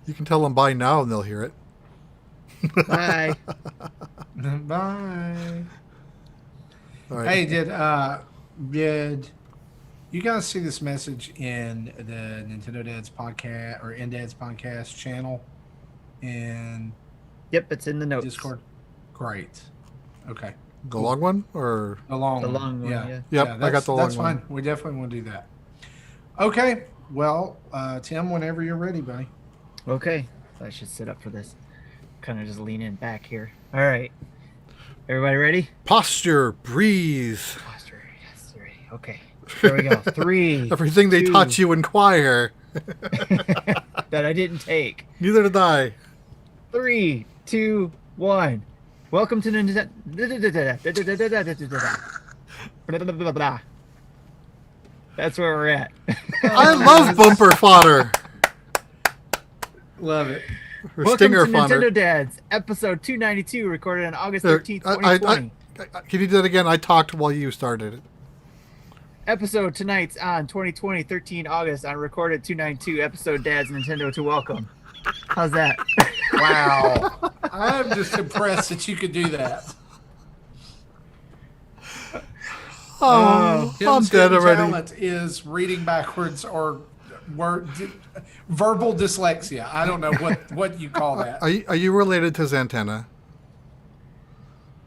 You can tell them bye now and they'll hear it. Bye. Bye. All right. Hey, did you guys see this message in the Nintendo Dads podcast or in Dad's podcast channel in Yep, it's in the notes. Discord? Great. Okay. The long one or The long The one. long one, yeah. Yep, I got the long That's fine. one. We definitely want to do that. Okay. Well, Tim, whenever you're ready, buddy. Okay, so I should sit up for this. Kind of just lean in back here. All right. Everybody ready? posture, breathe. Posture, yes, ready. Okay. Here we go. 3. Everything they 2, taught you in choir. that I didn't take. Neither did I. 3, 2, 1. Welcome to Nintendo. That's where we're at. I love bumper fodder. Love it. Or Welcome stinger to fodder. Nintendo Dads, episode 292, recorded on August There, 13th, I- 2020. Can you do that again? I talked while you started it. Episode tonight's on 2020, 13 August, on recorded 292, episode Dads Nintendo to Welcome. How's that? Wow. I'm just impressed that you could do that. Oh, I'm Tim's dead hidden already. talent is reading backwards or verbal dyslexia. I don't know what you call that. Are you related to Zantana?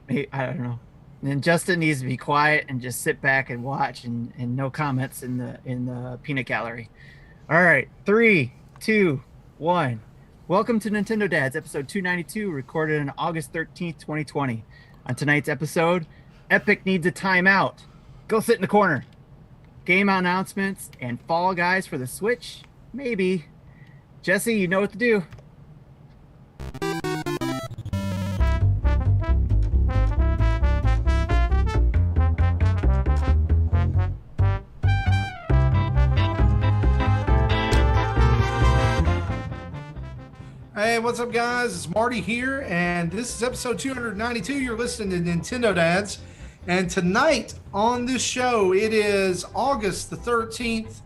Hey, I don't know. And Justin needs to be quiet and just sit back and watch and no comments in the peanut gallery. All right, 3, 2, 1. Welcome to Nintendo Dads, episode 292, recorded on August 13th, 2020. On tonight's episode, Epic needs a timeout. Go sit in the corner. Game announcements and Fall Guys for the Switch? Maybe. Jesse, you know what to do. Hey, what's up, guys? It's Marty here, and this is episode 292. You're listening to Nintendo Dads. And tonight on this show, it is August the 13th,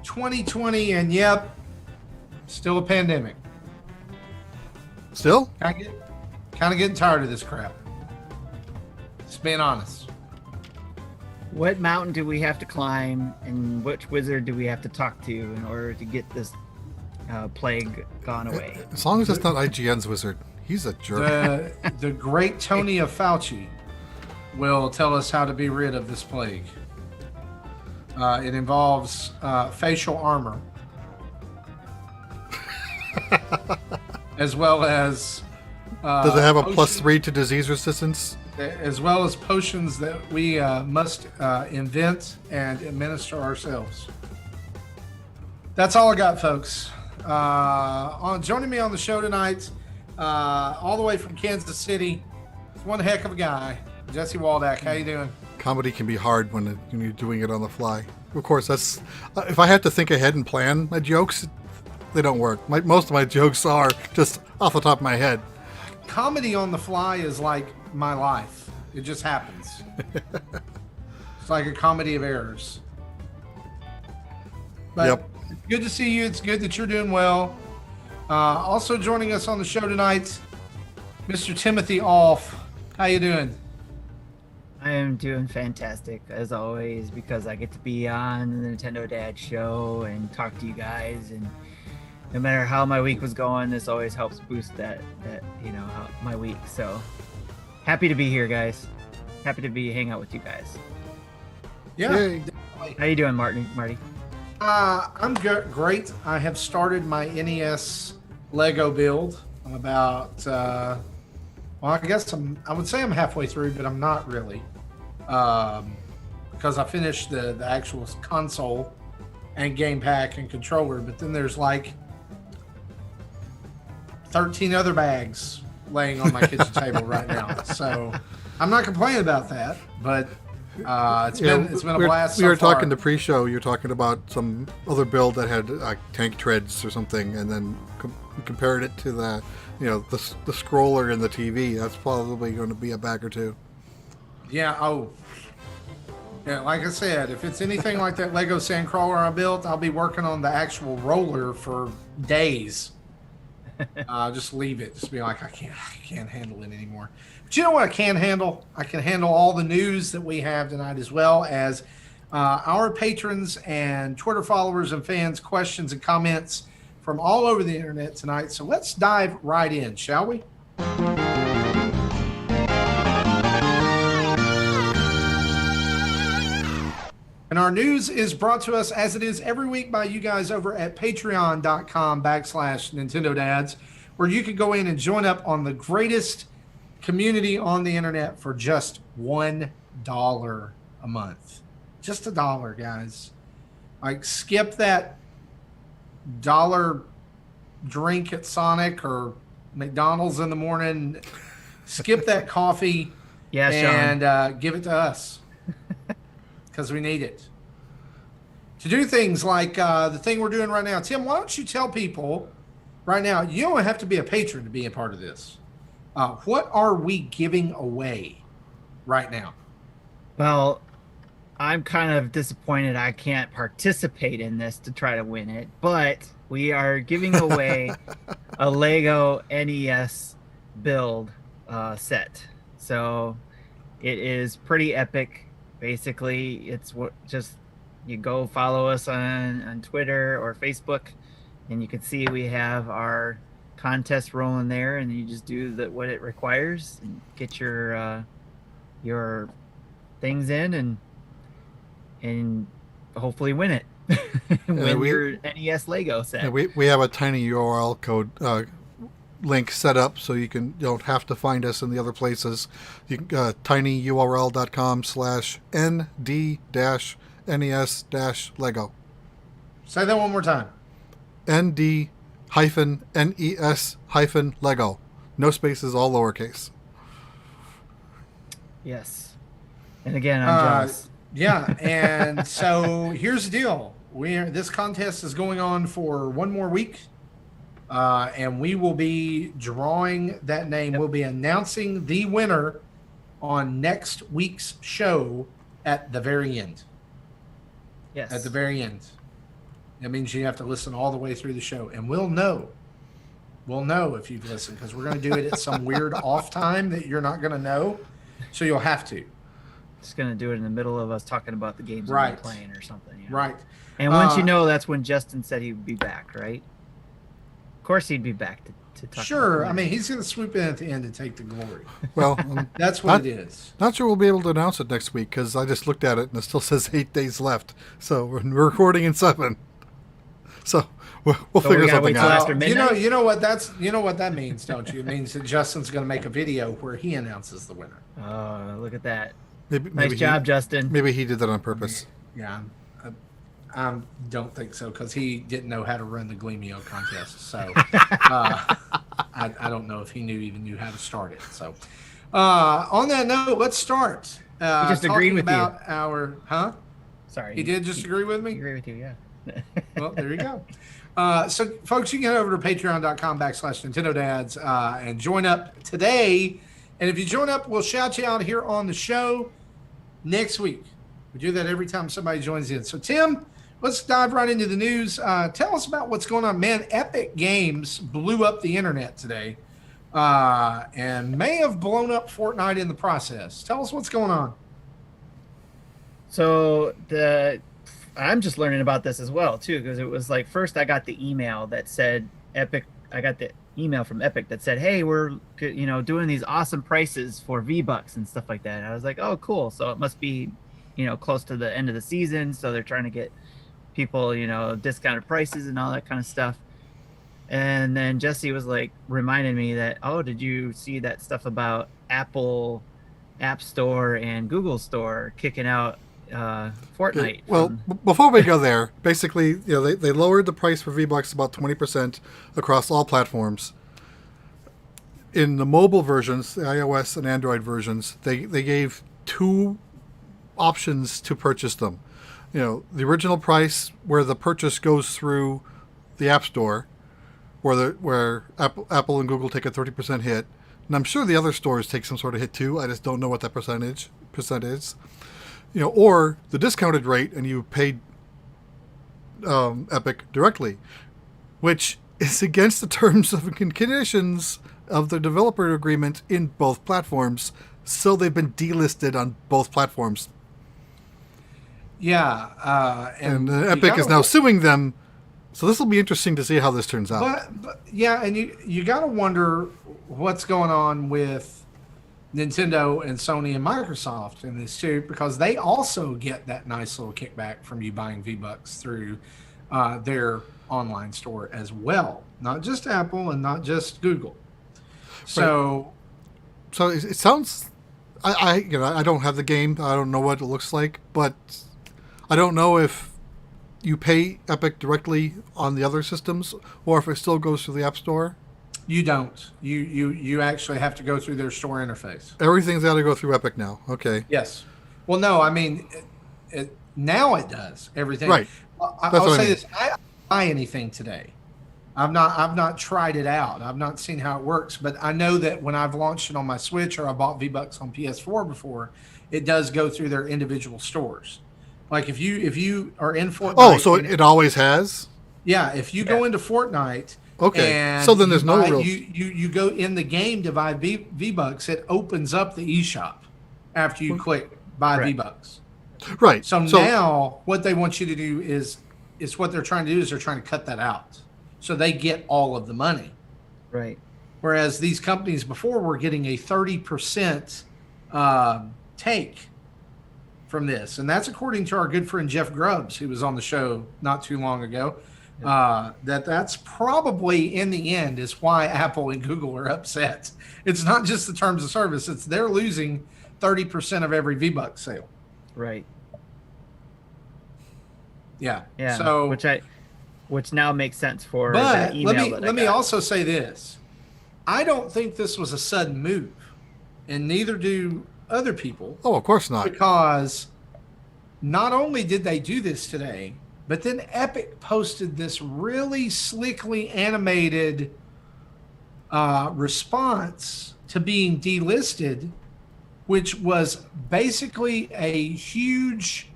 2020, and yep, still a pandemic. Still? Kind of getting tired of this crap. Just being honest. What mountain do we have to climb, and which wizard do we have to talk to in order to get this plague gone away? As long as it's not IGN's wizard. He's a jerk. The great Tony of Fauci will tell us how to be rid of this plague. It involves facial armor, as well as Does it have a potions- +3 to disease resistance? as well as potions that we must invent and administer ourselves. That's all I got, folks. Joining me on the show tonight, all the way from Kansas City, it's one heck of a guy, Jesse Waldack. How you doing? Comedy can be hard when you're doing it on the fly. Of course, that's if I had to think ahead and plan my jokes, they don't work. Most of my jokes are just off the top of my head. Comedy on the fly is like my life. It just happens. It's like a comedy of errors. But Yep. it's good to see you. It's good that you're doing well. Also joining us on the show tonight, Mr. Timothy Off. How you doing? I am doing fantastic, as always, because I get to be on the Nintendo Dad show and talk to you guys, and no matter how my week was going, this always helps boost that my week. So happy to be here, guys. Happy to hang out with you guys. Yeah. Yay. How you doing, Marty? I'm great. I have started my NES Lego build. I'm about, well, I guess I would say I'm halfway through, but I'm not really. Because I finished the actual console and game pack and controller, but then there's like 13 other bags laying on my kitchen table right now. So I'm not complaining about that, but it's been a blast. We were so far. talking the pre-show. You were talking about some other build that had tank treads or something, and then you compared it to the scroller in the TV. That's probably going to be a bag or two. Yeah. Oh. Yeah. Like I said, if it's anything like that Lego Sandcrawler I built, I'll be working on the actual roller for days. Just leave it. Just be like, I can't handle it anymore. But you know what I can handle? I can handle all the news that we have tonight, as well as our patrons and Twitter followers and fans' questions and comments from all over the internet tonight. So let's dive right in, shall we? And our news is brought to us, as it is every week, by you guys over at patreon.com/Nintendo Dads, where you can go in and join up on the greatest community on the internet for just $1 a month. Just $1, guys. Like, skip that dollar drink at Sonic or McDonald's in the morning. Skip that coffee and give it to us. Because we need it to do things like the thing we're doing right now. Tim, why don't you tell people right now, you don't have to be a patron to be a part of this. What are we giving away right now? Well, I'm kind of disappointed I can't participate in this to try to win it, but we are giving away a Lego NES build set. So it is pretty epic. Basically, it's just you go follow us on Twitter or Facebook, and you can see we have our contest rolling there, and you just do what it requires and get your things in and hopefully win it. Win your NES Lego set. Yeah, we have a tiny URL code link set up so you don't have to find us in the other places. You can tinyurl.com/nd-nes-lego. Say that one more time. nd-nes-lego. No spaces, all lowercase. Yes. And again, I'm jealous. Yeah, and so here's the deal. This contest is going on for one more week. And we will be drawing that name. Yep. We'll be announcing the winner on next week's show at the very end. Yes. At the very end. That means you have to listen all the way through the show. And we'll know. We'll know if you've listened, because we're going to do it at some weird off time that you're not going to know. So you'll have to. Just going to do it in the middle of us talking about the games right. we're playing or something. You know? Right. And once you know, that's when Justin said he would be back, right? Of course he'd be back to talk. Sure. I mean, he's going to swoop in at the end and take the glory. Well, that's what it is. Not sure we'll be able to announce it next week, because I just looked at it and it still says 8 days left. So we're recording in 7. So we'll figure something out. You know what that means, don't you? It means that Justin's going to make a video where he announces the winner. Oh, look at that! Maybe nice job, Justin. Maybe he did that on purpose. Yeah. I don't think so, because he didn't know how to run the Gleamio contest. So I don't know if he even knew how to start it. So on that note, let's start. He just agreed with about you. Sorry. He did just agree with me? I agree with you, yeah. Well, there you go. So, folks, you can head over to patreon.com/Nintendo Dads and join up today. And if you join up, we'll shout you out here on the show next week. We do that every time somebody joins in. So, Tim, let's dive right into the news. Tell us about what's going on. Man, Epic Games blew up the internet today and may have blown up Fortnite in the process. Tell us what's going on. So, I'm just learning about this as well, too, because it was like, first I got the email that said Epic. I got the email from Epic that said, hey, we're doing these awesome prices for V-Bucks and stuff like that. And I was like, oh, cool. So it must be close to the end of the season, so they're trying to get people discounted prices and all that kind of stuff. And then Jesse was like reminding me that, oh, did you see that stuff about Apple App Store and Google Store kicking out Fortnite? Well, before we go there, basically, they lowered the price for V-Bucks about 20% across all platforms. In the mobile versions, the iOS and Android versions, they gave 2 options to purchase them. The original price, where the purchase goes through the App Store, where Apple and Google take a 30% hit, and I'm sure the other stores take some sort of hit too. I just don't know what that percent is. Or the discounted rate, and you paid Epic directly, which is against the terms of and conditions of the developer agreement in both platforms. So they've been delisted on both platforms. Yeah, And you Epic is gotta- now suing them. So this will be interesting to see how this turns out. But yeah, and you got to wonder what's going on with Nintendo and Sony and Microsoft in this too, because they also get that nice little kickback from you buying V-Bucks through their online store as well, not just Apple and not just Google. So So it sounds, I don't have the game. I don't know what it looks like, but I don't know if you pay Epic directly on the other systems or if it still goes through the App Store. you don't. You actually have to go through their store interface. Everything's got to go through Epic now. Okay. Yes. Well, no, I mean, now it does everything. Right. I'll That's what I say mean. this: I don't buy anything today. I've not tried it out. I've not seen how it works, but I know that when I've launched it on my Switch or I bought V-Bucks on PS4 before, it does go through their individual stores. Like if you are in Fortnite. Oh, so it always has? Yeah, if you go into Fortnite, Okay, and so then there's you no buy- real- you go in the game to buy V-Bucks, it opens up the eShop after you click buy Right. V-Bucks. Right. So now what they want you to do is what they're trying to do is they're trying to cut that out, so they get all of the money. Right. Whereas these companies before were getting a 30% take from this, and that's according to our good friend Jeff Grubbs, who was on the show not too long ago. That's probably in the end is why Apple and Google are upset. It's not just the terms of service; it's they're losing 30% of every V-Buck sale. Right. Yeah. Yeah. So, which now makes sense for but the email that I let me got. also say this: I don't think this was a sudden move, and neither do other people. Oh, of course not. Because not only did they do this today, but then Epic posted this really slickly animated response to being delisted, which was basically a huge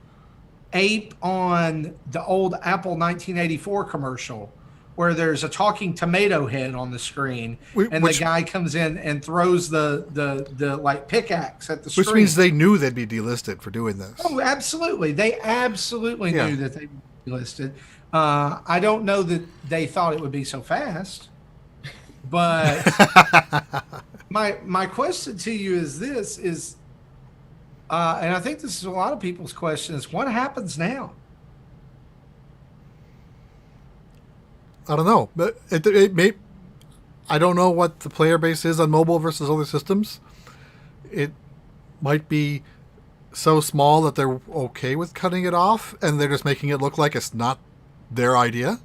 ape on the old Apple 1984 commercial where there's a talking tomato head on the screen and Which- the guy comes in and throws the like pickaxe at the screen. Which means they knew they'd be delisted for doing this. Oh, absolutely. They absolutely Yeah. knew that they were listed. I don't know that they thought it would be so fast, but my question to you is this is, and I think this is a lot of people's question is what happens now? I don't know, but it may. I don't know what the player base is on mobile versus other systems. It might be so small that they're okay with cutting it off, and they're just making it look like it's not their idea.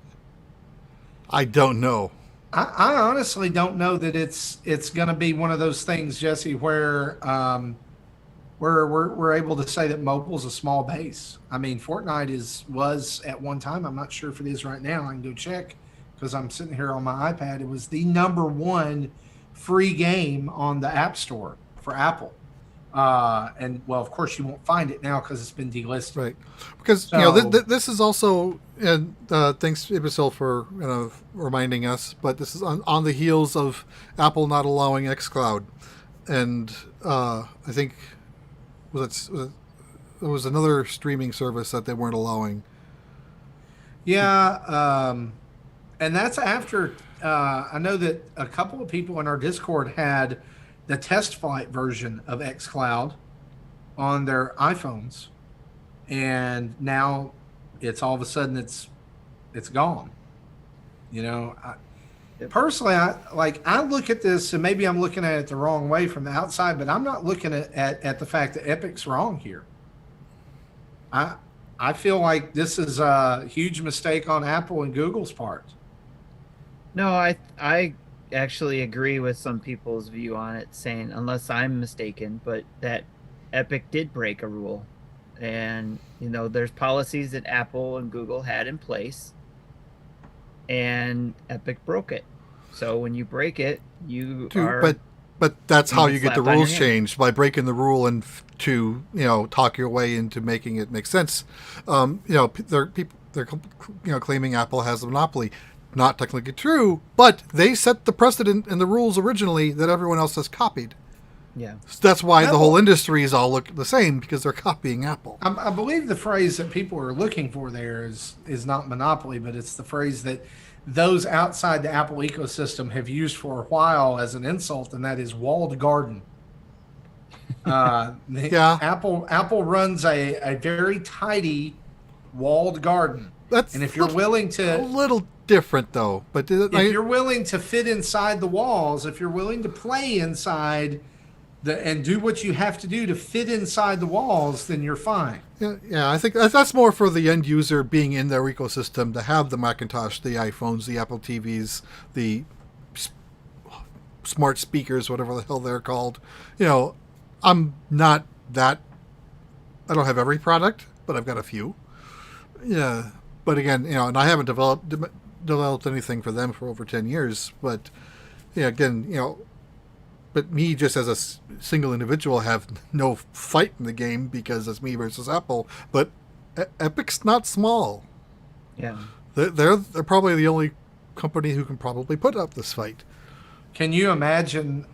I don't know. I honestly don't know that it's going to be one of those things, Jesse, where we're able to say that mobile's a small base. I mean, Fortnite was at one time. I'm not sure if it is right now. I can go check because I'm sitting here on my iPad. It was the #1 free game on the App Store for Apple. And well, of course, you won't find it now because it's been delisted. Right, because So- this is also, and thanks Ibisil for reminding us. But this is on the heels of Apple not allowing xCloud, and I think there was another streaming service that they weren't allowing. Yeah, and that's after I know that a couple of people in our Discord had the test flight version of xCloud on their iPhones, and now it's all of a sudden it's gone. You know, personally, I look at this, and maybe I'm looking at it the wrong way from the outside, but I'm not looking at the fact that Epic's wrong here. I feel like this is a huge mistake on Apple and Google's part. No, I actually agree with some people's view on it, saying, unless I'm mistaken, but that Epic did break a rule. And, there's policies that Apple and Google had in place, and Epic broke it. So when you break it, But that's how You you get get the slapped on your rules hand. changed, by breaking the rule and to talk your way into making it make sense. They're claiming Apple has a monopoly. not technically true, but they set the precedent and the rules originally that everyone else has copied. Yeah. So that's why the Apple- whole industries all look the same, because they're copying Apple. I believe the phrase that people are looking for there is not monopoly, but it's the phrase that those outside the Apple ecosystem have used for a while as an insult, and that is walled garden. Yeah. Apple runs a very tidy walled garden, That's and if you're a willing a to little different, though. But if you're willing to fit inside the walls, if you're willing to play inside and do what you have to do to fit inside the walls, then you're fine. yeah, I think that's more for the end user being in their ecosystem to have the Macintosh, the iPhones, the Apple TVs, the smart speakers, whatever the hell they're called. I'm not that. I don't have every product, but I've got a few. Yeah, but again, and I haven't developed anything for them for over 10 years. But again, but me just as a single individual have no fight in the game because it's me versus Apple. But Epic's not small. Yeah. They're probably the only company who can probably put up this fight. Can you imagine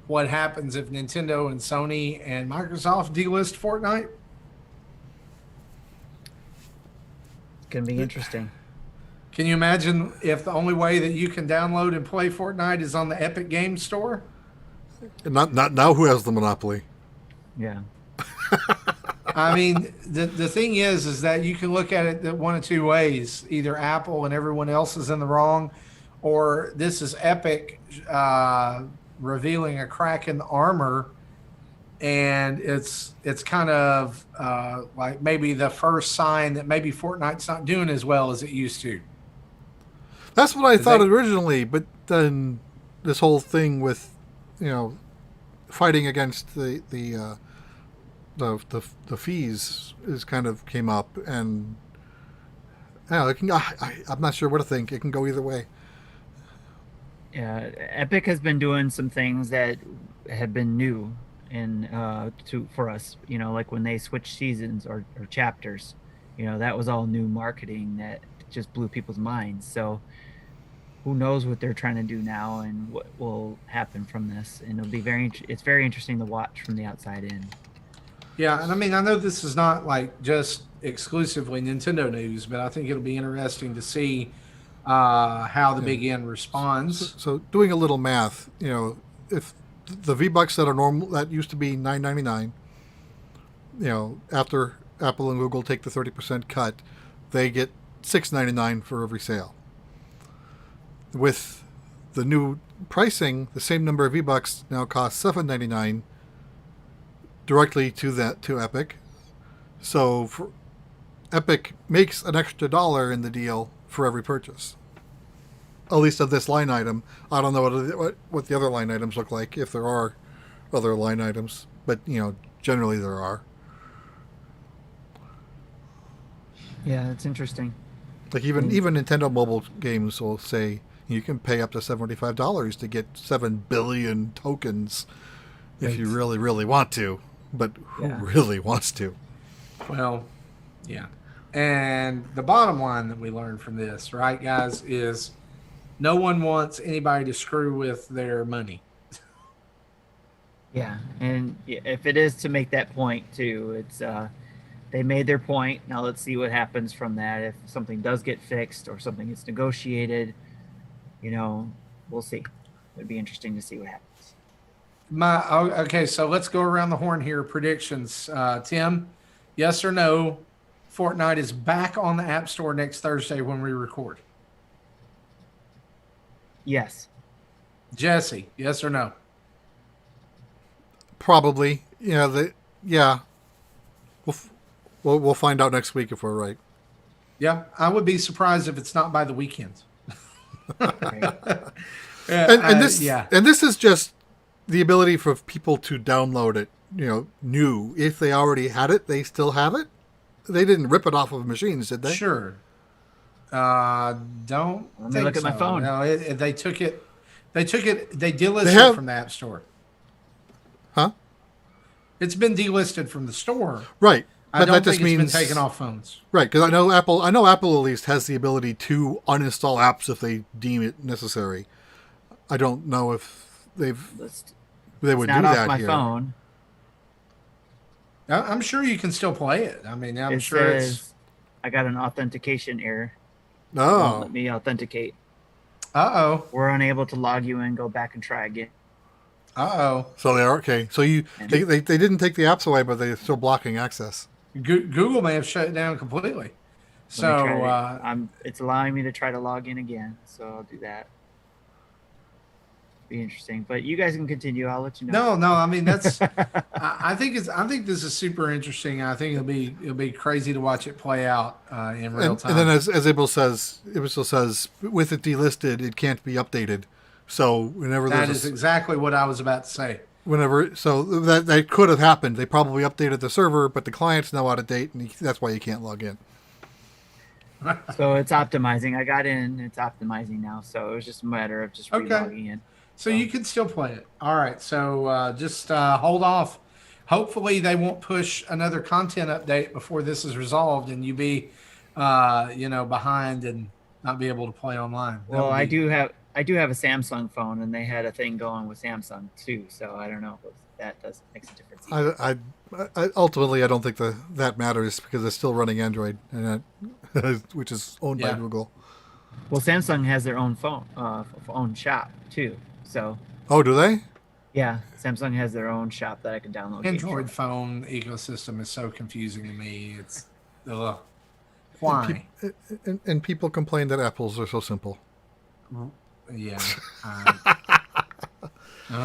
what happens if Nintendo and Sony and Microsoft delist Fortnite? It's gonna be interesting. Can you imagine if the only way that you can download and play Fortnite is on the Epic Games Store? And not now who has the monopoly. Yeah. I mean, the thing is that you can look at it one of two ways. Either Apple and everyone else is in the wrong, or this is Epic revealing a crack in the armor, and it's kind of like maybe the first sign that maybe Fortnite's not doing as well as it used to. That's what I thought they- originally, but then this whole thing with, fighting against the fees is kind of came up, and it can. I'm not sure what to think. It can go either way. Yeah, Epic has been doing some things that have been new and for us. Like when they switched seasons or chapters. That was all new marketing that just blew people's minds. So who knows what they're trying to do now and what will happen from this? And it'll be it's very interesting to watch from the outside in. Yeah, and I mean, I know this is not like just exclusively Nintendo news, but I think it'll be interesting to see how the Big N responds. So doing a little math, if the V-Bucks that are normal that used to be $9.99, after Apple and Google take the 30% cut, they get $6.99 for every sale. With the new pricing, the same number of V-Bucks now costs $7.99 directly to Epic. So Epic makes an extra $1 in the deal for every purchase. At least of this line item. I don't know what the other line items look like, if there are other line items, but generally there are. Yeah, it's interesting. Like even Nintendo mobile games will say you can pay up to $75 to get 7 billion tokens if you really, really want to. But who really wants to? Well, yeah. And the bottom line that we learned from this, right, guys, is no one wants anybody to screw with their money. Yeah, and if it is to make that point too, it's they made their point. Now let's see what happens from that. If something does get fixed or something gets negotiated, we'll see. It'd be interesting to see what happens. Okay, so let's go around the horn here. Predictions, Tim. Yes or no? Fortnite is back on the App Store next Thursday when we record. Yes. Jesse, yes or no? Probably. Yeah. We'll find out next week if we're right. Yeah, I would be surprised if it's not by the weekend. And this is just the ability for people to download it, new. If they already had it, they still have it. They didn't rip it off of machines, did they? Sure. Don't Let me look at my phone. No, they took it. They delisted have- from the App Store. Huh? It's been delisted from the store. Right. I But don't that think just it's means- been taken off phones. Right, because I know Apple at least has the ability to uninstall apps if they deem it necessary. I don't know if they It's would not do off that my here. phone. I'm sure you can still play it. I mean, I'm It sure says I got an authentication error. It won't Oh, let me authenticate. Uh-oh. We're unable to log you in. Go back and try again. Uh-oh. so they are okay. So they didn't take the apps away, but they're still blocking access. Google may have shut it down completely. Let me So, try it's allowing me to try to log in again, so I'll do that. Be interesting, but you guys can continue. I'll let you know. no, I mean, that's, I think this is super interesting. I think it'll be crazy to watch it play out in real time. And then as Ibel says, with it delisted, it can't be updated. So whenever That there's is exactly what I was about to say. that could have happened. They probably updated the server, but the client's now out of date, and that's why you can't log in. So it's optimizing. I got in. It's optimizing now. So it was just a matter of just Okay. re-logging in. So you can still play it. All right. So just hold off. Hopefully they won't push another content update before this is resolved, and you be, behind and not be able to play online. That Well, would I be- do have a Samsung phone, and they had a thing going with Samsung too. So I don't know if that makes a difference. either. I ultimately I don't think that matters because it's still running Android, and which is owned by Yeah. Google. Well, Samsung has their own own shop too. So Oh, do they? yeah, Samsung has their own shop that I can download. games Android from. phone ecosystem is so confusing to me. It's why? And people complain that Apples are so simple. Yeah.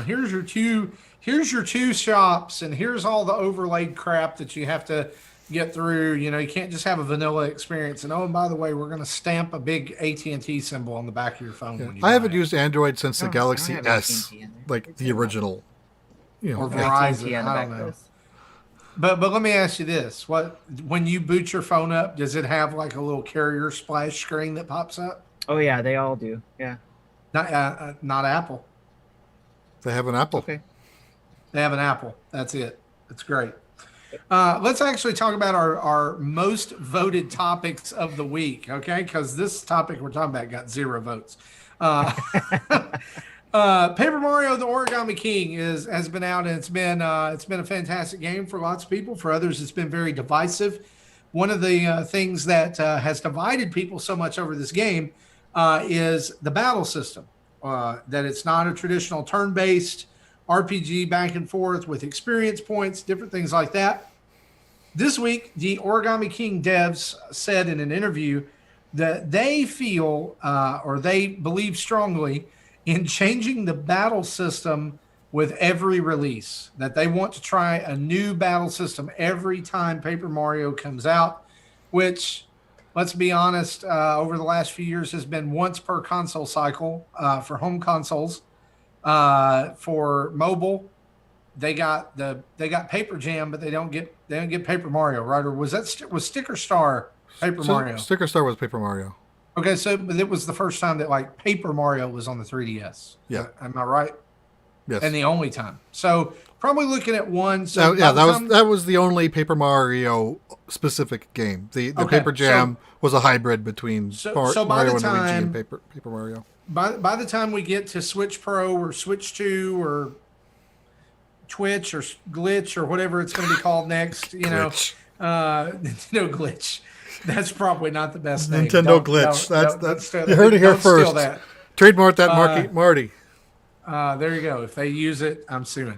Here's your two shops, and here's all the overlaid crap that you have to get through. You can't just have a vanilla experience. And and by the way, we're going to stamp a big AT&T symbol on the back of your phone. When you I haven't buy it. used Android since the I don't Galaxy have S, AT&T in there. like It's the in original. Or AT&T Verizon. on the I back don't of know. this. But let me ask you this: when you boot your phone up, does it have like a little carrier splash screen that pops up? Oh yeah, they all do. Yeah. Not Apple. They have an Apple. Okay. They have an Apple. That's it. That's great. Let's actually talk about our most voted topics of the week, okay? Because this topic we're talking about got 0 votes. Paper Mario: The Origami King has been out, and it's been a fantastic game for lots of people. For others, it's been very divisive. One of the things that has divided people so much over this game is the battle system. That it's not a traditional turn-based RPG back and forth with experience points, different things like that. This week, the Origami King devs said in an interview that they feel or they believe strongly in changing the battle system with every release, that they want to try a new battle system every time Paper Mario comes out, which, let's be honest, over the last few years has been once per console cycle for home consoles. For mobile, they got Paper Jam, but they don't get Paper Mario, right? Or was Sticker Star Paper Mario? Sticker Star was Paper Mario. Okay, so but it was the first time that like Paper Mario was on the 3DS. Yeah. Am I right? Yes. And the only time. So probably looking at one. So yeah, by the time- that was the only Paper Mario specific game. The Okay, Paper Jam was a hybrid between So by Mario the and Luigi time- and Paper Mario. by the time we get to Switch Pro or Switch 2 or Twitch or Glitch or whatever it's going to be called next, Glitch. Nintendo Glitch. That's probably not the best name. Nintendo Don't- Glitch. don't- That's don't steal you heard it here don't steal first. that. Trademark that, Marty. There you go. If they use it, I'm suing.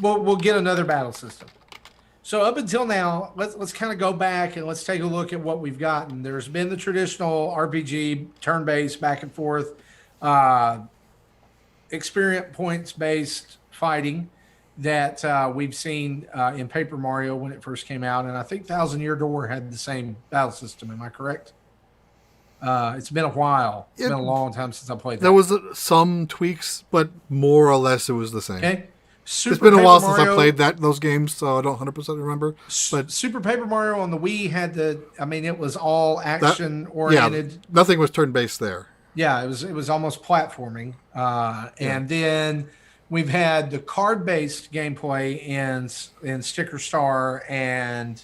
We'll get another battle system. So up until now, let's kind of go back and let's take a look at what we've gotten. There's been the traditional RPG, turn-based, back and forth, experience points-based fighting that we've seen in Paper Mario when it first came out, and I think Thousand Year Door had the same battle system. Am I correct? It's been a while. It's been a long time since I played that. There was some tweaks, but more or less it was the same. Okay. It's been a while since I played those games, so I don't 100% remember. But Super Paper Mario on the Wii had it was all action oriented. yeah, nothing was turn-based there. Yeah, it was almost platforming. And then We've had the card-based gameplay in Sticker Star and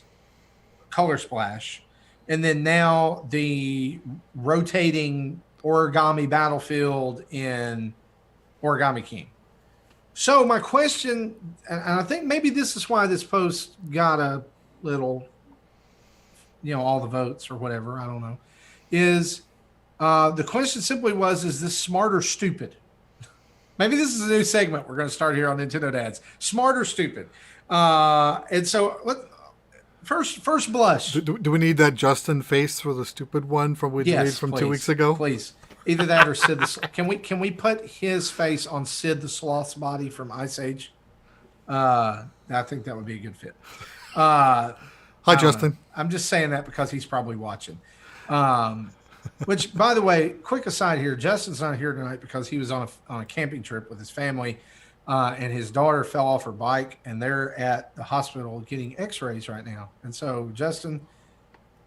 Color Splash, and then now the rotating origami battlefield in Origami King. So my question, and I think maybe this is why this post got a little, all the votes or whatever, I don't know, is the question simply was, is this smart or stupid? Maybe this is a new segment we're going to start here on Nintendo Dads. Smart or stupid? And so first blush. Do we need that Justin face for the stupid one from we made from 2 weeks ago? Please. Either that or Sid the Can we put his face on Sid the Sloth's body from Ice Age? I think that would be a good fit. Hi, Justin. I'm just saying that because he's probably watching. Which, by the way, quick aside here, Justin's not here tonight because he was on a camping trip with his family, and his daughter fell off her bike, and they're at the hospital getting X-rays right now. And so, Justin,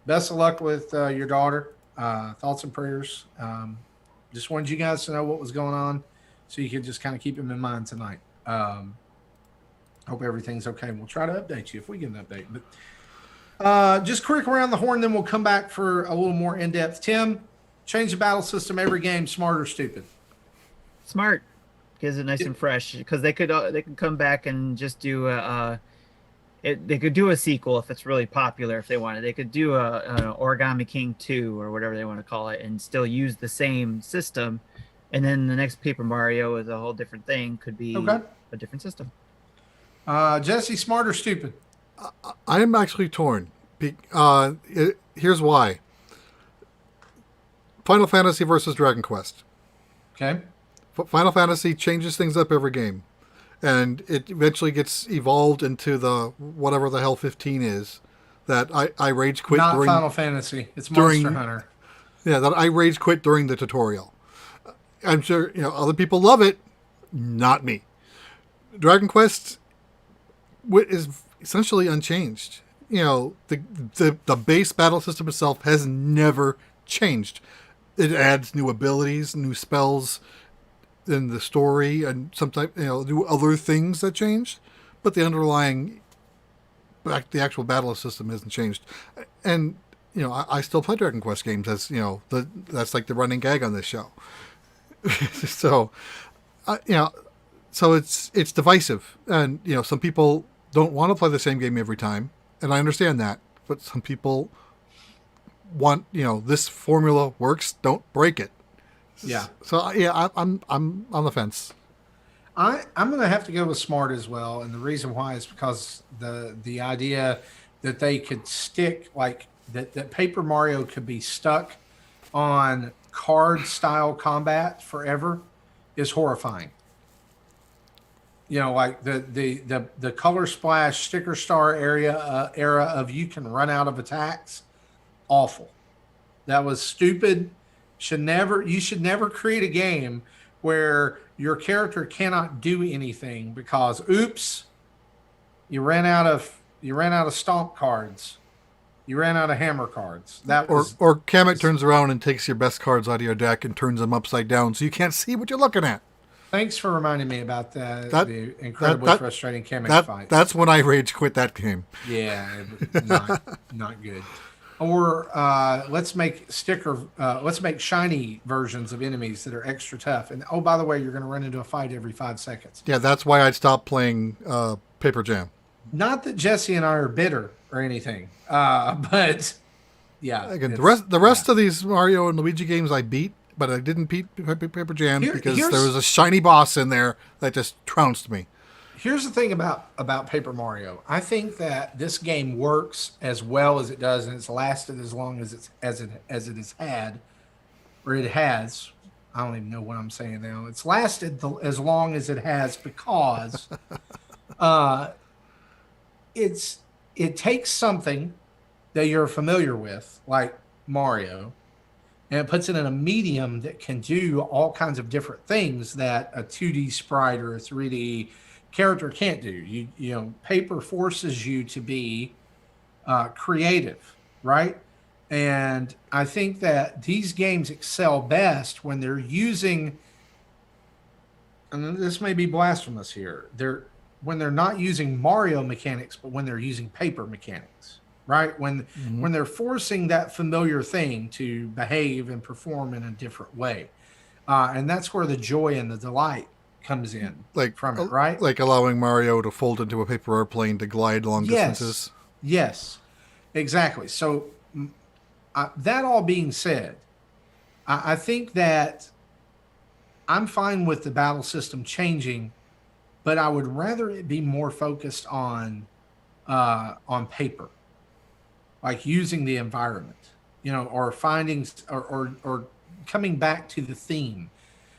best of luck with your daughter. Thoughts and prayers. Just wanted you guys to know what was going on, so you could just kind of keep him in mind tonight. Hope everything's okay. We'll try to update you if we get an update. But just quick around the horn, then we'll come back for a little more in depth. Tim, change the battle system every game. Smart or stupid? Smart. Gives it nice and fresh, because they could come back and just do they could do a sequel if it's really popular. If they wanted, they could do a Origami King 2 or whatever they want to call it, and still use the same system. And then the next Paper Mario is a whole different thing. Could be a different system. Jesse, smart or stupid? I am actually torn. Here's why. Final Fantasy versus Dragon Quest. Okay. Final Fantasy changes things up every game, and it eventually gets evolved into the whatever the hell 15 is that I rage quit Not during Final Fantasy. It's Monster Hunter. Yeah, that I rage quit during the tutorial. I'm sure other people love it, not me. Dragon Quest is essentially unchanged. The base battle system itself has never changed. It adds new abilities, new spells in the story, and sometimes do other things that changed, but the underlying the actual battle system hasn't changed. And I still play Dragon Quest games, as that's like the running gag on this show. So so it's divisive, and some people don't want to play the same game every time, and I understand that, but some people want this formula works, don't break it. Yeah. So yeah, I'm on the fence. I'm going to have to go with smart as well, and the reason why is because the idea that they could stick that Paper Mario could be stuck on card style combat forever is horrifying. Like the Color Splash Sticker Star era of you can run out of attacks. Awful. That was stupid. You should never create a game where your character cannot do anything because oops, you ran out of stomp cards. You ran out of hammer cards. Or Kamek turns around and takes your best cards out of your deck and turns them upside down so you can't see what you're looking at. Thanks for reminding me about the incredibly frustrating Kamek fight. That's when I rage quit that game. Yeah, not good. Or let's make shiny versions of enemies that are extra tough. And oh, by the way, you're going to run into a fight every 5 seconds. Yeah, that's why I'd stop playing Paper Jam. Not that Jesse and I are bitter or anything, but yeah. Again, the rest of these Mario and Luigi games I beat, but I didn't beat Paper Jam because there was a shiny boss in there that just trounced me. Here's the thing about Paper Mario. I think that this game works as well as it does, and it's lasted as long as it has had, or it has. I don't even know what I'm saying now. It's lasted as long as it has because it takes something that you're familiar with, like Mario, and it puts it in a medium that can do all kinds of different things that a 2D sprite or a 3D character can't do. Paper forces you to be creative, right? And I think that these games excel best when they're using and this may be blasphemous here, when they're not using Mario mechanics, but when they're using paper mechanics, right? When they're forcing that familiar thing to behave and perform in a different way, and that's where the joy and the delight comes in Like from it, right? like allowing Mario to fold into a paper airplane to glide long Yes, distances. yes, exactly. So that all being said, I think that I'm fine with the battle system changing, but I would rather it be more focused on paper, like using the environment, or finding or coming back to the theme.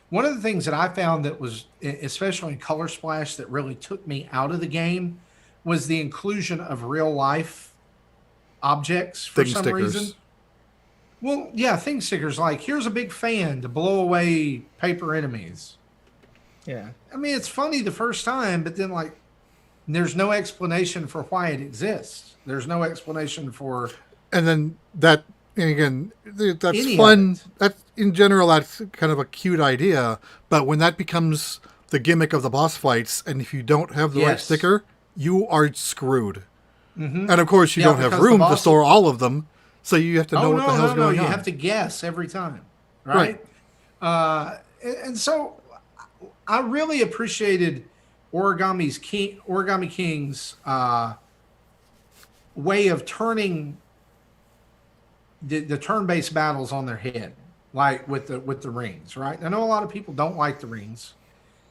One of the things that I found that was, especially in Color Splash, that really took me out of the game was the inclusion of real life objects for Thing some stickers. reason. Well, yeah, thing stickers like here's a big fan to blow away paper enemies. Yeah. I mean, it's funny the first time, but then like there's no explanation for why it exists. There's no explanation for And then that, and again, that's Any of fun. it. That's in general, that's kind of a cute idea. But when that becomes the gimmick of the boss fights, and if you don't have the right Yes. sticker, you are screwed. And of course, you Yeah, don't have because the room to boss- store all of them, so you have to know oh what the hell's going you on. have to guess every time, right? And so I really appreciated Origami King's way of turning the turn-based battles on their head, like with the rings, right? I know a lot of people don't like the rings,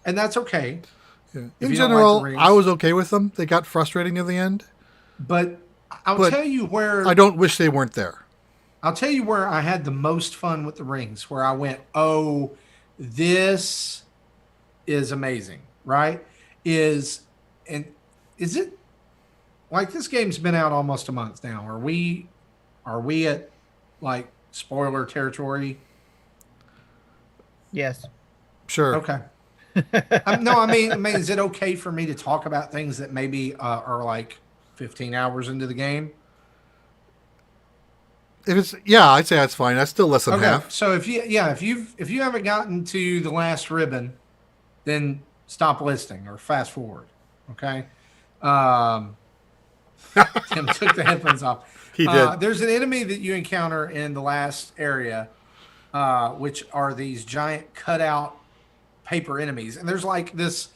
and that's okay. Yeah. If In you don't like general, the rings. I was okay with them. They got frustrating near the end. But I'll But tell you where I don't wish they weren't there. I'll tell you where I had the most fun with the rings, where I went, oh, this is amazing, right? Is it like this game's been out almost a month now? Are we at like spoiler territory? Yes. Sure. Okay. No, I mean, is it okay for me to talk about things that maybe are like 15 hours into the game? If it's I'd say that's fine. That's still less than Okay, half. so if you haven't gotten to the last ribbon, then stop listening or fast forward. Okay. Tim took the headphones off. He did. There's an enemy that you encounter in the last area, which are these giant cutout paper enemies, and there's like this.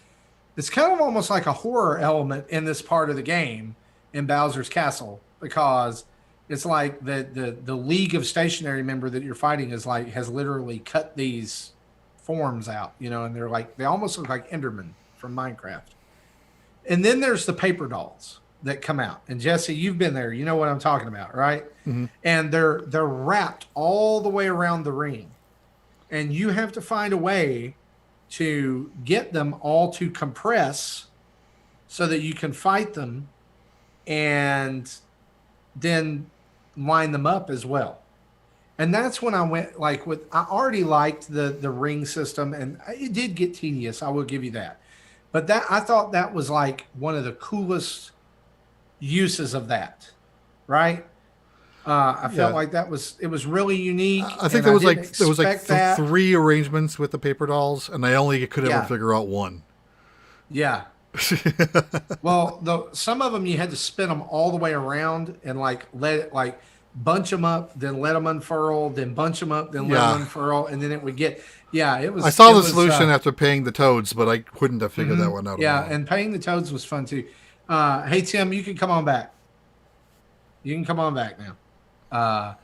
It's kind of almost like a horror element in this part of the game in Bowser's Castle, because it's like the League of Stationary member that you're fighting has literally cut these forms out, and they almost look like Enderman from Minecraft. And then there's the paper dolls that come out. And Jesse, you've been there, you know what I'm talking about, right? Mm-hmm. And they're wrapped all the way around the ring. And you have to find a way to get them all to compress so that you can fight them and then line them up as well. And that's when I went I already liked the ring system, and it did get tedious, I will give you that. But I thought that was like one of the coolest uses of that, right? I felt like it was really unique. I think and there was like that. 3 arrangements with the paper dolls, and I only could ever Yeah. figure out one. Yeah. Well, some of them you had to spin them all the way around and bunch them up, then let them unfurl, then bunch them up, then let them unfurl, and then it would get. Yeah, it was. I saw it the was, solution after paying the toads, but I couldn't have figured that one out. Yeah, alone. and paying the toads was fun too. Hey Tim, you can come on back. You can come on back now.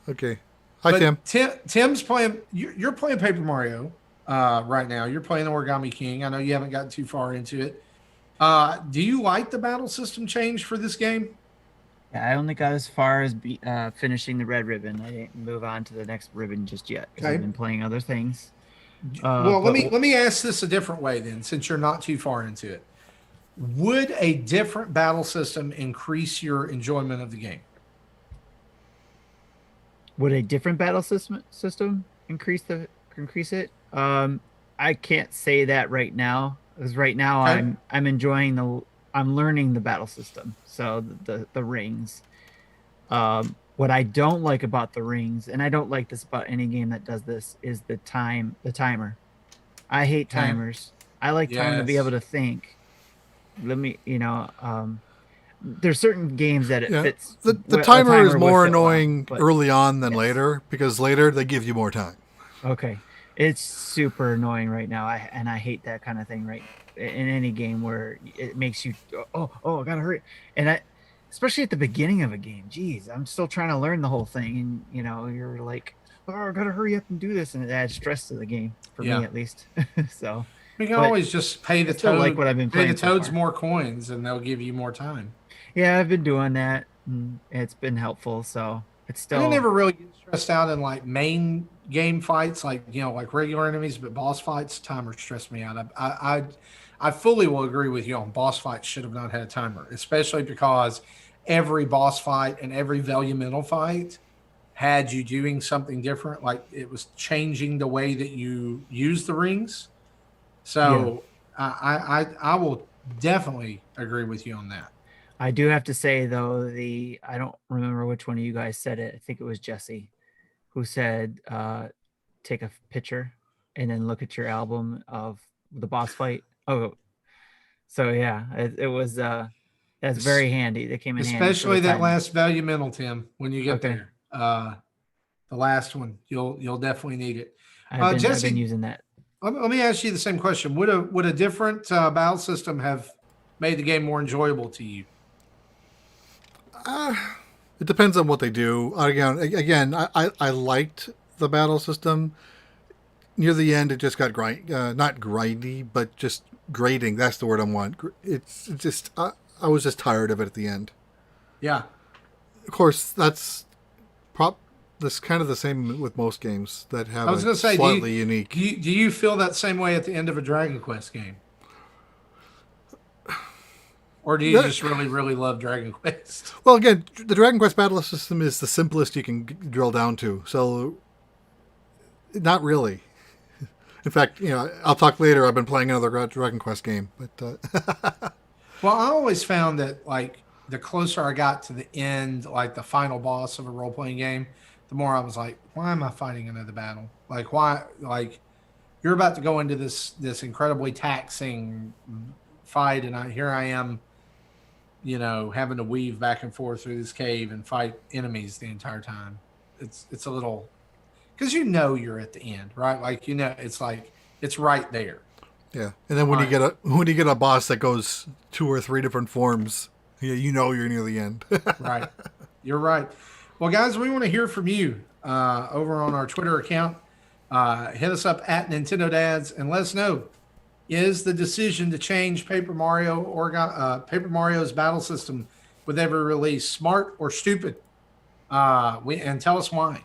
Okay. Hi, But Tim. Tim's playing. You're playing Paper Mario right now. You're playing Origami King. I know you haven't gotten too far into it. Do you like the battle system change for this game? Yeah, I only got as far as finishing the red ribbon. I didn't move on to the next ribbon just yet because Okay. I've been playing other things. Well, but- let me ask this a different way then, since you're not too far into it. Would a different battle system increase your enjoyment of the game? Would a different battle system increase it? I can't say that right now, because right now Okay. I'm enjoying I'm learning the battle system. So the rings. What I don't like about the rings, and I don't like this about any game that does this, is the timer. I hate Okay. timers. I like time to be Yes. able to think. Let me, there's certain games that it Yeah, fits. the A timer is timer would more fit well, annoying but early on than yes. later because later they give you more time. Okay. It's super annoying right now. I hate that kind of thing in any game where it makes you I gotta hurry. And I especially at the beginning of a game. Geez, I'm still trying to learn the whole thing, and you're like, oh, I gotta hurry up and do this, and it adds stress to the game for me Yeah. at least. So, We can but always just I still like what I've been pay the playing so toads far. more coins, and they'll give you more time. Yeah, I've been doing that, and it's been helpful. So it's I didn't still ever really get stressed out in like main game fights, like like regular enemies, but boss fights, timer stressed me out. I fully will agree with you on boss fights should have not had a timer, especially because every boss fight and every Velumental fight had you doing something different, like it was changing the way that you use the rings. yeah. So I will definitely agree with you on that. I do have to say though, I don't remember which one of you guys said it. I think it was Jesse who said, take a picture and then look at your album of the boss fight. Oh, so yeah, it was that's Es- very handy. That came in handy for the Especially that timer. last Velumental, Tim, when you get Okay. there. The last one, you'll definitely need it. I've been Jesse, using that. let me ask you the same question. Would a different battle system have made the game more enjoyable to you? It depends on what they do. Again, I liked the battle system. Near the end, it just got not grindy, but just grating. That's the word I want. It's just I was just tired of it at the end. Yeah, Of course, that's kind of the same with most games that have I was a going to say, slightly unique. do you feel that same way at the end of a Dragon Quest game, or do you That- just really love Dragon Quest? well, again, the Dragon Quest battle system is the simplest you can drill down to. So, not really. In fact, I'll talk later. I've been playing another Dragon Quest game, but Well, I always found that like the closer I got to the end, like the final boss of a role playing game, the more I was like, why am I fighting another battle? Like why like you're about to go into this incredibly taxing fight, and here I am, having to weave back and forth through this cave and fight enemies the entire time. It's a little because you're at the end, right? Like it's like it's right there. yeah. And then Right. when you get a boss that goes 2 or 3 different forms, yeah, you're near the end. Right. You're right. Well, guys, we want to hear from you over on our Twitter account. Hit us up at Nintendo Dads and let us know, is the decision to change Paper Mario's battle system with every release smart or stupid? And tell us why.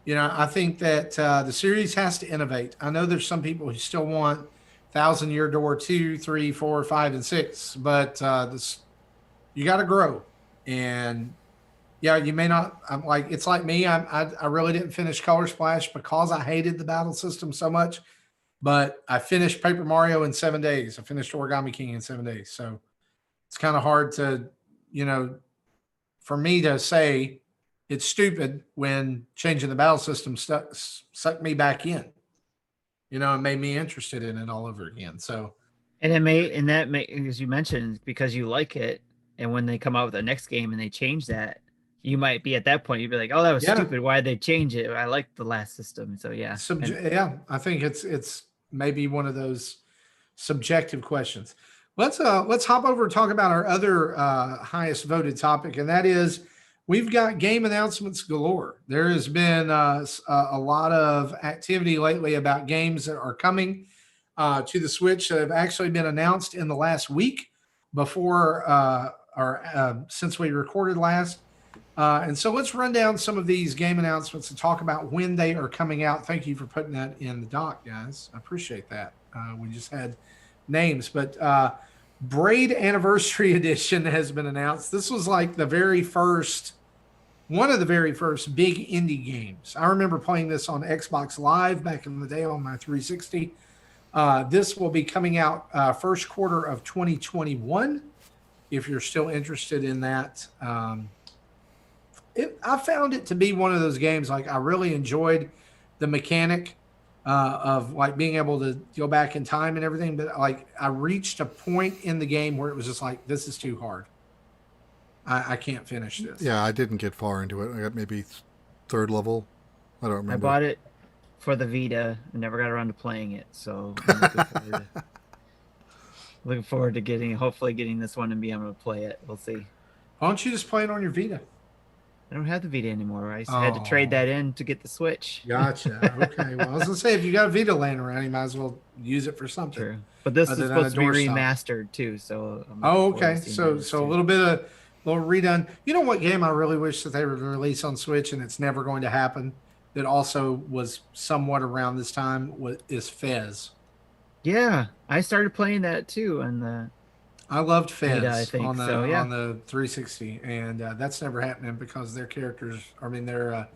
I think that the series has to innovate. I know there's some people who still want Thousand Year Door 2, 3, 4, 5, and 6, but this you got to grow. And yeah, you may not. I'm like it's like me. I really didn't finish Color Splash because I hated the battle system so much. But I finished Paper Mario in 7 days. I finished Origami King in 7 days. So it's kind of hard to, you know, for me to say it's stupid when changing the battle system sucked me back in. And made me interested in it all over again. So And as you mentioned, because you like it, and when they come out with the next game and they change that, you might be at that point. You'd be like, "Oh, that was yeah, stupid. Why did they change it? I like the last system." So yeah, and yeah, I think it's maybe one of those subjective questions. Let's hop over and talk about our other highest voted topic, and that is we've got game announcements galore. There has been a lot of activity lately about games that are coming to the Switch that have actually been announced in the last week before or since we recorded last. And so let's run down some of these game announcements and talk about when they are coming out. Thank you for putting that in the doc, guys. I appreciate that. We just had names, but Braid Anniversary Edition has been announced. This was like one of the very first big indie games. I remember playing this on Xbox Live back in the day on my 360. This will be coming out first quarter of 2021. If you're still interested in that, I found it to be one of those games. Like I really enjoyed the mechanic of like being able to go back in time and everything. But like I reached a point in the game where it was just like, this is too hard. I can't finish this. Yeah, I didn't get far into it. I got maybe third level. I don't remember. I bought it for the Vita and never got around to playing it, so I'm looking forward to hopefully getting this one and being able to play it. We'll see. Why don't you just play it on your Vita? I don't have the Vita anymore. I had to trade that in to get the Switch. Gotcha. Okay. Well, I was gonna say if you got a Vita laying around, you might as well use it for something. True. But this is other than supposed to be a doorstop. remastered too, so. I'm Oh, looking forward okay. to seeing So this a too. little redone. You know what game I really wish that they would release on Switch, and it's never going to happen. That also was somewhat around this time is Fez. Yeah, I started playing that too, and I loved Fez Vita, I think, on the so, yeah. on the 360, and that's never happening because their characters. I mean, the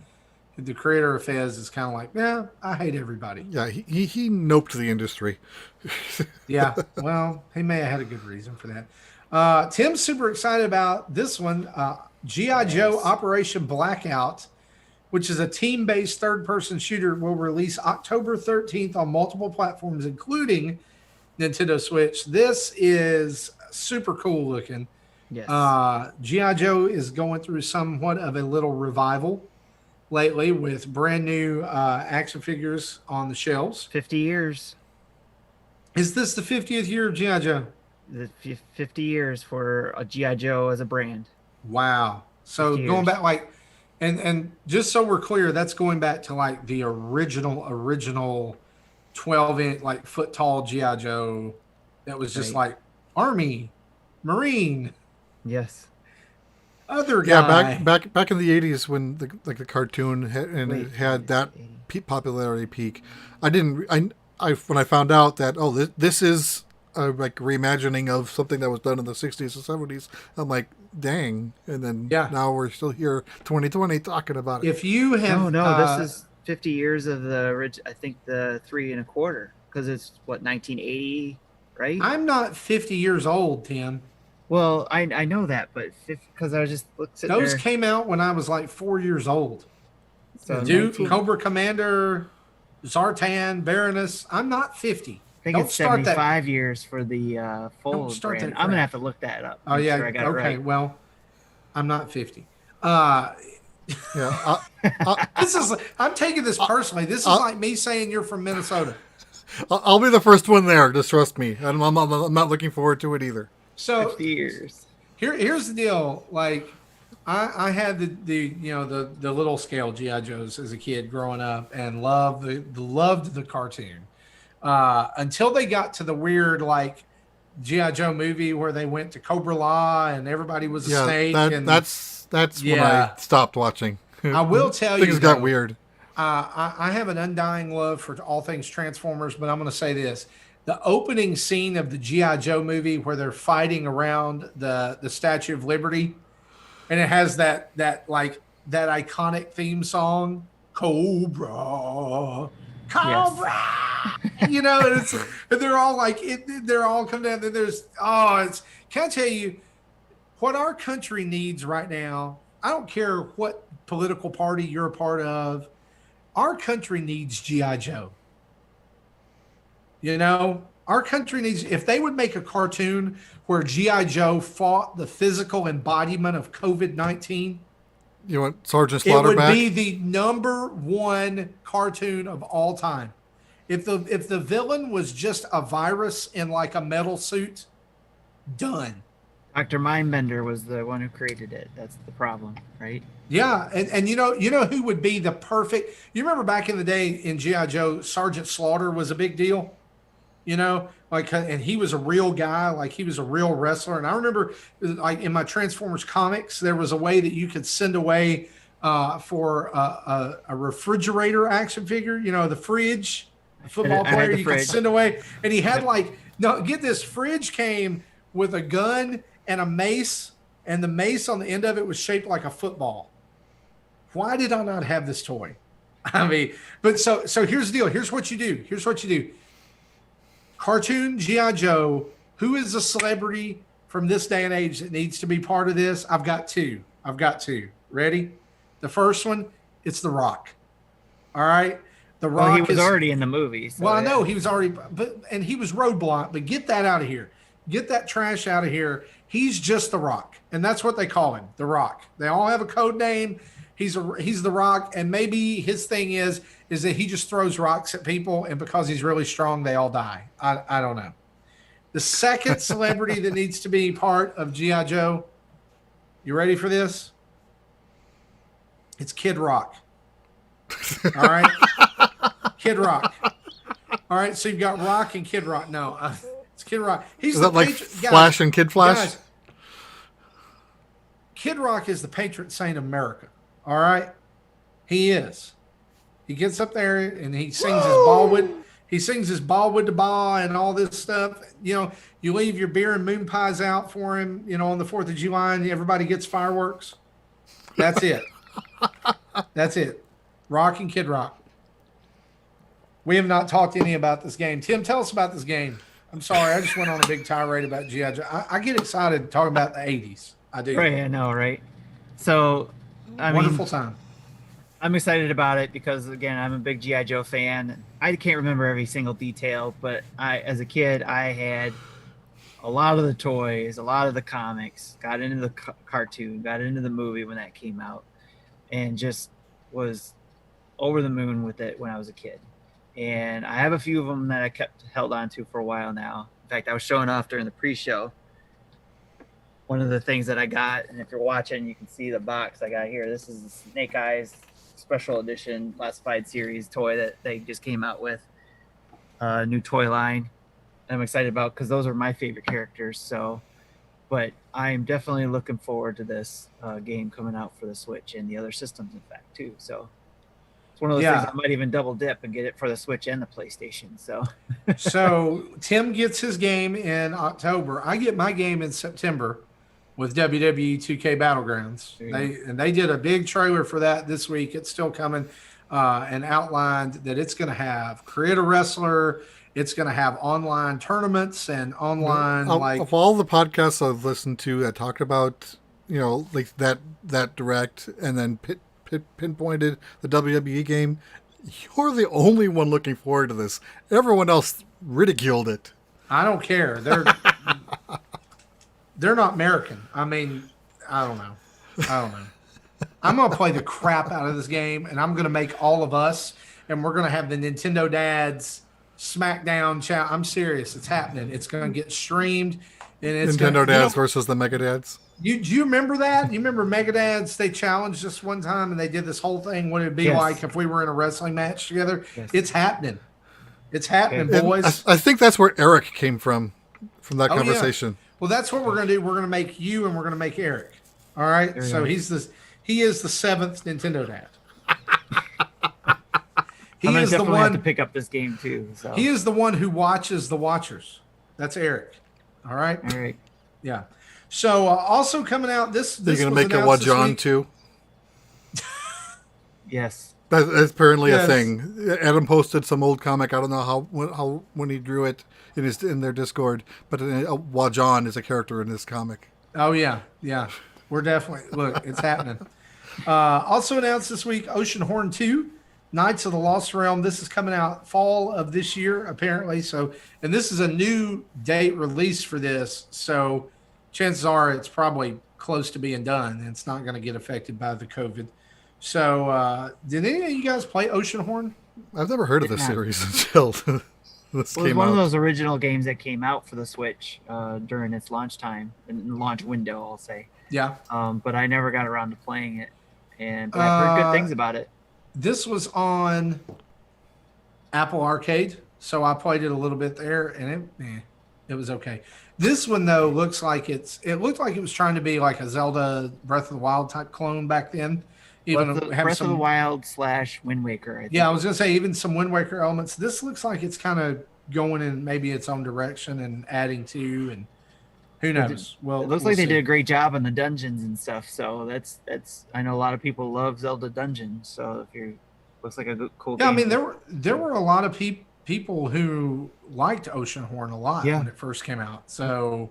creator of Fez is kind of like, yeah, I hate everybody. Yeah, he noped the industry. Yeah, well, he may have had a good reason for that. Tim's super excited about this one, G.I. Joe Operation Blackout, which is a team-based third-person shooter, will release October 13th on multiple platforms, including Nintendo Switch. This is super cool looking. yes, G.I. Joe is going through somewhat of a little revival lately with brand new action figures on the shelves. 50 years. Is this the 50th year of G.I. Joe? The 50 years for a GI Joe as a brand. Wow. So 50 going years. back like and just so we're clear, that's going back to like the original 12-inch like foot tall G.I. Joe that was just Right. like Army, Marine, Yes. other Yeah, guy. back in the '80s when the cartoon it had that popularity peak. I didn't. I when I found out that this is a like reimagining of something that was done in the '60s and '70s. I'm like, dang! And then Yeah. now we're still here, 2020, talking about it. If you have No, this is 50 years of I think the 3 1/4, because it's what, 1980, right? I'm not 50 years old, Tim. Well, I know that, but because I was just sitting Those there. came out when I was like 4 years old. So Duke, 19 Cobra Commander, Zartan, Baroness. I'm not 50. I think Don't it's start that. 75 years for the full Don't start brand. that I'm gonna crap. have to look that up. Oh make yeah. sure I got it Okay. right. Well, I'm not 50. Yeah, This is. I'm taking this personally. This is like me saying you're from Minnesota. I'll be the first one there. Just trust me. I'm not looking forward to it either. So 50 years. here's the deal. Like, I had the little scale GI Joes as a kid growing up and loved the cartoon until they got to the weird like GI Joe movie where they went to Cobra La and everybody was a Yeah, snake. And that's when Yeah. I stopped watching. I will tell you, things got though, weird. I have an undying love for all things Transformers, but I'm going to say this. The opening scene of the G.I. Joe movie where they're fighting around the Statue of Liberty, and it has that iconic theme song, Cobra, Cobra. You know, and they're all like, they're all coming down. And can I tell you what our country needs right now? I don't care what political party you're a part of. Our country needs G.I. Joe. You know, our country needs, if they would make a cartoon where G.I. Joe fought the physical embodiment of COVID-19, You want Sergeant it Slaughter would back? be the #1 cartoon of all time. If the villain was just a virus in like a metal suit, done. Dr. Mindbender was the one who created it. That's the problem, right? Yeah, and you know who would be the perfect. You remember back in the day in G.I. Joe, Sergeant Slaughter was a big deal. You know, like, and he was a real guy, like he was a real wrestler. And I remember, like in my Transformers comics, there was a way that you could send away for a refrigerator action figure. You know, the fridge, a football I had player the you could fridge. send away, and he had like, no, get this, fridge came with a gun and a mace, and the mace on the end of it was shaped like a football. Why did I not have this toy? I mean, but so here's the deal. Here's what you do. Cartoon G.I. Joe. Who is a celebrity from this day and age that needs to be part of this? I've got two. Ready? The first one, it's The Rock. All right. The Well, Rock he was is already in the movie. So well, I yeah. know he was already, and he was roadblock. But get that out of here. Get that trash out of here. He's just the Rock, and that's what they call him, the Rock. They all have a code name. He's the Rock, and maybe his thing is that he just throws rocks at people, and because he's really strong, they all die. I don't know. The second celebrity that needs to be part of GI Joe. You ready for this? It's Kid Rock. All right, Kid Rock. All right, so you've got Rock and Kid Rock. No, it's Kid Rock. He's Is the that like patron- Flash and Kid Flash? Guys, Kid Rock is the patron saint of America. All right, he is. He gets up there and he sings his Ballwood. He sings his Ballwood to Ba and all this stuff. You know, you leave your beer and moon pies out for him. You know, on the 4th of July, and everybody gets fireworks. That's it. That's it. Rock and Kid Rock. We have not talked any about this game. Tim, tell us about this game. I'm sorry, I just went on a big tirade about G.I. Joe. I get excited talking about the 80s. I do. Right, I know, right? So, I Wonderful mean, time. I'm excited about it because, again, I'm a big G.I. Joe fan. I can't remember every single detail, but as a kid, I had a lot of the toys, a lot of the comics, got into the cartoon, got into the movie when that came out, and just was over the moon with it when I was a kid. And I have a few of them that I kept held on to for a while now. In fact, I was showing off during the pre-show. One of the things that I got, and if you're watching, you can see the box I got here. This is the Snake Eyes Special Edition Classified Series toy that they just came out with. New toy line I'm excited about because those are my favorite characters. So, but I'm definitely looking forward to this game coming out for the Switch and the other systems, in fact, too. So it's one of those things I might even double dip and get it for the Switch and the PlayStation. So, So Tim gets his game in October. I get my game in September with WWE 2K Battlegrounds. They did a big trailer for that this week. It's still coming, and outlined that it's going to have Create a Wrestler. It's going to have online tournaments and online Of all the podcasts I've listened to that talked about, you know, like that direct and then pinpointed the WWE game, you're the only one looking forward to this. Everyone else ridiculed it. I don't care. They're not American. I mean, I don't know. I'm going to play the crap out of this game, and I'm going to make all of us, and we're going to have the Nintendo Dads SmackDown channel. I'm serious. It's happening. It's going to get streamed. And it's Nintendo Dads versus the Mega Dads. Do you remember that? You remember Mega Dads? They challenged us one time, and they did this whole thing. What it'd be like if we were in a wrestling match together. Yes. It's happening. It's happening, boys. I think that's where Eric came from that conversation. Yeah. Well, that's what we're going to do. We're going to make you, and we're going to make Eric. All right. So he is the 7th Nintendo Dad. I'm going to definitely have to pick up this game too. So. He is the one who watches the watchers. That's Eric. All right. Eric. Yeah. So also coming out this. You're going to make it Wajon too. Yes. That's apparently a thing. Adam posted some old comic. I don't know how when he drew it in their Discord, but Wajon is a character in this comic. Oh yeah. We're definitely it's happening. Also announced this week, Oceanhorn 2, Knights of the Lost Realm. This is coming out fall of this year, apparently. So, and this is a new date release for this. So, chances are it's probably close to being done. And it's not going to get affected by the COVID. So, did any of you guys play Oceanhorn? I've never heard of this series until this came out. It was one of those original games that came out for the Switch during its launch time and launch window, I'll say. Yeah. But I never got around to playing it, but I've heard good things about it. This was on Apple Arcade, so I played it a little bit there, and it was okay. This one though looks like it looked like it was trying to be like a Zelda Breath of the Wild type clone back then. Even Breath of the Wild / Wind Waker. I think. Yeah, I was gonna say even some Wind Waker elements. This looks like it's kind of going in maybe its own direction and adding to, and who knows? Well, it looks like they did a great job on the dungeons and stuff. So that's I know a lot of people love Zelda dungeons. So looks like a cool game. I mean there were a lot of people who liked Oceanhorn a lot when it first came out. So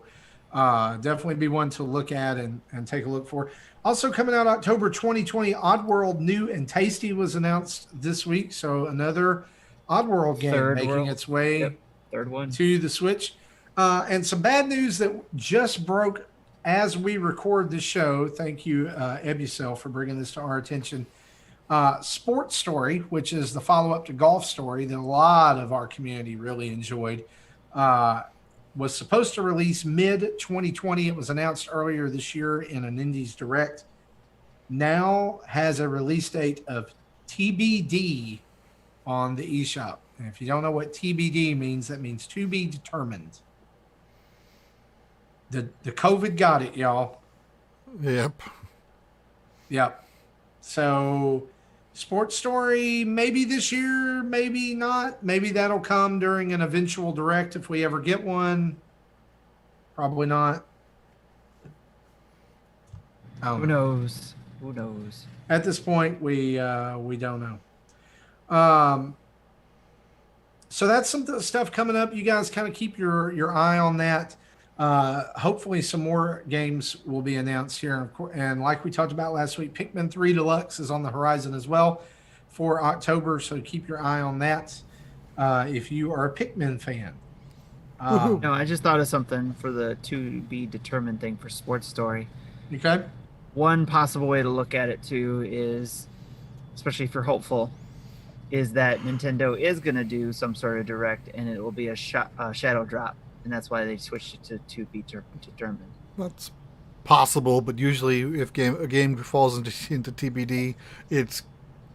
definitely be one to look at and take a look for. Also coming out October 2020, Oddworld New and Tasty was announced this week. So another Oddworld game Third making world. its way Yep. Third one. to the Switch. And some bad news that just broke as we record this show. Thank you, Ebucel, for bringing this to our attention. Sports Story, which is the follow-up to Golf Story that a lot of our community really enjoyed, was supposed to release mid-2020. It was announced earlier this year in an Indies Direct. Now has a release date of TBD on the eShop. And if you don't know what TBD means, that means to be determined. The COVID got it, y'all. Yep. Yep. So, Sports Story, maybe this year, maybe not. Maybe that'll come during an eventual direct if we ever get one. Probably not. I don't Who know. knows? Who knows? At this point, we don't know. So that's some stuff coming up. You guys kind of keep your eye on that. Hopefully some more games will be announced here. And like we talked about last week, Pikmin 3 Deluxe is on the horizon as well for October. So keep your eye on that if you are a Pikmin fan. No, I just thought of something for the to be determined thing for Sports Story. Okay. One possible way to look at it too is, especially if you're hopeful, is that Nintendo is going to do some sort of direct, and it will be a shadow drop, and that's why they switched it to be determined. That's possible, but usually if a game falls into TBD, it's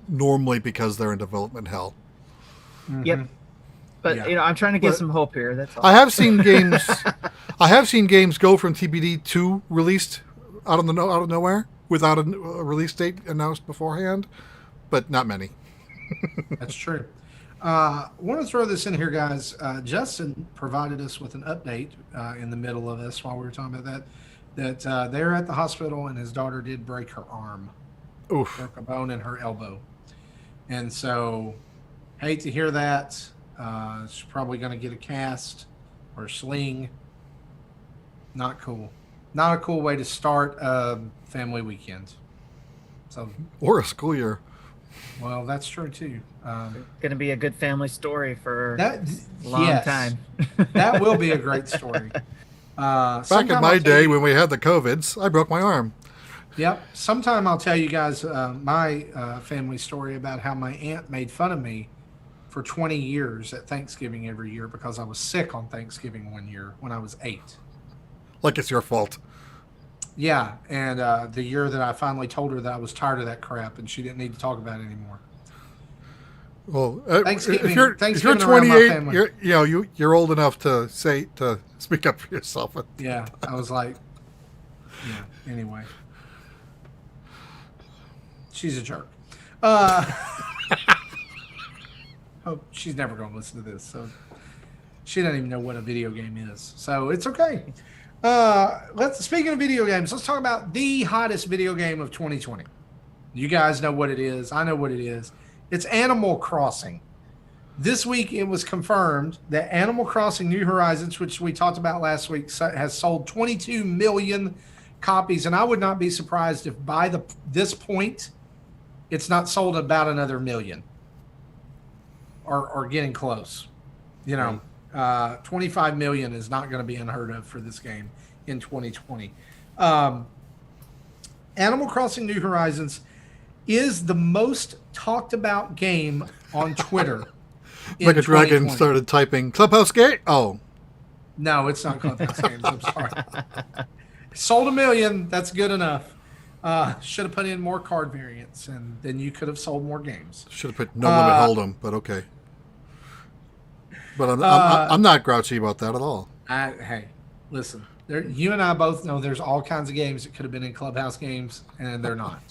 normally because they're in development hell. Mm-hmm. Yep. But Yeah. I'm trying to get But some hope here. That's all. I have seen games. I have seen games go from TBD to released out of nowhere without a release date announced beforehand, but not many. That's true. I want to throw this in here, guys. Justin provided us with an update in the middle of this while we were talking about that they're at the hospital and his daughter did break her arm, Oof. broke a bone in her elbow. And so, hate to hear that. She's probably going to get a cast or a sling. Not cool. Not a cool way to start a family weekend. So, Or a school year. well, that's true too. Going to be a good family story for That a long yes. time. That will be a great story. Back in my day when we had the COVIDs, I broke my arm. Yep. Sometime I'll tell you guys my family story about how my aunt made fun of me for 20 years at Thanksgiving every year because I was sick on Thanksgiving one year when I was 8. Like it's your fault. Yeah. And the year that I finally told her that I was tired of that crap and she didn't need to talk about it anymore. Well, Thanksgiving- if you're Thanksgiving around my 28, family. you're old enough to speak up for yourself. Yeah. I was like, yeah. Anyway. She's a jerk. Hope she's never going to listen to this. So she doesn't even know what a video game is. So it's okay. Speaking of video games, let's talk about the hottest video game of 2020. You guys know what it is. I know what it is. It's Animal Crossing. This week it was confirmed that Animal Crossing New Horizons, which we talked about last week, has sold 22 million copies. And I would not be surprised if by this point it's not sold about another million or getting close. 25 million is not going to be unheard of for this game in 2020. Animal Crossing New Horizons is the most talked about game on Twitter. Like a dragon 2020. started typing Clubhouse Gate. Oh, No, it's not Clubhouse Games. I'm sorry. Sold 1 million. That's good enough. Should have put in more card variants, and then you could have sold more games. should have put no limit hold'em, but okay. But I'm not grouchy about that at all. Hey, listen. You and I both know there's all kinds of games that could have been in Clubhouse Games, and they're not.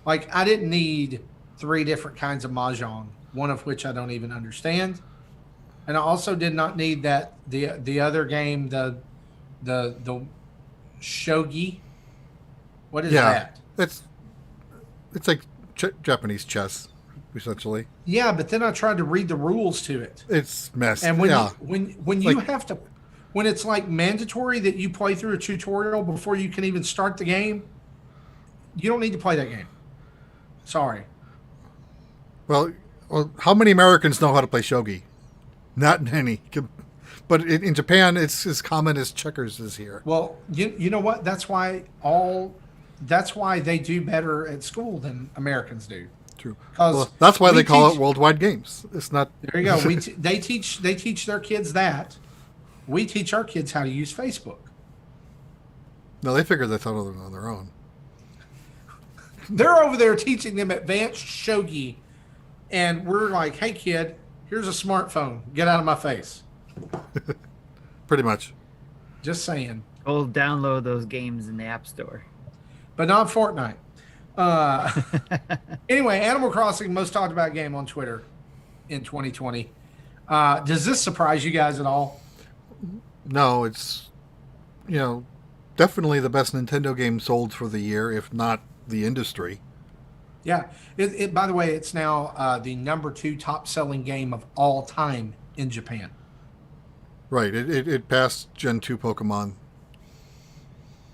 Like, I didn't need 3 different kinds of Mahjong, one of which I don't even understand. And I also did not need that the other game, the shogi. What is that? It's like Japanese chess, essentially. Yeah, but then I tried to read the rules to it. It's messy. And when yeah. when you Like- have to, when it's like mandatory that you play through a tutorial before you can even start the game, You don't need to play that game. Sorry. Well, how many Americans know how to play shogi? Not many. But in Japan, it's as common as checkers is here. Well, you know what? That's why they do better at school than Americans do. True. 'Cause Well, that's why we they call teach- it worldwide games. It's not. There you go. They teach their kids that. We teach our kids how to use Facebook. No, they figure that's out on their own. They're over there teaching them advanced shogi, and we're like, "Hey, kid, here's a smartphone. Get out of my face." Pretty much. Just saying. Go download those games in the App Store. But not Fortnite. Anyway, Animal Crossing, most talked about game on Twitter in 2020. Does this surprise you guys at all? No, it's, definitely the best Nintendo game sold for the year, if not the industry. Yeah. It by the way, it's now the number 2 top selling game of all time in Japan. Right. It passed Gen 2 Pokemon,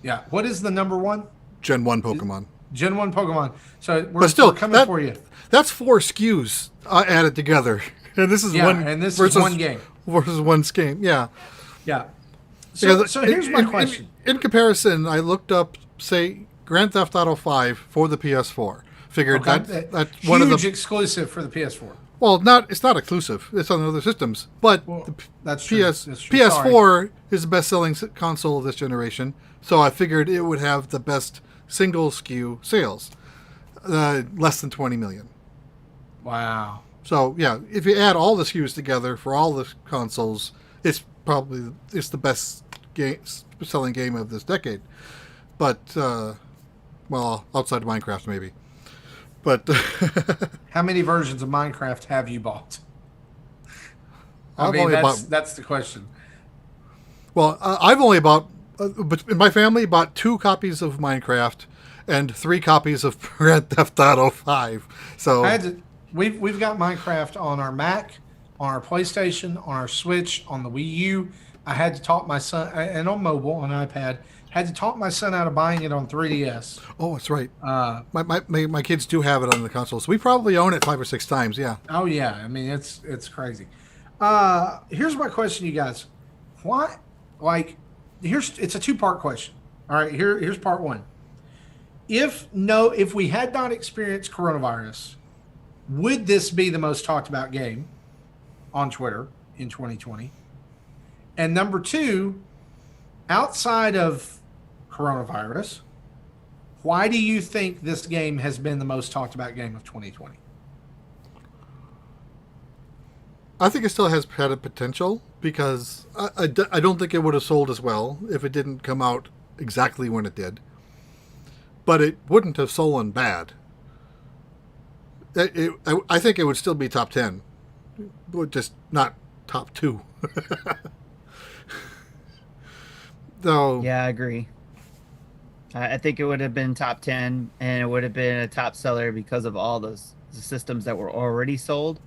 Yeah. What is the number 1? Gen 1 Pokemon. Gen 1 Pokemon. So But still, we're coming for you. That's 4 SKUs added together. And this is Yeah, one. and this is versus, one game. Versus one game. Yeah. Yeah. So, Because so here's my in- question. In comparison, I looked up, say, Grand Theft Auto 5 for the PS4. Figured Okay. that's Huge one of the. exclusive for the PS4. Well, it's not exclusive. It's on other systems. But Well, the that's true. PS That's true. PS4 is the best-selling console of this generation, so I figured it would have the best single SKU sales, less than 20 million. Wow. So yeah, if you add all the SKUs together for all the consoles, it's the best selling game of this decade. But well, outside of Minecraft maybe. But How many versions of Minecraft have you bought? I've only That's the question. Well, I've only bought, but in my family, bought 2 copies of Minecraft and 3 copies of Grand Theft Auto 5. So We've got Minecraft on our Mac, on our PlayStation, on our Switch, on the Wii U. I had to talk my son, and on mobile, on iPad. Had to talk my son out of buying it on 3DS. oh, that's right. My kids do have it on the console, so we probably own it 5 or 6 times. Yeah. Oh yeah, I mean it's crazy. Here's my question, you guys. Why? Like, it's a 2-part question. All right, here's part 1. If we had not experienced coronavirus, would this be the most talked about game on Twitter in 2020? And number 2, outside of coronavirus, why do you think this game has been the most talked about game of 2020? I think it still has had a potential because I don't think it would have sold as well if it didn't come out exactly when it did. But it wouldn't have sold bad. I think it would still be top 10, but just not top 2. So Yeah, I agree. I think it would have been top 10, and it would have been a top seller because of all the systems that were already sold.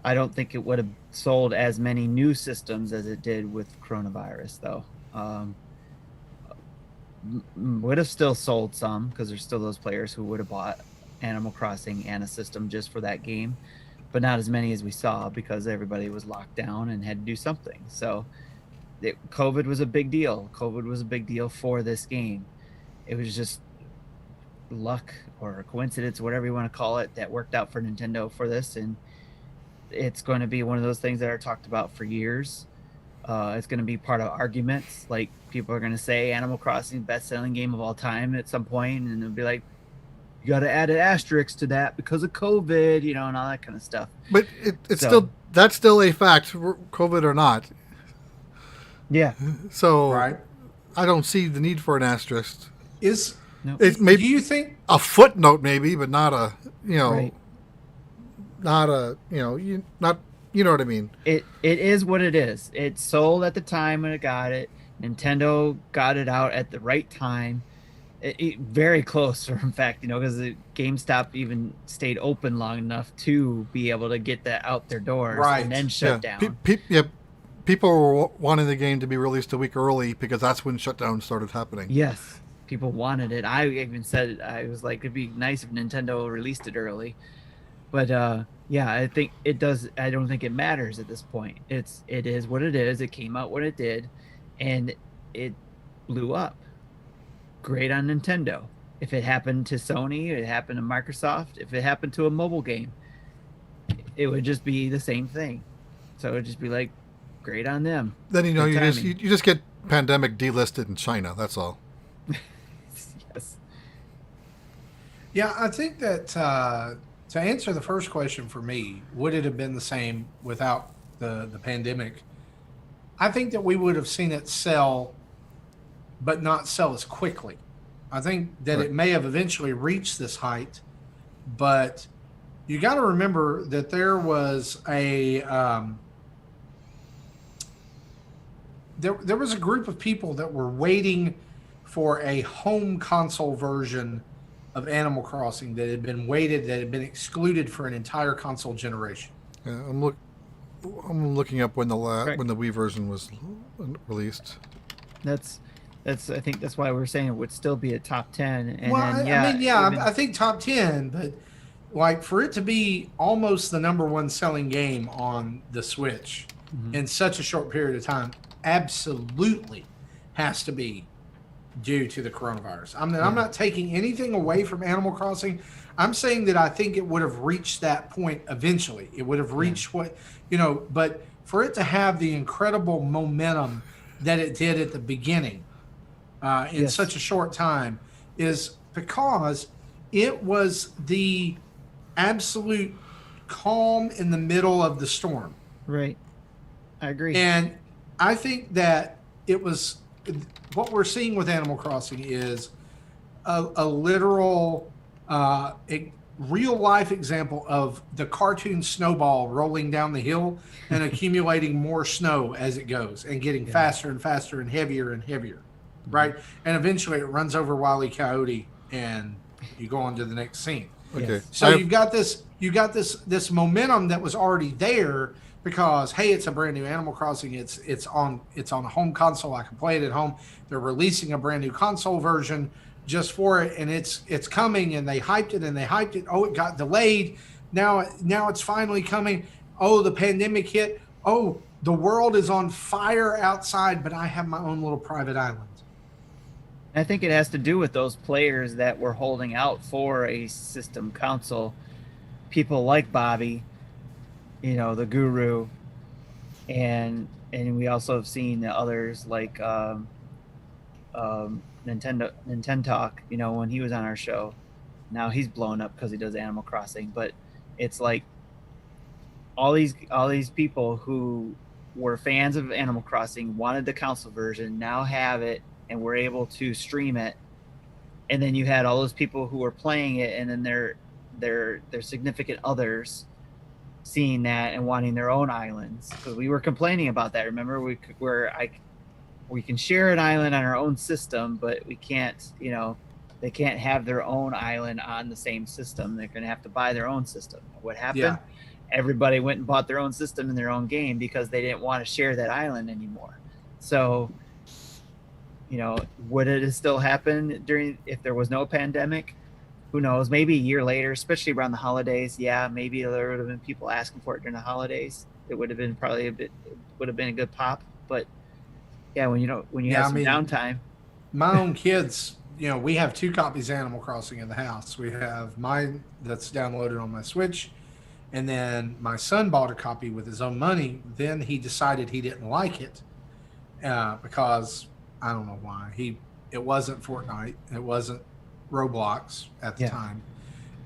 I don't think it would have sold as many new systems as it did with coronavirus, though. Would have still sold some because there's still those players who would have bought Animal Crossing and a system just for that game, but not as many as we saw because everybody was locked down and had to do something. So COVID was a big deal. COVID was a big deal for this game. It was just luck or coincidence, whatever you want to call it, that worked out for Nintendo for this, and it's going to be one of those things that are talked about for years. It's going to be part of arguments. Like, people are going to say Animal Crossing best-selling game of all time at some point, and it'll be like, you got to add an asterisk to that because of COVID, and all that kind of stuff. But that's still a fact, COVID or not. Yeah. So Right. I don't see the need for an asterisk. No. It may Do you think? a footnote maybe, but not a Right. not a not what I mean. It is what it is. It sold at the time when it got it. Nintendo got it out at the right time. Very close, in fact, because GameStop even stayed open long enough to be able to get that out their doors Right. and then shut down. People were wanting the game to be released a week early because that's when shutdowns started happening. Yes. People wanted it. I even said, I was like, it'd be nice if Nintendo released it early. But yeah, I think it does. I don't think it matters at this point. It is what it is. It came out when it did, and it blew up. Great on Nintendo. If it happened to Sony, it happened to Microsoft. If it happened to a mobile game, it would just be the same thing. So it would just be like, great on them. Then Good you just timing. you just get Pandemic delisted in China. That's all. Yes. Yeah, I think that to answer the first question for me, would it have been the same without the pandemic? I think that we would have seen it sell, but not sell as quickly. I think that Right. it may have eventually reached this height, but you got to remember that there was there was a group of people that were waiting for a home console version of Animal Crossing that had been excluded for an entire console generation. Yeah, I'm looking up when Correct. when the Wii version was released. That's I think that's why we're saying it would still be a top 10. And Well, then I mean, yeah, even- I think top 10, but like for it to be almost the number one selling game on the Switch in such a short period of time, absolutely has to be due to the coronavirus. I'm not taking anything away from Animal Crossing. I'm saying that I think it would have reached that point eventually. It would have reached but for it to have the incredible momentum that it did at the beginning in Yes. such a short time is because it was the absolute calm in the middle of the storm. right. I agree. And I think that it was what we're seeing with Animal Crossing is a literal, real life example of the cartoon snowball rolling down the hill and accumulating more snow as it goes and getting faster and faster and heavier, right? And eventually it runs over Wile E. Coyote and you go on to the next scene. Okay. Yes. So you've got this momentum that was already there because hey, it's a brand new Animal Crossing. It's on a home console. I can play it at home. They're releasing a brand new console version just for it, and it's coming. And they hyped it. Oh, it got delayed. Now it's finally coming. Oh, the pandemic hit. Oh, the world is on fire outside, but I have my own little private island. I think it has to do with those players that were holding out for a system console. People like Bobby, the guru, and we also have seen the others like Nintendo Talk. When he was on our show, now he's blown up because he does Animal Crossing. But it's like all these people who were fans of Animal Crossing wanted the console version, now have it and were able to stream it. And then you had all those people who were playing it, and then their significant others seeing that and wanting their own islands, because we were complaining about that. Remember, we can share an island on our own system, but we can't. They can't have their own island on the same system. They're going to have to buy their own system. What happened? Yeah. Everybody went and bought their own system in their own game because they didn't want to share that island anymore. So, would it have still happened if there was no pandemic? Who knows? Maybe a year later, especially around the holidays. Yeah, maybe there would have been people asking for it during the holidays. It would have been probably would have been a good pop. But yeah, when you Yeah, have I some mean- downtime, My own kids, we have 2 copies of Animal Crossing in the house. We have mine that's downloaded on my Switch, and then my son bought a copy with his own money. Then he decided he didn't like it because I don't know why. It wasn't Fortnite, it wasn't Roblox at the Yeah. time.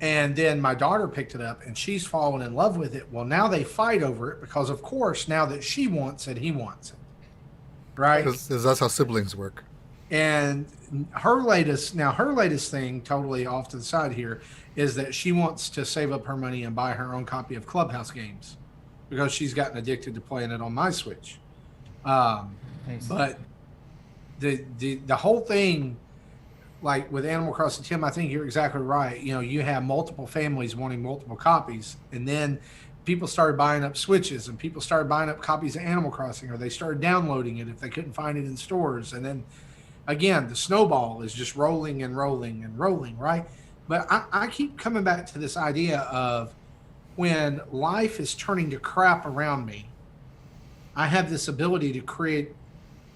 And then my daughter picked it up, and she's fallen in love with it. Well, now they fight over it because, of course, now that she wants it, he wants it, right? Because that's how siblings work. And her latest thing, totally off to the side here, is that she wants to save up her money and buy her own copy of Clubhouse games because she's gotten addicted to playing it on my Switch. nice. But the whole thing, like with Animal Crossing, Tim, I think you're exactly right. You have multiple families wanting multiple copies, and then people started buying up Switches, and people started buying up copies of Animal Crossing, or they started downloading it if they couldn't find it in stores, and then again, the snowball is just rolling and rolling and rolling, right? But I keep coming back to this idea of when life is turning to crap around me, I have this ability to create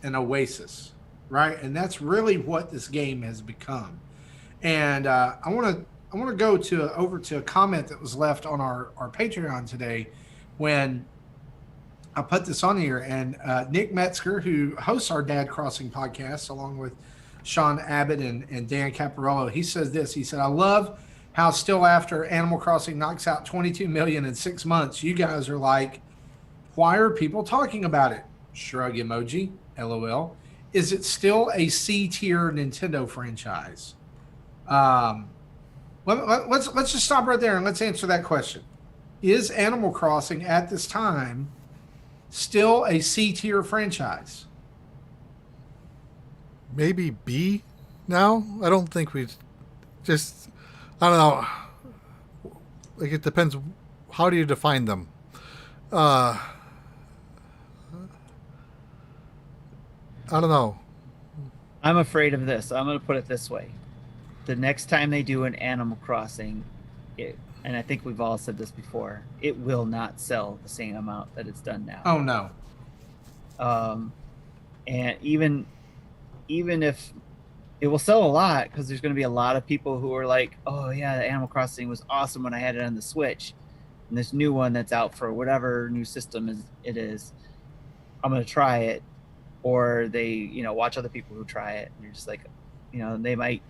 an oasis, right? And that's really what this game has become. And I want to go to over to a comment that was left on our Patreon today when I put this on here. And Nick Metzger, who hosts our Dad Crossing podcast along with Sean Abbott and Dan Caparello, he says this. He said, "I love how still after Animal Crossing knocks out 22 million in 6 months, you guys are like, why are people talking about it? Shrug emoji, LOL. Is it still a C tier Nintendo franchise?" Let's just stop right there and let's answer that question. Is Animal Crossing at this time still a C tier franchise? Maybe B now. I don't think we just. I don't know. Like it depends. How do you define them? I don't know. I'm afraid of this. I'm going to put it this way. The next time they do an Animal Crossing, and I think we've all said this before, it will not sell the same amount that it's done now. Oh no. And even if it will sell a lot, because there's going to be a lot of people who are like, oh yeah, the Animal Crossing was awesome when I had it on the Switch, and this new one that's out for whatever new system it is, I'm going to try it. Or they, watch other people who try it, and you're just like, they might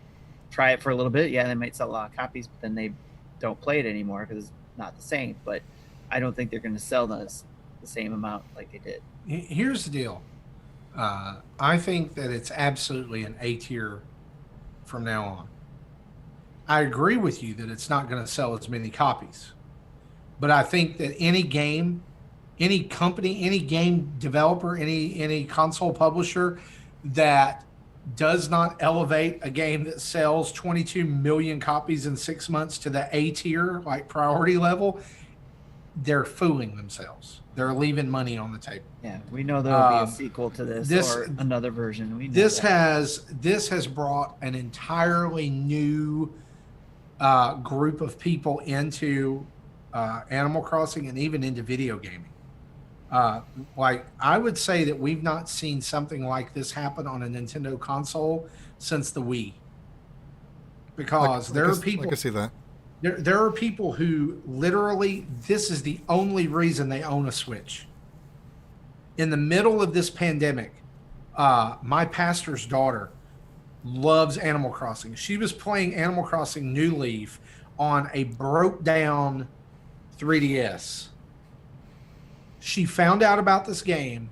try it for a little bit. Yeah, they might sell a lot of copies, but then they don't play it anymore because it's not the same. But I don't think they're going to sell the same amount like they did. Here's the deal. I think that it's absolutely an A tier from now on. I agree with you that it's not going to sell as many copies. But I think that any game, any company, any game developer, any console publisher that does not elevate a game that sells 22 million copies in 6 months to the A tier, like priority level, they're fooling themselves. They're leaving money on the table. Yeah, we know there'll be a sequel to this or another version. We know this has brought an entirely new group of people into Animal Crossing and even into video gaming. Like I would say that we've not seen something like this happen on a Nintendo console since the Wii. Because there are people. I can see that. There are people who literally, this is the only reason they own a Switch. In the middle of this pandemic, my pastor's daughter loves Animal Crossing. She was playing Animal Crossing New Leaf on a broke down 3DS. She found out about this game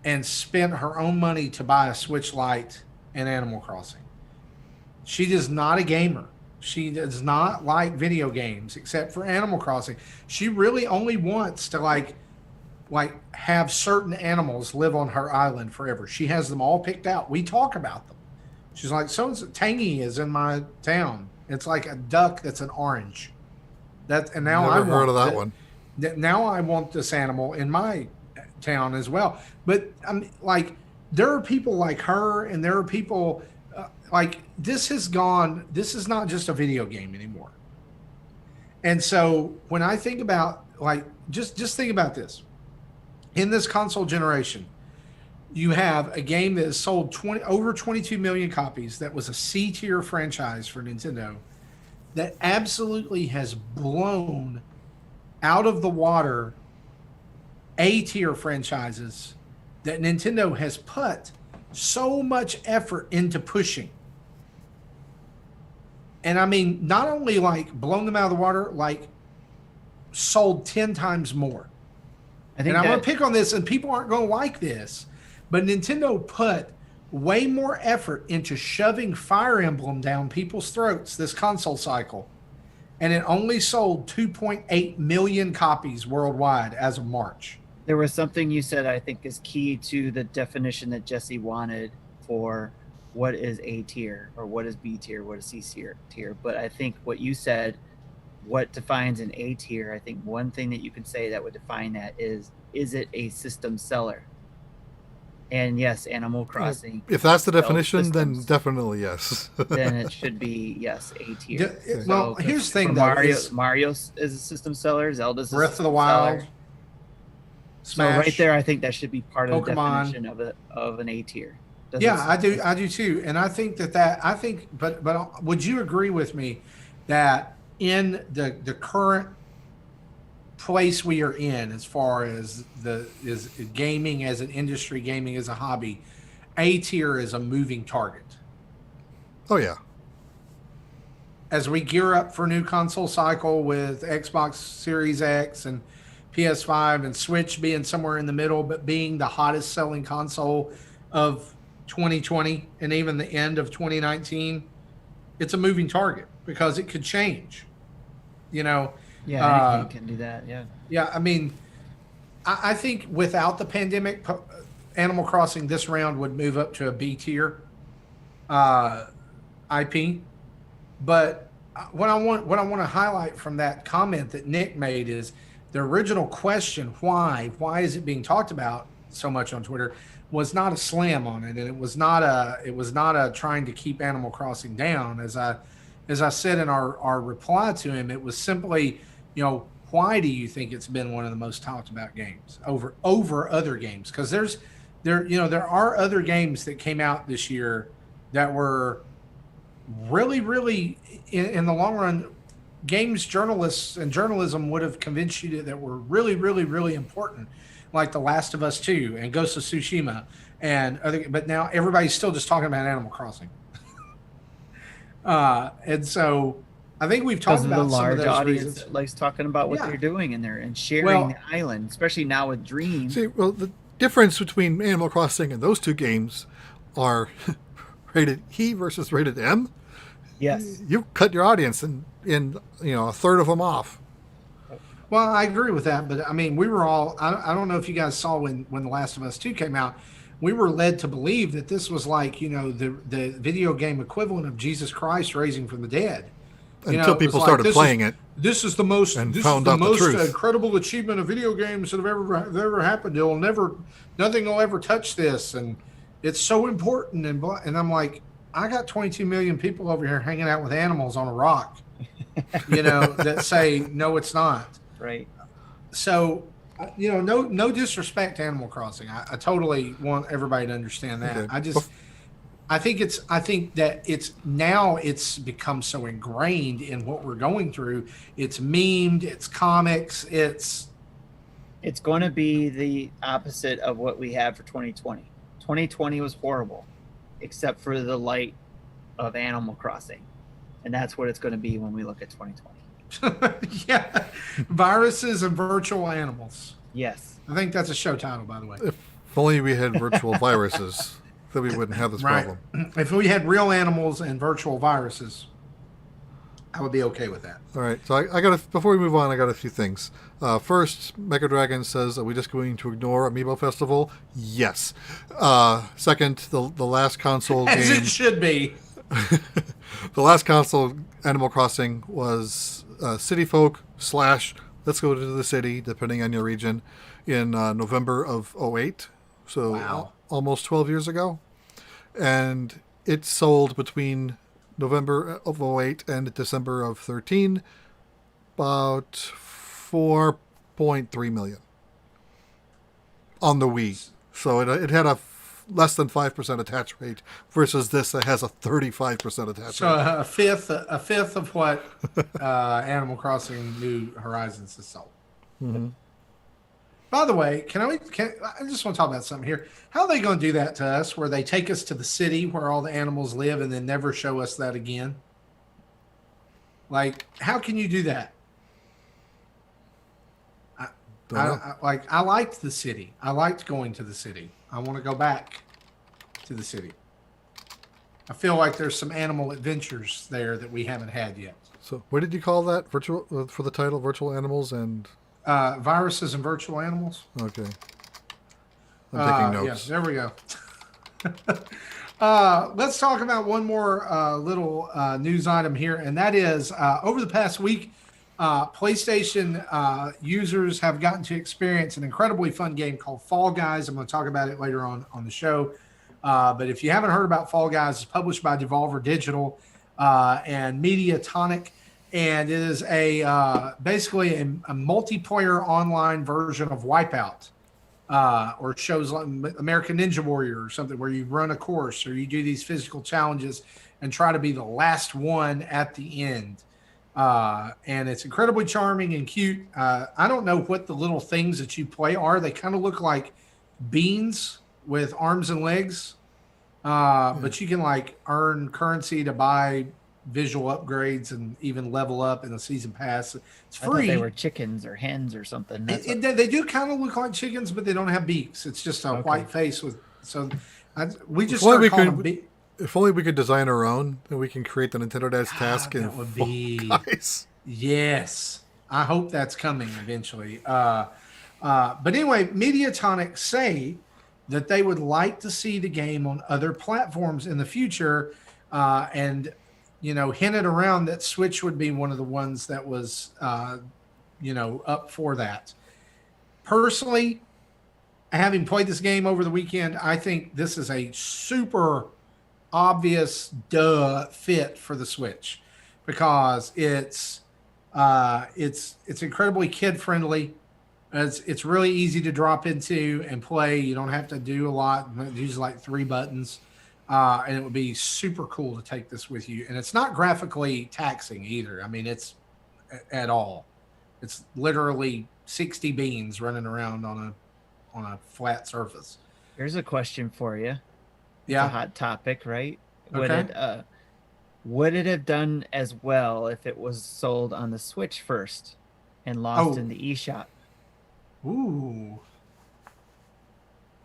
and spent her own money to buy a Switch Lite and Animal Crossing. She is not a gamer. She does not like video games except for Animal Crossing. She really only wants to like have certain animals live on her island forever. She has them all picked out. We talk about them. She's like, so Tangy is in my town. It's like a duck that's an orange. And now Never heard of that one. Now I want this animal in my town as well. But like, there are people like her, and there are people like this has gone. This is not just a video game anymore. And so when I think about like, just think about this. In this console generation, you have a game that has sold over 22 million copies. That was a C tier franchise for Nintendo. That absolutely has blown out of the water A tier franchises that Nintendo has put so much effort into pushing. And I mean, not only like blown them out of the water, like sold 10 times more. And I'm going to pick on this, and people aren't going to like this, but Nintendo put way more effort into shoving Fire Emblem down people's throats this console cycle. And it only sold 2.8 million copies worldwide as of March. There was something you said I think is key to the definition that Jesse wanted for what is A tier or what is B tier, what is C tier. But I think what you said, what defines an A tier, I think one thing that you can say that would define that is it a system seller? And yes, Animal Crossing. If that's the Zelda definition, then systems, definitely yes. then it should be yes A tier. Well, So, here's the thing, for though, Mario, is Mario is a system seller. Zelda's a Breath of the system Wild, seller. So Smash. right there, I think that should be part of the Pokemon. definition of an A tier. Yeah, I do too, and I think I think, but would you agree with me that in the current place we are in, as far as is gaming as an industry, gaming as a hobby, A tier is a moving target. Oh yeah. As we gear up for new console cycle with Xbox Series X and PS5 and Switch being somewhere in the middle, but being the hottest selling console of 2020 and even the end of 2019, it's a moving target because it could change. You know, Yeah, anything can do that. Yeah. yeah, I mean, I think without the pandemic, Animal Crossing this round would move up to a B tier IP. But what I want to highlight from that comment that Nick made is the original question, why is it being talked about so much on Twitter, was not a slam on it, and it was not a trying to keep Animal Crossing down. As I said in our reply to him, it was simply, why do you think it's been one of the most talked about games over other games? Because there are other games that came out this year that were really, really in the long run, games journalists and journalism would have convinced you that were really, really, really important, like The Last of Us 2 and Ghost of Tsushima and other. But now everybody's still just talking about Animal Crossing. And so I think we've talked Because of about the some of large those audience reasons. that likes talking about what Yeah. they're doing in there and sharing Well- the island, especially now with Dream. See, well, the difference between Animal Crossing and those two games are rated E versus rated M. Yes. You cut your audience in a third of them off. Well, I agree with that, but I mean, we were all. I don't know if you guys saw when The Last of Us 2 came out. We were led to believe that this was like the video game equivalent of Jesus Christ raising from the dead. Until people started playing it. This is the most and this found is the out the most truth. incredible achievement of video games that have ever happened. Nothing will ever touch this, and it's so important. And I'm like, I got 22 million people over here hanging out with animals on a rock, that say no, it's not. Right. So, no disrespect to Animal Crossing. I totally want everybody to understand that. Okay. I think that it's become so ingrained in what we're going through. It's memed, it's comics, it's Going to be the opposite of what we had for 2020. 2020 was horrible, except for the light of Animal Crossing. And that's what it's going to be when we look at 2020. yeah, viruses and virtual animals. Yes. I think that's a show title, by the way. If only we had virtual viruses, then we wouldn't have this Right. problem. If we had real animals and virtual viruses, I would be okay with that. All right, so I got before we move on, I got a few things. First, Mega Dragon says, "Are we just going to ignore Amiibo Festival?" Yes. Second, the last console As game, it should be. the last console Animal Crossing was City Folk / Let's Go to the City, depending on your region, in November of 2008. So Wow. almost 12 years ago, and it sold between November of 2008 and December of 2013, about 4.3 million on the Wii. So it had a less than 5% attach rate versus this that has a 35% attach So rate. a fifth of what Animal Crossing New Horizons has sold. Mm-hmm. By the way, I just want to talk about something here. How are they going to do that to us, where they take us to the city where all the animals live and then never show us that again? Like, how can you do that? I liked the city. I liked going to the city. I want to go back to the city. I feel like there's some animal adventures there that we haven't had yet. So what did you call that virtual for the title? Virtual animals and Viruses and virtual animals. okay. I'm taking notes. Yeah, there we go. Let's talk about one more little news item here, and that is over the past week, PlayStation users have gotten to experience an incredibly fun game called Fall Guys. I'm going to talk about it later on the show. But if you haven't heard about Fall Guys, it's published by Devolver Digital and Mediatonic. And it is basically a multiplayer online version of Wipeout. Or shows like American Ninja Warrior or something where you run a course or you do these physical challenges and try to be the last one at the end. And it's incredibly charming and cute. I don't know what the little things that you play are. They kind of look like beans with arms and legs. But you can like earn currency to buy visual upgrades and even level up in the season pass. It's free. I thought they were chickens or hens or something. They do kind of look like chickens, but they don't have beaks. It's just a white face with. So we just started calling them If only we could design our own, then we can create the Nintendo Dad's task and that would be Guys. Yes, I hope that's coming eventually. But anyway, Mediatonic say that they would like to see the game on other platforms in the future, and hinted around that Switch would be one of the ones that was, up for that. Personally, having played this game over the weekend, I think this is a super obvious fit for the Switch because it's incredibly kid friendly. It's really easy to drop into and play. You don't have to do a lot. Use like 3 buttons. And it would be super cool to take this with you. And it's not graphically taxing either. I mean, it's at all. It's literally 60 beans running around on a flat surface. Here's a question for you. Yeah. It's a hot topic, right? Okay. Would it have done as well if it was sold on the Switch first and lost in the eShop? Ooh.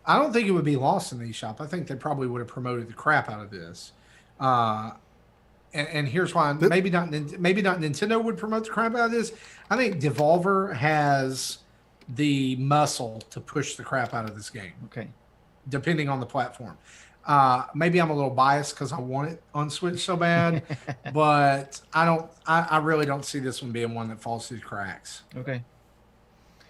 I don't think it would be lost in the eShop. I think they probably would have promoted the crap out of this. And here's why. Maybe not Nintendo would promote the crap out of this. I think Devolver has the muscle to push the crap out of this game. Okay. Depending on the platform. Maybe I'm a little biased because I want it on Switch so bad, but I really don't see this one being one that falls through the cracks. Okay.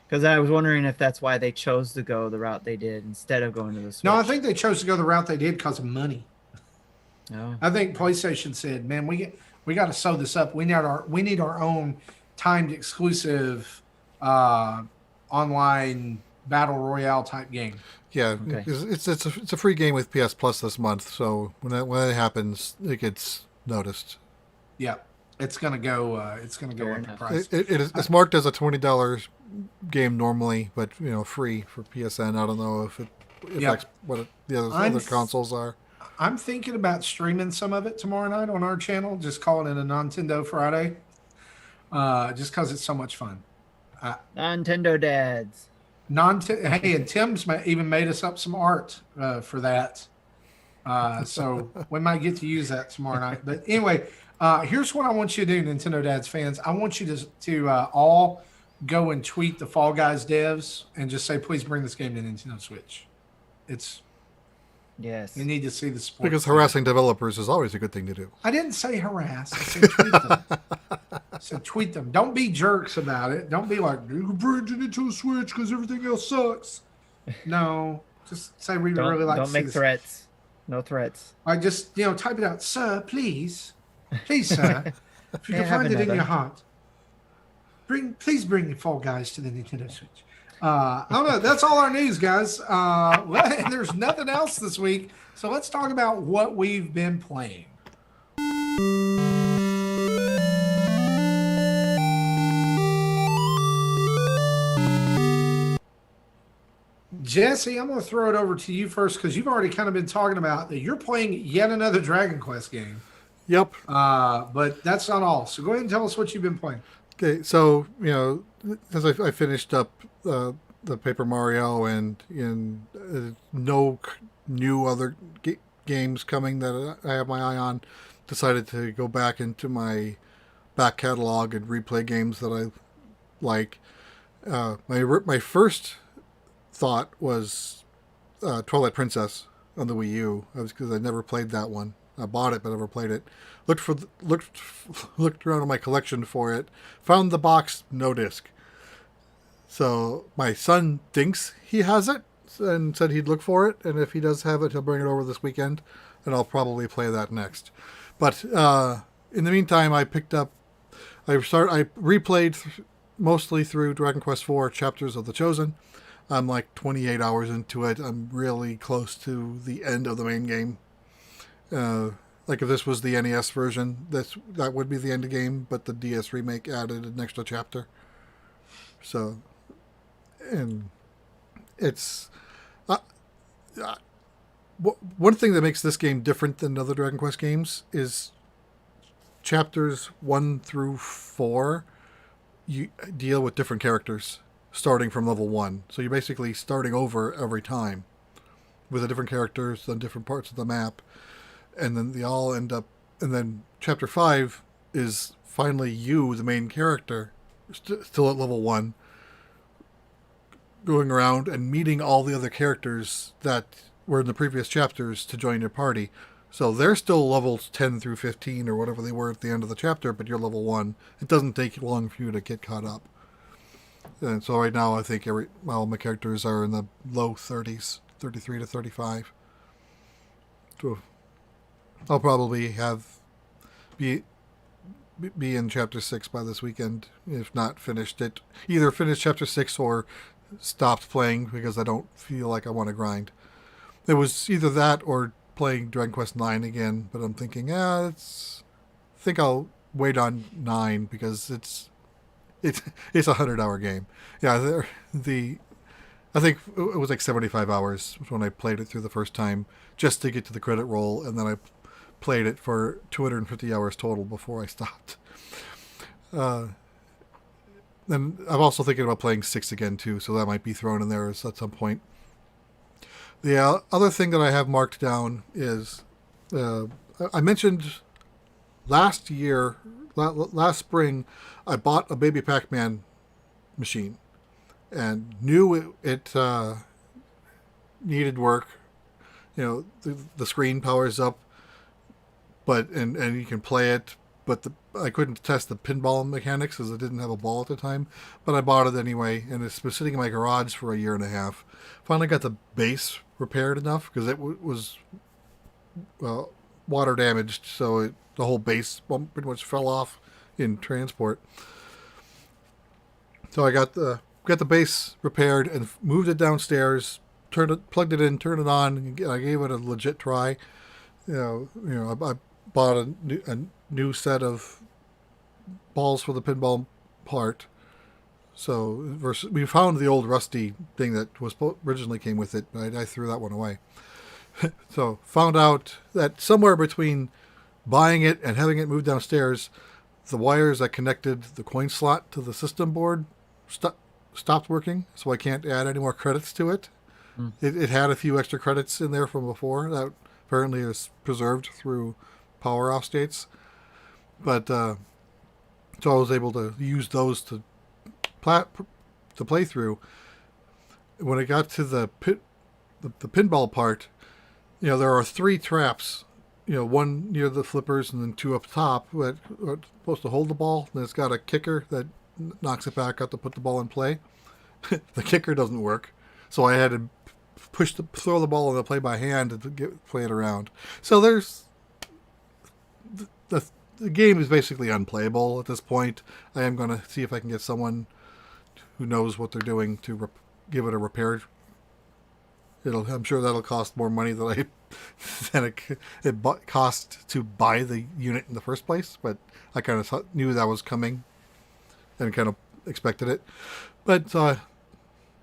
Because I was wondering if that's why they chose to go the route they did instead of going to the Switch. No, I think they chose to go the route they did because of money. Oh. I think PlayStation said, "Man, we got to sew this up. We need our own timed exclusive online battle royale type game." Yeah, Okay. it's a free game with PS Plus this month, so when that happens, it gets noticed. Yeah, it's gonna go. It's gonna go Fair up in enough. price. It's marked as a $20 game normally, but free for PSN. I don't know if it affects what the other consoles are. I'm thinking about streaming some of it tomorrow night on our channel, just calling it a Nintendo Friday, just because it's so much fun. Nintendo Dads. Hey, and Tim's even made us up some art for that, so we might get to use that tomorrow night. But anyway, here's what I want you to do, Nintendo Dads fans. I want you to all go and tweet the Fall Guys devs and just say, please bring this game to Nintendo Switch. Yes. You need to see the support. Because harassing developers is always a good thing to do. I didn't say harass. I said tweet them. I said tweet them. Don't be jerks about it. Don't be like, you can bring it into a Switch because everything else sucks. No. Just say we really like to Don't see make this. threats. No threats. I just, type it out. Sir, please. Please, sir. If you can have find it in another. your heart. Please bring Fall Guys to the Nintendo Switch. I don't know. That's all our news, guys. There's nothing else this week. So let's talk about what we've been playing. Jesse, I'm going to throw it over to you first because you've already kind of been talking about that you're playing yet another Dragon Quest game. Yep. But that's not all. So go ahead and tell us what you've been playing. Okay, so as I finished up the Paper Mario and no new other games coming that I have my eye on, decided to go back into my back catalog and replay games that I like. My first thought was Twilight Princess on the Wii U, because I never played that one. I bought it, but never played it. Looked around in my collection for it. Found the box, no disc. So my son thinks he has it and said he'd look for it, and if he does have it, he'll bring it over this weekend, and I'll probably play that next. But in the meantime, I replayed mostly through Dragon Quest IV Chapters of the Chosen. I'm like 28 hours into it. I'm really close to the end of the main game. Like if this was the NES version, that would be the end of the game, but the DS remake added an extra chapter. So, and it's one thing that makes this game different than other Dragon Quest games is chapters 1 through 4. You deal with different characters starting from level 1. So you're basically starting over every time with the different characters on different parts of the map. And then they all end up... And then chapter 5 is finally you, the main character, still at level 1, going around and meeting all the other characters that were in the previous chapters to join your party. So they're still levels 10 through 15 or whatever they were at the end of the chapter, but you're level 1. It doesn't take long for you to get caught up. And so right now I think all my characters are in the low 30s, 33 to 35. So I'll probably be in chapter 6 by this weekend, if not finished it. Either finished chapter 6 or stopped playing because I don't feel like I want to grind. It was either that or playing Dragon Quest 9 again, but I'm thinking, I think I'll wait on 9 because it's a 100-hour game. Yeah, I think it was like 75 hours when I played it through the first time just to get to the credit roll, and then I played it for 250 hours total before I stopped. Then I'm also thinking about playing 6 again too, so that might be thrown in there at some point. The other thing that I have marked down is I mentioned last spring, I bought a Baby Pac-Man machine and knew it needed work. You know, the screen powers up, but and you can play it, but I couldn't test the pinball mechanics because I didn't have a ball at the time. But I bought it anyway, and it's been sitting in my garage for a year and a half. Finally got the base repaired enough because it was water damaged, so the whole base pretty much fell off in transport. So I got the base repaired and moved it downstairs, plugged it in, turned it on, and I gave it a legit try. You know, I bought a new set of balls for the pinball part. So we found the old rusty thing that was originally came with it, but I threw that one away. So found out that somewhere between buying it and having it moved downstairs, the wires that connected the coin slot to the system board stopped working, so I can't add any more credits to it. It had a few extra credits in there from before that apparently is preserved through power off states. But so I was able to use those to play through. When I got to the pinball part, you know, there are 3 traps. You know, one near the flippers and then 2 up top that are supposed to hold the ball. And it's got a kicker that knocks it back up to put the ball in play. The kicker doesn't work, so I had to throw the ball in the play by hand to play it around. So there's the game is basically unplayable at this point. I am going to see if I can get someone who knows what they're doing to give it a repair. I'm sure that'll cost more money than it cost to buy the unit in the first place, but I kind of knew that was coming and kind of expected it. But thought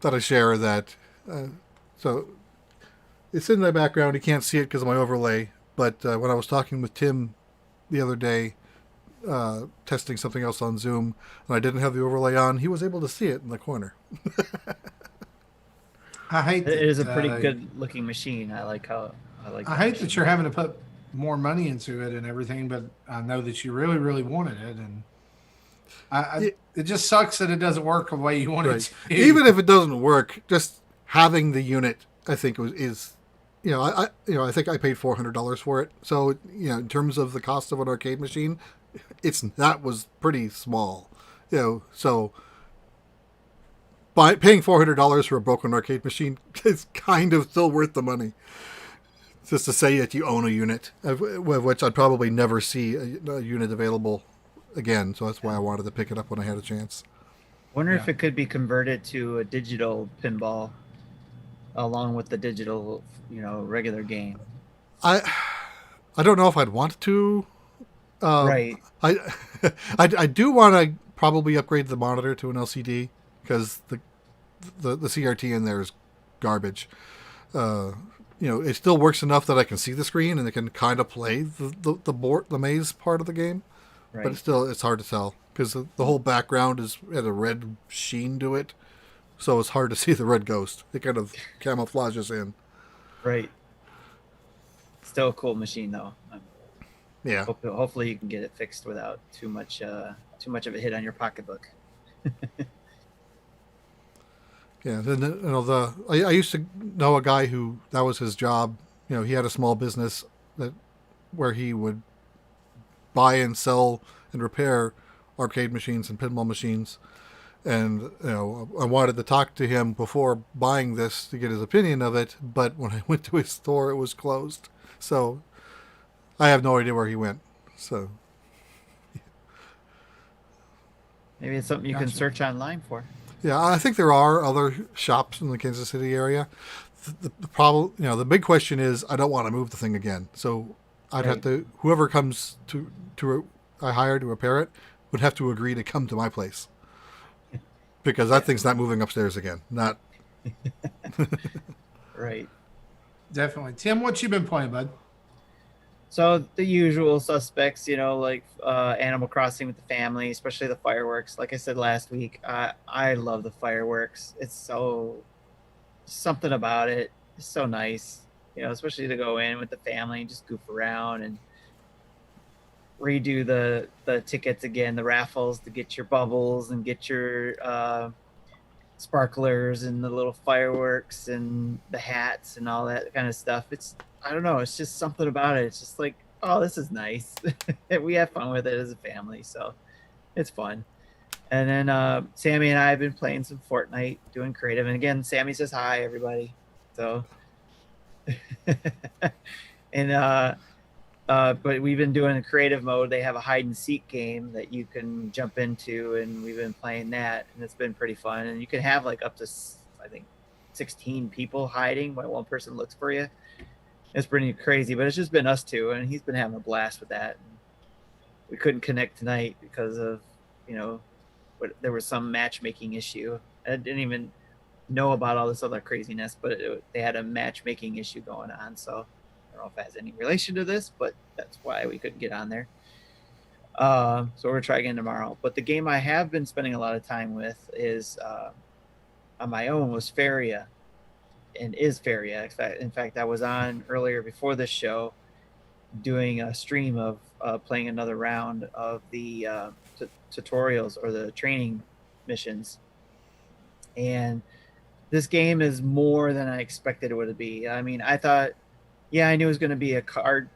I'd share that. So it's in the background. You can't see it because of my overlay. But when I was talking with Tim the other day, testing something else on Zoom, and I didn't have the overlay on, he was able to see it in the corner. I hate It is a pretty good looking machine. I like I hate that you're having to put more money into it and everything, but I know that you really, really wanted it, and it just sucks that it doesn't work the way you want it to. Even if it doesn't work, just having the unit, I think, is I think I paid $400 for it. So in terms of the cost of an arcade machine, that was pretty small. So paying $400 for a broken arcade machine is kind of still worth the money. Just to say that you own a unit, of which I'd probably never see a unit available again. So that's why I wanted to pick it up when I had a chance. Wonder if Yeah. it could be converted to a digital pinball along with the digital, regular game. I don't know if I'd want to. Right. I I do want to probably upgrade the monitor to an LCD because the CRT in there is garbage. It still works enough that I can see the screen and it can kind of play the maze part of the game, Right. but it's hard to tell because the whole background has a red sheen to it, so it's hard to see the red ghost. It kind of camouflages in. Right. Still a cool machine though. Yeah. Hopefully you can get it fixed without too much of a hit on your pocketbook. Yeah, I used to know a guy who that was his job. He had a small business where he would buy and sell and repair arcade machines and pinball machines. And I wanted to talk to him before buying this to get his opinion of it. But when I went to his store, it was closed. So I have no idea where he went. So Maybe it's something you can Gotcha. search online for. yeah, I think there are other shops in the Kansas City area. The problem, the big question is I don't want to move the thing again. So I'd have Right. to, whoever comes I hire to repair it would have to agree to come to my place because that thing's not moving upstairs again. Not. Right. Definitely. Tim, what you been playing, bud? So the usual suspects, like Animal Crossing with the family, especially the fireworks. Like I said last week, I love the fireworks. It's something about it. It's so nice, especially to go in with the family and just goof around and redo the tickets again, the raffles to get your bubbles and get your sparklers and the little fireworks and the hats and all that kind of stuff. I don't know, it's just something about it. It's just like, oh, this is nice. We have fun with it as a family, so it's fun. And then Sammy and I have been playing some Fortnite, doing creative. And again, Sammy says hi, everybody. So and but we've been doing a creative mode. They have a hide and seek game that you can jump into, and we've been playing that, and it's been pretty fun. And you can have like up to, I think, 16 people hiding while one person looks for you. It's pretty crazy, but it's just been us two, and he's been having a blast with that. We couldn't connect tonight because of, there was some matchmaking issue. I didn't even know about all this other craziness, but they had a matchmaking issue going on. So I don't know if it has any relation to this, but that's why we couldn't get on there. So we're trying again tomorrow. But the game I have been spending a lot of time with is on my own was Faria. And is Faria. In fact, I was on earlier before this show doing a stream of playing another round of the tutorials or the training missions. And this game is more than I expected it would be. I mean, I thought, I knew it was going to be a card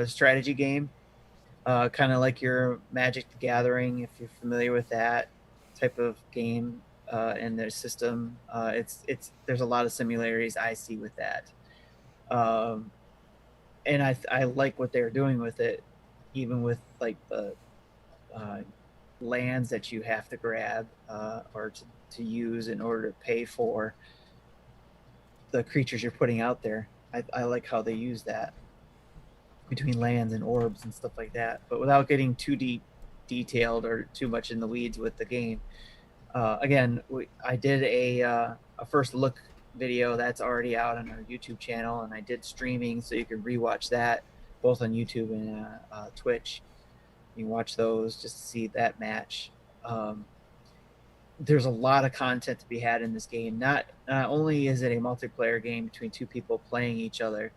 strategy game, kind of like your Magic the Gathering, if you're familiar with that type of game. And their system, there's a lot of similarities I see with that, and I like what they're doing with it, even with like the lands that you have to grab or to use in order to pay for the creatures you're putting out there. I like how they use that between lands and orbs and stuff like that, but without getting too detailed or too much in the weeds with the game. Again, I did a first look video that's already out on our YouTube channel, and I did streaming, so you can rewatch that both on YouTube and Twitch. You can watch those just to see that match. There's a lot of content to be had in this game. Not only is it a multiplayer game between two people playing each other,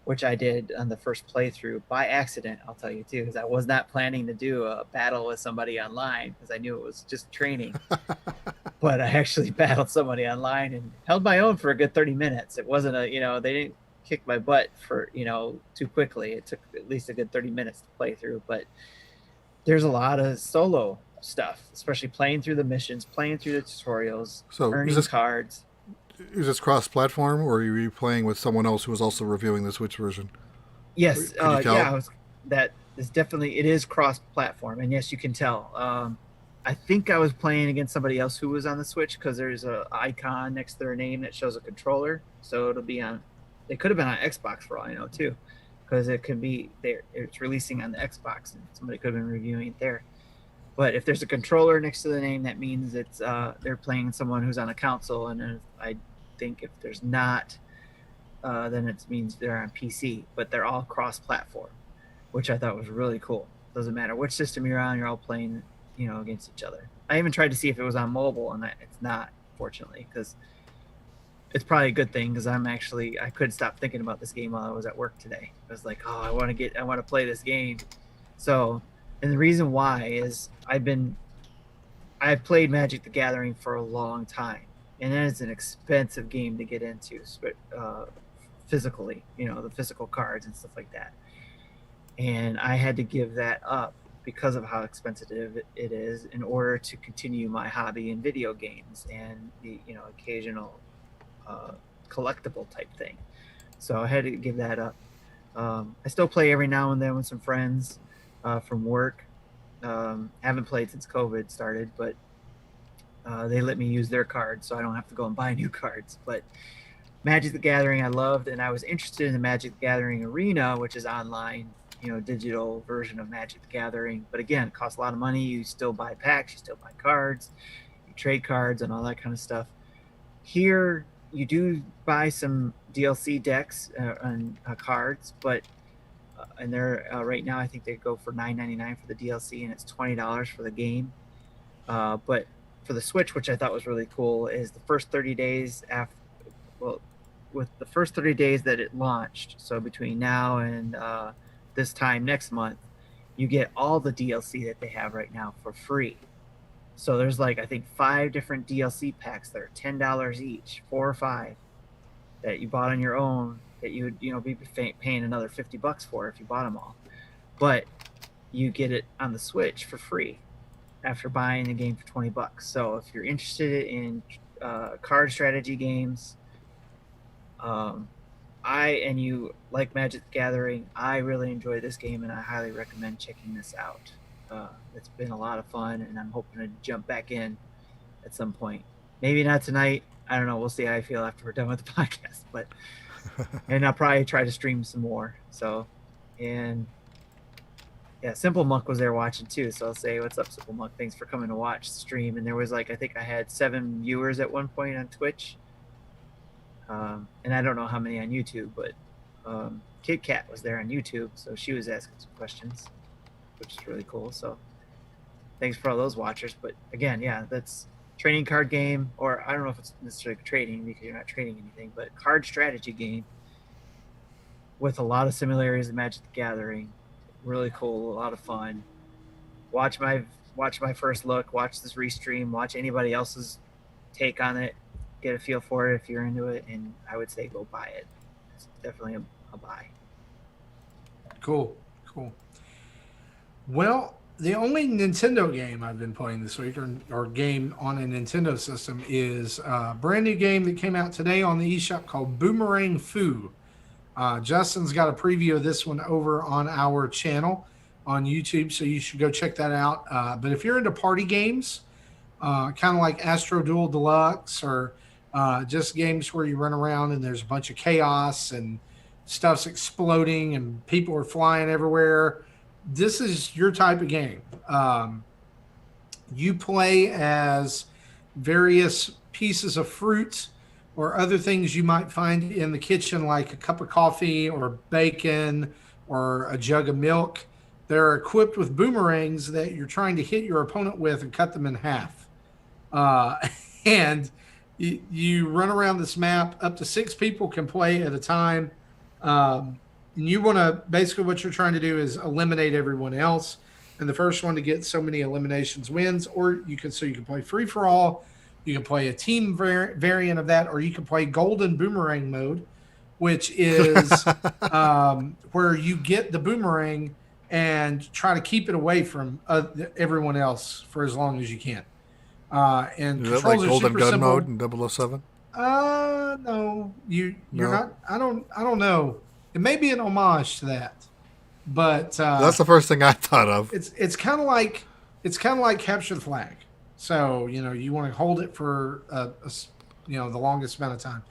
which I did on the first playthrough by accident, I'll tell you too, because I was not planning to do a battle with somebody online because I knew it was just training. But I actually battled somebody online and held my own for a good 30 minutes. It wasn't they kicked my butt for too quickly. It took at least a good 30 minutes to play through, but there's a lot of solo stuff, especially playing through the missions, playing through the tutorials, So earning cards. is this cross-platform, or are you playing with someone else who is also reviewing the Switch version? Yes, Could you tell? that is definitely, it is cross-platform, and yes, you can tell. I think I was playing against somebody else who was on the Switch because there's a icon next to their name that shows a controller, so it'll be on. It could have been on Xbox for all I know too, because it could be there. It's releasing on the Xbox, and somebody could have been reviewing it there. But if there's a controller next to the name, that means it's they're playing someone who's on a console, and I think if there's not, then it means they're on PC. But they're all cross-platform, which I thought was really cool. Doesn't matter which system you're on, you're all playing, against each other. I even tried to see if it was on mobile, and it's not, fortunately, because it's probably a good thing because I couldn't stop thinking about this game while I was at work today. I was like, oh, I want to play this game. So, and the reason why is I've played Magic the Gathering for a long time, and it's an expensive game to get into, physically, the physical cards and stuff like that. And I had to give that up because of how expensive it is in order to continue my hobby in video games and the occasional collectible type thing. So I had to give that up. I still play every now and then with some friends from work. Haven't played since COVID started, but they let me use their cards so I don't have to go and buy new cards. But Magic the Gathering I loved, and I was interested in the Magic the Gathering Arena, which is online, digital version of Magic the Gathering. But again, it costs a lot of money. You still buy packs, you still buy cards, you trade cards and all that kind of stuff. Here, you do buy some DLC decks and cards, but and they're right now I think they go for $9.99 for the DLC, and it's $20 for the game. But for the Switch, which I thought was really cool, is the first 30 days with the first 30 days that it launched, so between now and this time next month, you get all the DLC that they have right now for free. So there's I think 5 different DLC packs that are $10 each, 4 or 5, that you bought on your own that you would be paying another $50 for if you bought them all. But you get it on the Switch for free after buying the game for $20. So if you're interested in card strategy games, and you like Magic the Gathering, I really enjoy this game, and I highly recommend checking this out. It's been a lot of fun, and I'm hoping to jump back in at some point. Maybe not tonight. I don't know. We'll see how I feel after we're done with the podcast. But and I'll probably try to stream some more. So, and yeah, Simple Monk was there watching too. So I'll say, what's up, Simple Monk? Thanks for coming to watch the stream. And there was I think I had 7 viewers at one point on Twitch. And I don't know how many on YouTube, but Kid Kat was there on YouTube, so she was asking some questions, which is really cool. So thanks for all those watchers. But again, yeah, that's trading card game, or I don't know if it's necessarily trading because you're not trading anything, but card strategy game with a lot of similarities to Magic the Gathering. Really cool, a lot of fun. Watch my first look, watch this restream, watch anybody else's take on it. Get a feel for it if you're into it, and I would say go buy it. It's definitely a buy. Cool. Well, the only Nintendo game I've been playing this week, or game on a Nintendo system, is a brand new game that came out today on the eShop called Boomerang Fu. Justin's got a preview of this one over on our channel on YouTube, so you should go check that out. But if you're into party games, kind of like Astro Duel Deluxe, or just games where you run around and there's a bunch of chaos and stuff's exploding and people are flying everywhere, this is your type of game. You play as various pieces of fruit or other things you might find in the kitchen, like a cup of coffee or bacon or a jug of milk. They're equipped with boomerangs that you're trying to hit your opponent with and cut them in half. And you run around this map. Up to 6 people can play at a time. And you want to, basically what you're trying to do is eliminate everyone else. And the first one to get so many eliminations wins. Or you can play free for all. You can play a team variant of that, or you can play golden boomerang mode, which is where you get the boomerang and try to keep it away from everyone else for as long as you can. And Is that controls like are Golden super Gun simple. mode in 007? No, you're No? not. I don't know. It may be an homage to that, but That's the first thing I thought of. it's kind of like capture the flag. So you want to hold it for the longest amount of time.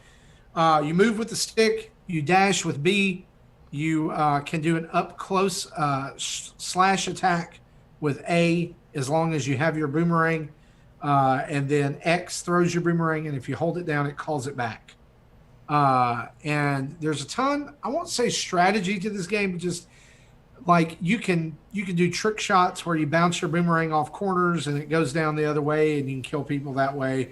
You move with the stick. You dash with B. You can do an up close slash attack with A as long as you have your boomerang. And then X throws your boomerang, and if you hold it down, it calls it back. And there's a ton, I won't say strategy to this game, but just like you can do trick shots where you bounce your boomerang off corners and it goes down the other way and you can kill people that way.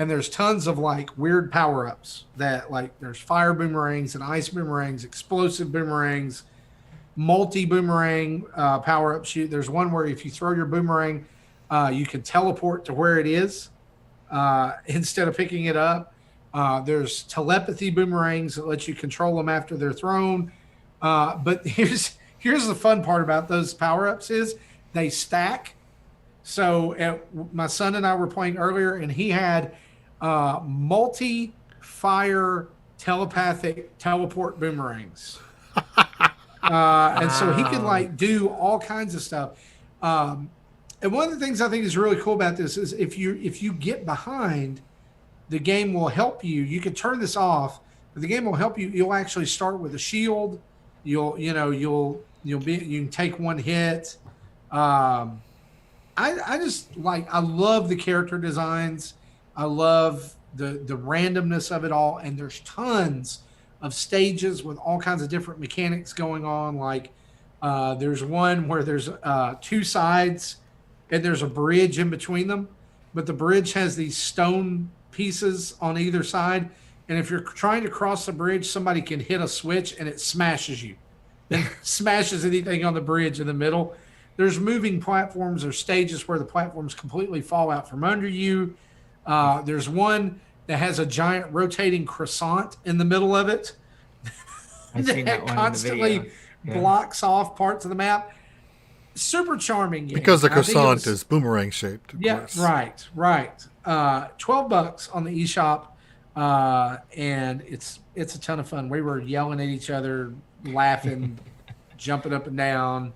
And there's tons of like weird power-ups that like there's fire boomerangs and ice boomerangs, explosive boomerangs, multi-boomerang power-ups. There's one where if you throw your boomerang, you can teleport to where it is instead of picking it up. There's telepathy boomerangs that let you control them after they're thrown. But here's the fun part about those power-ups is they stack. So my son and I were playing earlier, and he had multi-fire telepathic teleport boomerangs. And so he can like do all kinds of stuff. And one of the things I think is really cool about this is if you get behind, the game will help you. You can turn this off, but the game will help you. You'll actually start with a shield. You can take one hit. I love the character designs. I love the randomness of it all. And there's tons of stages with all kinds of different mechanics going on. Like there's one where there's two sides and there's a bridge in between them, but the bridge has these stone pieces on either side. And if you're trying to cross the bridge, somebody can hit a switch and it smashes you. It smashes anything on the bridge in the middle. There's moving platforms or stages where the platforms completely fall out from under you. There's one that has a giant rotating croissant in the middle of it I've seen that one in the constantly video. Yeah. blocks off parts of the map. Super charming game. Because the I think it croissant was- is boomerang shaped. yeah, right. $12 on the eShop, and it's a ton of fun. We were yelling at each other, laughing, jumping up and down.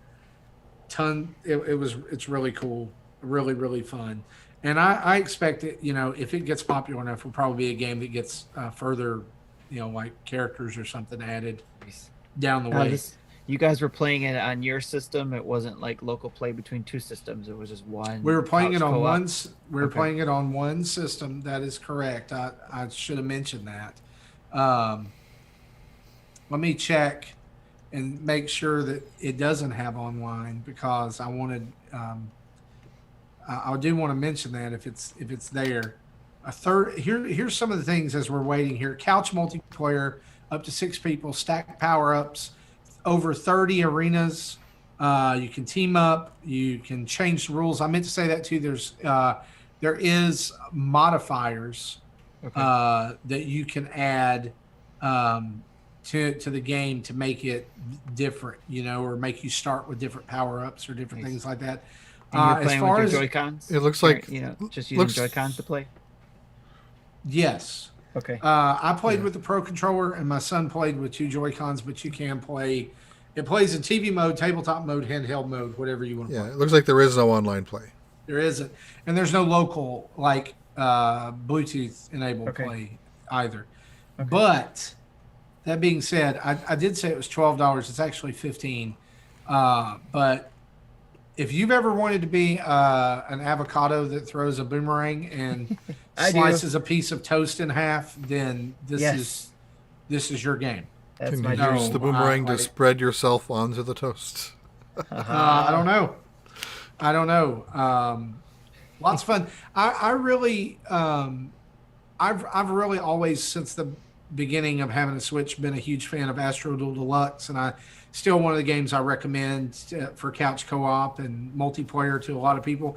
It's really cool, really really fun, and I expect it. If it gets popular enough, will probably be a game that gets further, like characters or something added down the Now, way. you guys were playing it on your system. It wasn't like local play between two systems. It was just one. We were playing couch it on co-op? one. We were Okay. playing it on one system. That is correct. I should have mentioned that. Let me check and make sure that it doesn't have online because I wanted. I do want to mention that if it's there. Here's some of the things as we're waiting here. Couch multiplayer, up to 6 people, stack power ups, over 30 arenas. You can team up. You can change the rules. I meant to say that too. There is modifiers Okay. that you can add to the game to make it different, or make you start with different power ups or different Nice. things like that. And you're As playing far with as your Joy-Cons? It looks like- just using looks- Joy-Cons to play? yes, Okay. I played Yeah. with the Pro Controller and my son played with 2 Joy-Cons, but you can play. It plays in TV mode, tabletop mode, handheld mode, whatever you want to Yeah, play. it looks like there is no online play. There isn't, and there's no local like Bluetooth enabled Okay. play either. Okay. But that being said, I did say it was $12. It's actually 15. But if you've ever wanted to be an avocado that throws a boomerang and I do. slices a piece of toast in half, then this Yes. is your game. That's Can my you dream. use the No, boomerang to like- spread yourself onto the toast? I don't know. Lots of fun. I really, I've really always since the beginning of having a Switch been a huge fan of Astro Duel Deluxe, and I still one of the games I recommend for couch co-op and multiplayer to a lot of people.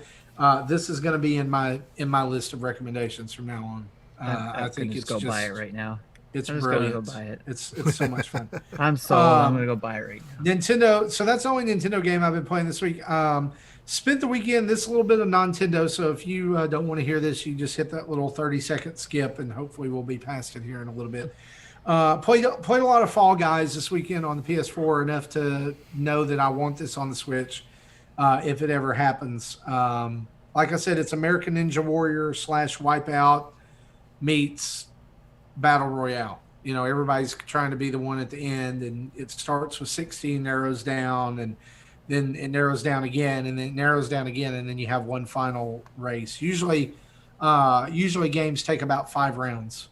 This is going to be in my list of recommendations from now on. I I think can it's just go buy it right now. It's I'm just gonna brilliant. go buy it. It's so much fun. I'm sold. I'm Um, gonna go buy it right now. Nintendo. So that's the only Nintendo game I've been playing this week. Spent the weekend. This little bit of Nintendo. So if you don't want to hear this, you just hit that little 30-second skip, and hopefully we'll be past it here in a little bit. Played a lot of Fall Guys this weekend on the PS4, enough to know that I want this on the Switch if it ever happens. Like I said, it's American Ninja Warrior / Wipeout meets Battle Royale. You know, everybody's trying to be the one at the end, and it starts with 16, narrows down, and then it narrows down again, and then it narrows down again, and then you have one final race. Usually games take about 5 rounds,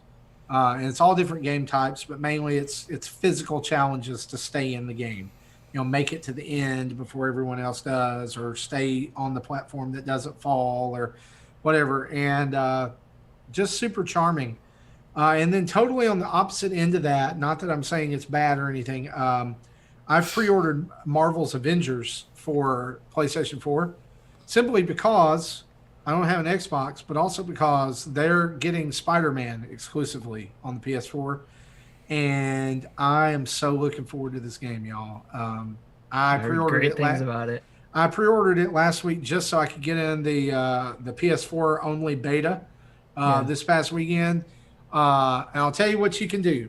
and it's all different game types, but mainly it's physical challenges to stay in the game. You know, make it to the end before everyone else does, or stay on the platform that doesn't fall, or whatever, and just super charming. And then totally on the opposite end of that, not that I'm saying it's bad or anything, I've pre-ordered Marvel's Avengers for PlayStation 4 simply because I don't have an Xbox, but also because they're getting Spider-Man exclusively on the PS4. And I am so looking forward to this game, y'all. I heard pre-ordered great it. things about it. I pre-ordered it last week just so I could get in the PS4 only beta this past weekend. And I'll tell you what you can do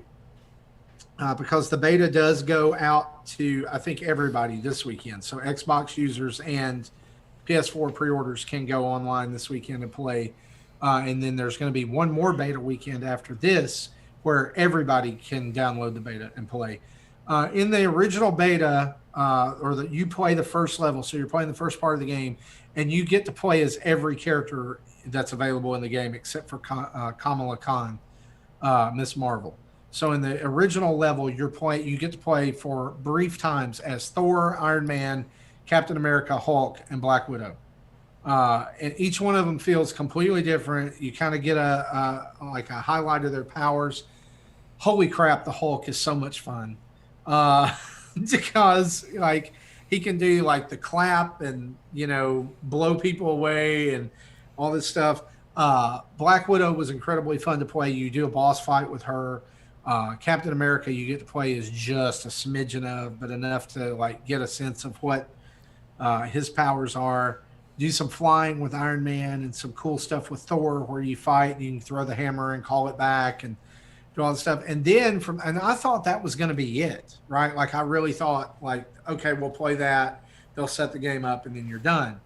because the beta does go out to, I think, everybody this weekend. So Xbox users and PS4 pre-orders can go online this weekend and play. And then there's going to be one more beta weekend after this where everybody can download the beta and play. In the original beta, you play the first level, so you're playing the first part of the game, and you get to play as every character that's available in the game except for Kamala Khan, Miss Marvel. So in the original level, you get to play for brief times as Thor, Iron Man, Captain America, Hulk, and Black Widow. And each one of them feels completely different. You kind of get a highlight of their powers. Holy crap, the Hulk is so much fun. Because like he can do like the clap and, you know, blow people away and all this stuff. Black Widow was incredibly fun to play. You do a boss fight with her. Captain America, you get to play as just a smidgen of, but enough to like get a sense of what his powers are. Do some flying with Iron Man and some cool stuff with Thor where you fight and you can throw the hammer and call it back and do all this stuff. And then and I thought that was going to be it, right? Like I really thought like, okay, we'll play that. They'll set the game up and then you're done.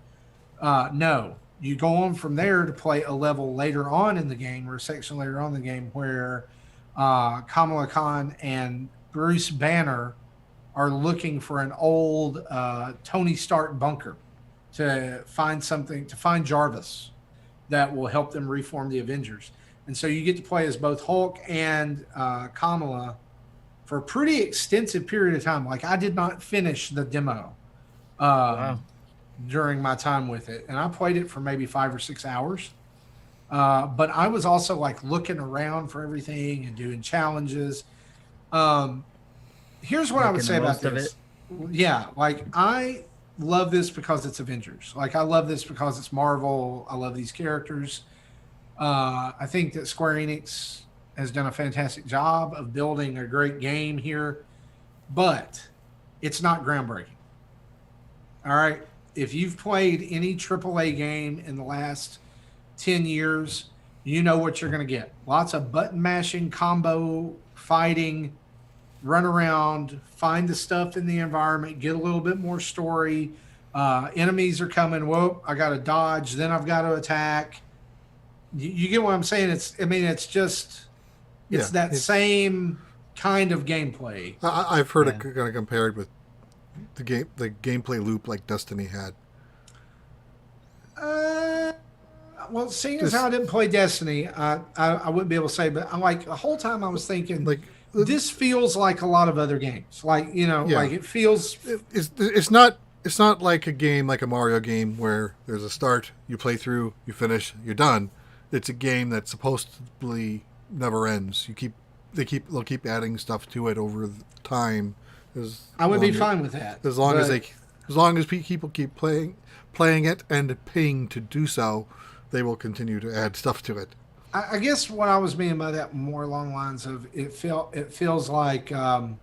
No, you go on from there to play a level later on in the game or a section later on in the game where Kamala Khan and Bruce Banner are looking for an old Tony Stark bunker to find Jarvis that will help them reform the Avengers. And so you get to play as both Hulk and Kamala for a pretty extensive period of time. Like I did not finish the demo during my time with it. And I played it for maybe 5 or 6 hours. But I was also like looking around for everything and doing challenges. Here's what I would say about this. Yeah, like I love this because it's Avengers. Like I love this because it's Marvel. I love these characters. I think that Square Enix has done a fantastic job of building a great game here, but it's not groundbreaking. All right. If you've played any AAA game in the last 10 years, you know what you're going to get. Lots of button mashing, combo, fighting, run around, find the stuff in the environment, get a little bit more story. Enemies are coming. Whoa, I got to dodge. Then I've got to attack. You get what I'm saying? It's that same kind of gameplay. I've heard it kind of compared with the gameplay loop like Destiny had. Well, seeing as how I didn't play Destiny, I wouldn't be able to say, but I'm like the whole time I was thinking Like this feels like a lot of other games. Like, you know, like it feels. It's not like a game like a Mario game where there's a start, you play through, you finish, you're done. It's a game that supposedly never ends. They'll keep adding stuff to it over time. I would be fine with that as long as people keep playing it and paying to do so. They will continue to add stuff to it. I guess what I was meaning by that more along the lines of it feels like God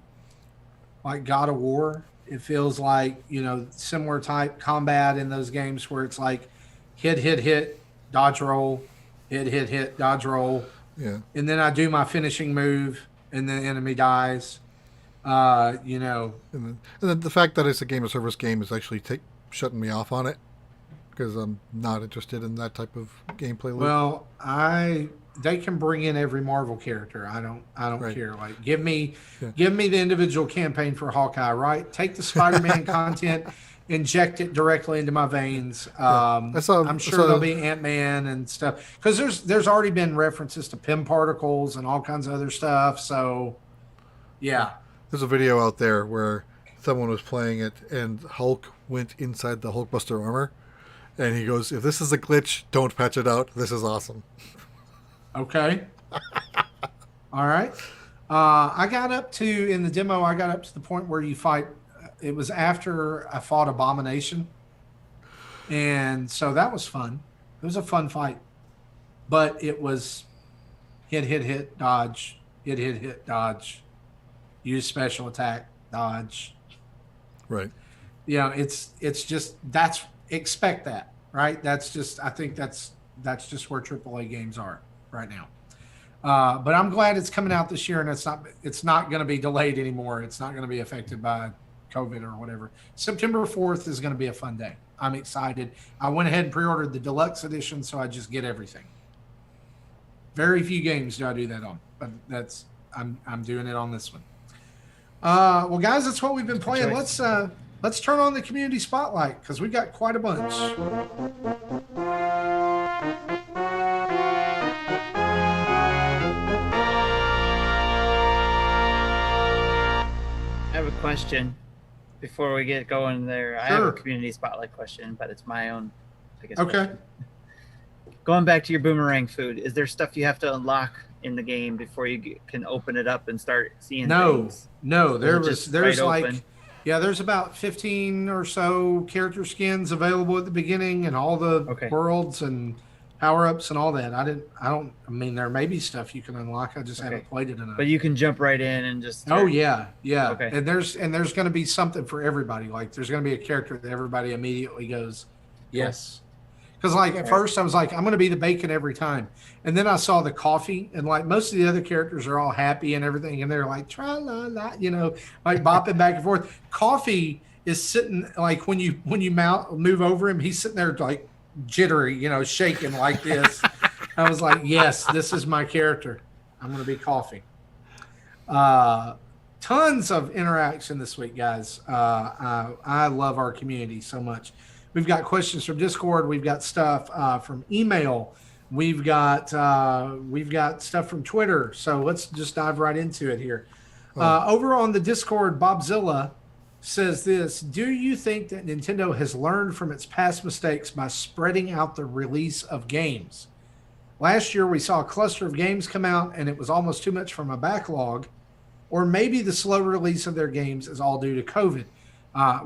of War. It feels like, similar type combat in those games where it's like hit, dodge roll, hit, dodge roll, Yeah. and then I do my finishing move, and the enemy dies. Uh, you know, And then the fact that it's a game of service game is actually shutting me off on it because I'm not interested in that type of gameplay loop. well, they can bring in every Marvel character. I don't Right. care. Like give me Yeah. the individual campaign for Hawkeye, right? Take the Spider-Man content, inject it directly into my veins. I saw- I'm I sure saw- there'll be Ant-Man and stuff because there's already been references to PIM particles and all kinds of other stuff. So yeah. There's a video out there where someone was playing it and Hulk went inside the Hulkbuster armor. And he goes, if this is a glitch, don't patch it out. This is awesome. Okay. All right. I got up to in the demo. I got up to the point where you fight. It was after I fought Abomination, and so that was fun. It was a fun fight, but it was hit, dodge, hit, dodge, use special attack, dodge. Right. It's just that's expect that, right? That's just I think that's just where AAA games are right now. But I'm glad it's coming out this year, and it's not going to be delayed anymore. It's not going to be affected by COVID or whatever. September 4th is going to be a fun day. I'm excited. I went ahead and pre-ordered the deluxe edition, so I just get everything. Very few games do I do that on, but I'm doing it on this one. Well, guys, that's what we've been playing. choice. Let's turn on the community spotlight because we got quite a bunch. I have a question before we get going there. I have Sure. a community spotlight question, but it's my own, I guess. Okay. question. Going back to your boomerang food, is there stuff you have to unlock in the game before you can open it up and start seeing No, things? no, Is it just there's right like open? yeah, there's about 15 or so character skins available at the beginning and all the Okay. worlds and power-ups and all that. I mean there may be stuff you can unlock. I just Okay. haven't played it enough. But you can jump right in and just. Oh yeah, yeah. Okay. And there's going to be something for everybody. Like there's going to be a character that everybody immediately goes, yes. Because like at Right. first I was like, I'm going to be the bacon every time, and then I saw the coffee, and like most of the other characters are all happy and everything, and they're like tra la la, like bopping back and forth. Coffee is sitting like when you move over him, he's sitting there like jittery, shaking like this. I was like, yes, this is my character. I'm going to be Coffee. Tons of interaction this week, guys. I love our community so much. We've got questions from Discord. We've got stuff from email. We've got stuff from Twitter. So let's just dive right into it here. Over on the Discord, Bobzilla says this: do you think that Nintendo has learned from its past mistakes by spreading out the release of games? Last year, we saw a cluster of games come out, and it was almost too much from a backlog. Or maybe the slow release of their games is all due to COVID.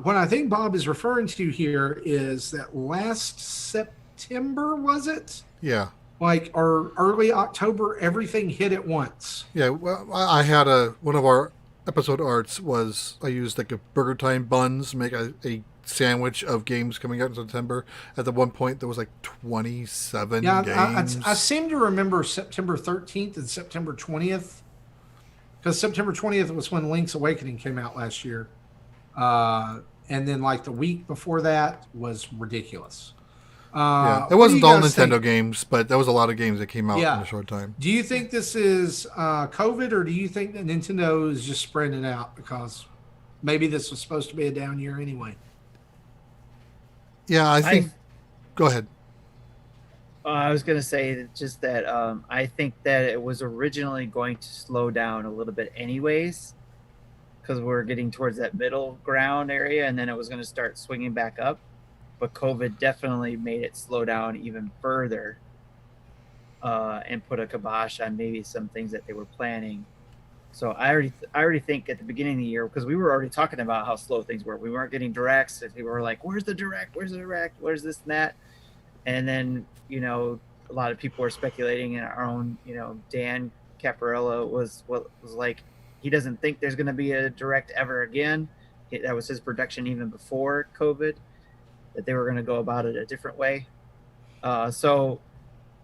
What I think Bob is referring to here is that last September, was it? Yeah. Like, or early October, everything hit at once. Yeah. Well, I had one of our episode arts was I used like a Burger Time buns, make a sandwich of games coming out in September. At the one point, there was like 27 Yeah, games. I seem to remember September 13th and September 20th. Because September 20th was when Link's Awakening came out last year. And then like the week before that was ridiculous. Yeah, it What wasn't do you all guys Nintendo think? games, but there was a lot of games that came out Yeah. in a short time. Do you think this is COVID, or do you think that Nintendo is just spreading it out because maybe this was supposed to be a down year anyway? Yeah, I think. Go ahead. I was going to say that just that I think that it was originally going to slow down a little bit anyways, because we're getting towards that middle ground area, and then it was going to start swinging back up. But COVID definitely made it slow down even further and put a kibosh on maybe some things that they were planning. So I already think at the beginning of the year, because we were already talking about how slow things were. We weren't getting directs. People were like, where's the direct? Where's the direct? Where's this and that? And then, a lot of people were speculating, and our own, Dan Caparella was like, he doesn't think there's going to be a direct ever again. That was his prediction even before COVID, that they were going to go about it a different way. So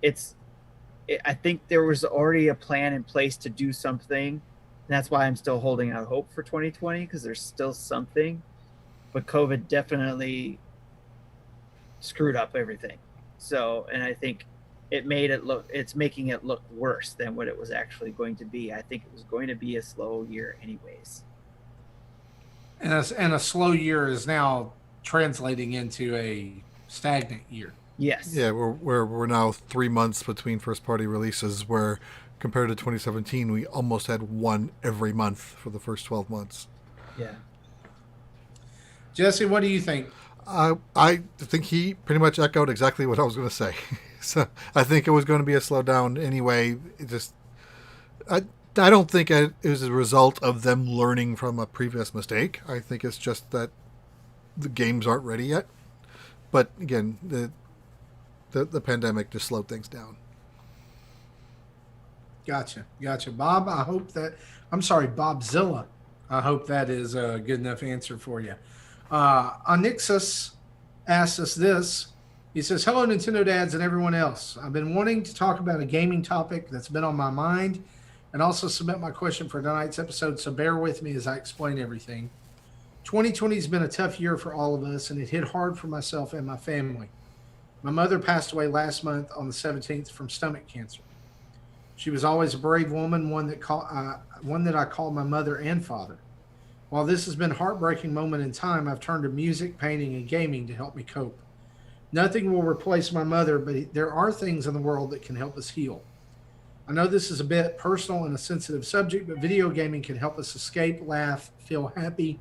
I think there was already a plan in place to do something. And that's why I'm still holding out hope for 2020, because there's still something. But COVID definitely screwed up everything. So, and I think it's making it look worse than what it was actually going to be. I think it was going to be a slow year anyways. And a slow year is now translating into a stagnant year. Yes. Yeah, we're now 3 months between first party releases, where compared to 2017, we almost had one every month for the first 12 months. Yeah. Jesse, what do you think? I think he pretty much echoed exactly what I was going to say. So I think it was going to be a slowdown anyway. I don't think it was a result of them learning from a previous mistake. I think it's just that the games aren't ready yet. But again, the pandemic just slowed things down. Gotcha. Bob, Bobzilla. I hope that is a good enough answer for you. Onyxus asked us this. He says, hello, Nintendo dads and everyone else. I've been wanting to talk about a gaming topic that's been on my mind and also submit my question for tonight's episode, so bear with me as I explain everything. 2020 has been a tough year for all of us, and it hit hard for myself and my family. My mother passed away last month on the 17th from stomach cancer. She was always a brave woman, one that I call my mother and father. While this has been a heartbreaking moment in time, I've turned to music, painting, and gaming to help me cope. Nothing will replace my mother, but there are things in the world that can help us heal. I know this is a bit personal and a sensitive subject, but video gaming can help us escape, laugh, feel happy,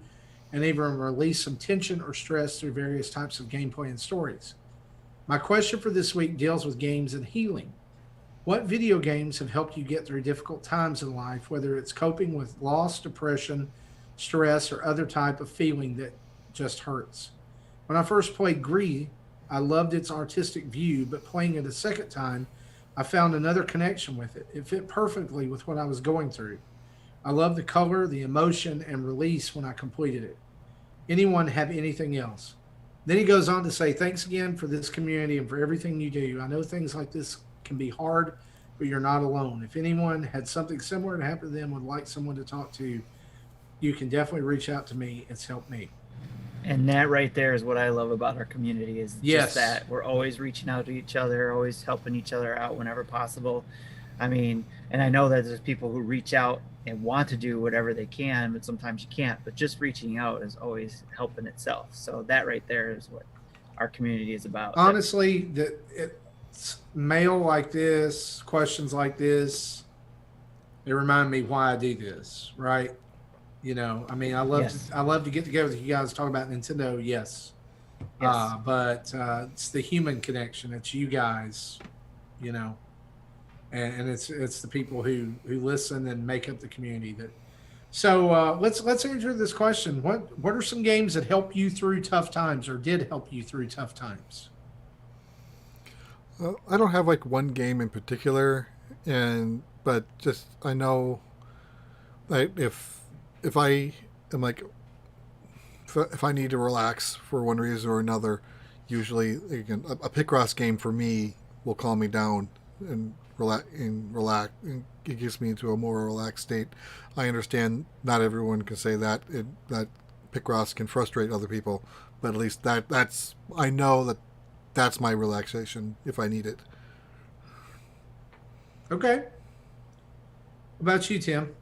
and even release some tension or stress through various types of gameplay and stories. My question for this week deals with games and healing. What video games have helped you get through difficult times in life, whether it's coping with loss, depression, stress, or other type of feeling that just hurts? When I first played Gris, I loved its artistic view, but playing it a second time, I found another connection with it. It fit perfectly with what I was going through. I love the color, the emotion, and release when I completed it. Anyone have anything else? Then he goes on to say, thanks again for this community and for everything you do. I know things like this can be hard, but you're not alone. If anyone had something similar to happen to them, would like someone to talk to, you can definitely reach out to me. It's helped me. And that right there is what I love about our community, is Yes. just that we're always reaching out to each other, always helping each other out whenever possible. I mean, and I know that there's people who reach out and want to do whatever they can, but sometimes you can't. But just reaching out is always helping itself. So that right there is what our community is about. Honestly, it's mail like this, questions like this, they remind me why I do this, right? You know, I mean, I love to get together with you guys, talk about Nintendo, yes. But it's the human connection. It's you guys, you know, and it's the people who listen and make up the community. That. So let's answer this question. What are some games that help you through tough times, or did help you through tough times? I don't have like one game in particular, but just I know, like if I am like, if I need to relax for one reason or another, usually again a Picross game for me will calm me down and relax, and it gets me into a more relaxed state. I understand not everyone can say that that Picross can frustrate other people, but at least that's I know that's my relaxation if I need it. Okay. What about you, Tim?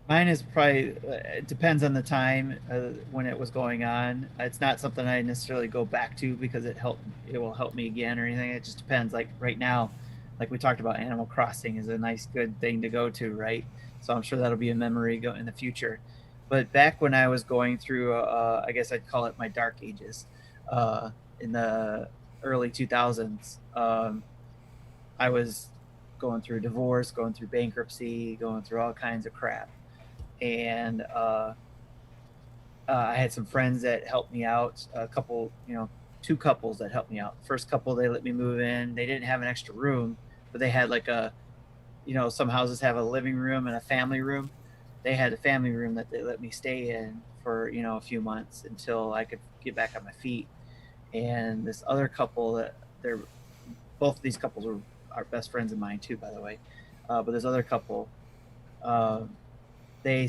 Mine is probably, it depends on the time when it was going on. It's not something I necessarily go back to because it will help me again or anything. It just depends. Like right now, like we talked about, Animal Crossing is a nice, good thing to go to, right? So I'm sure that'll be a memory in the future. But back when I was going through, I guess I'd call it my dark ages, in the early 2000s, I was going through divorce, going through bankruptcy, going through all kinds of crap. And I had some friends that helped me out, a couple, two couples that helped me out. First couple, they let me move in. They didn't have an extra room, but they had like a, some houses have a living room and a family room. They had a family room that they let me stay in for, a few months until I could get back on my feet. And this other couple that both of these couples are best friends of mine too, by the way. But this other couple, they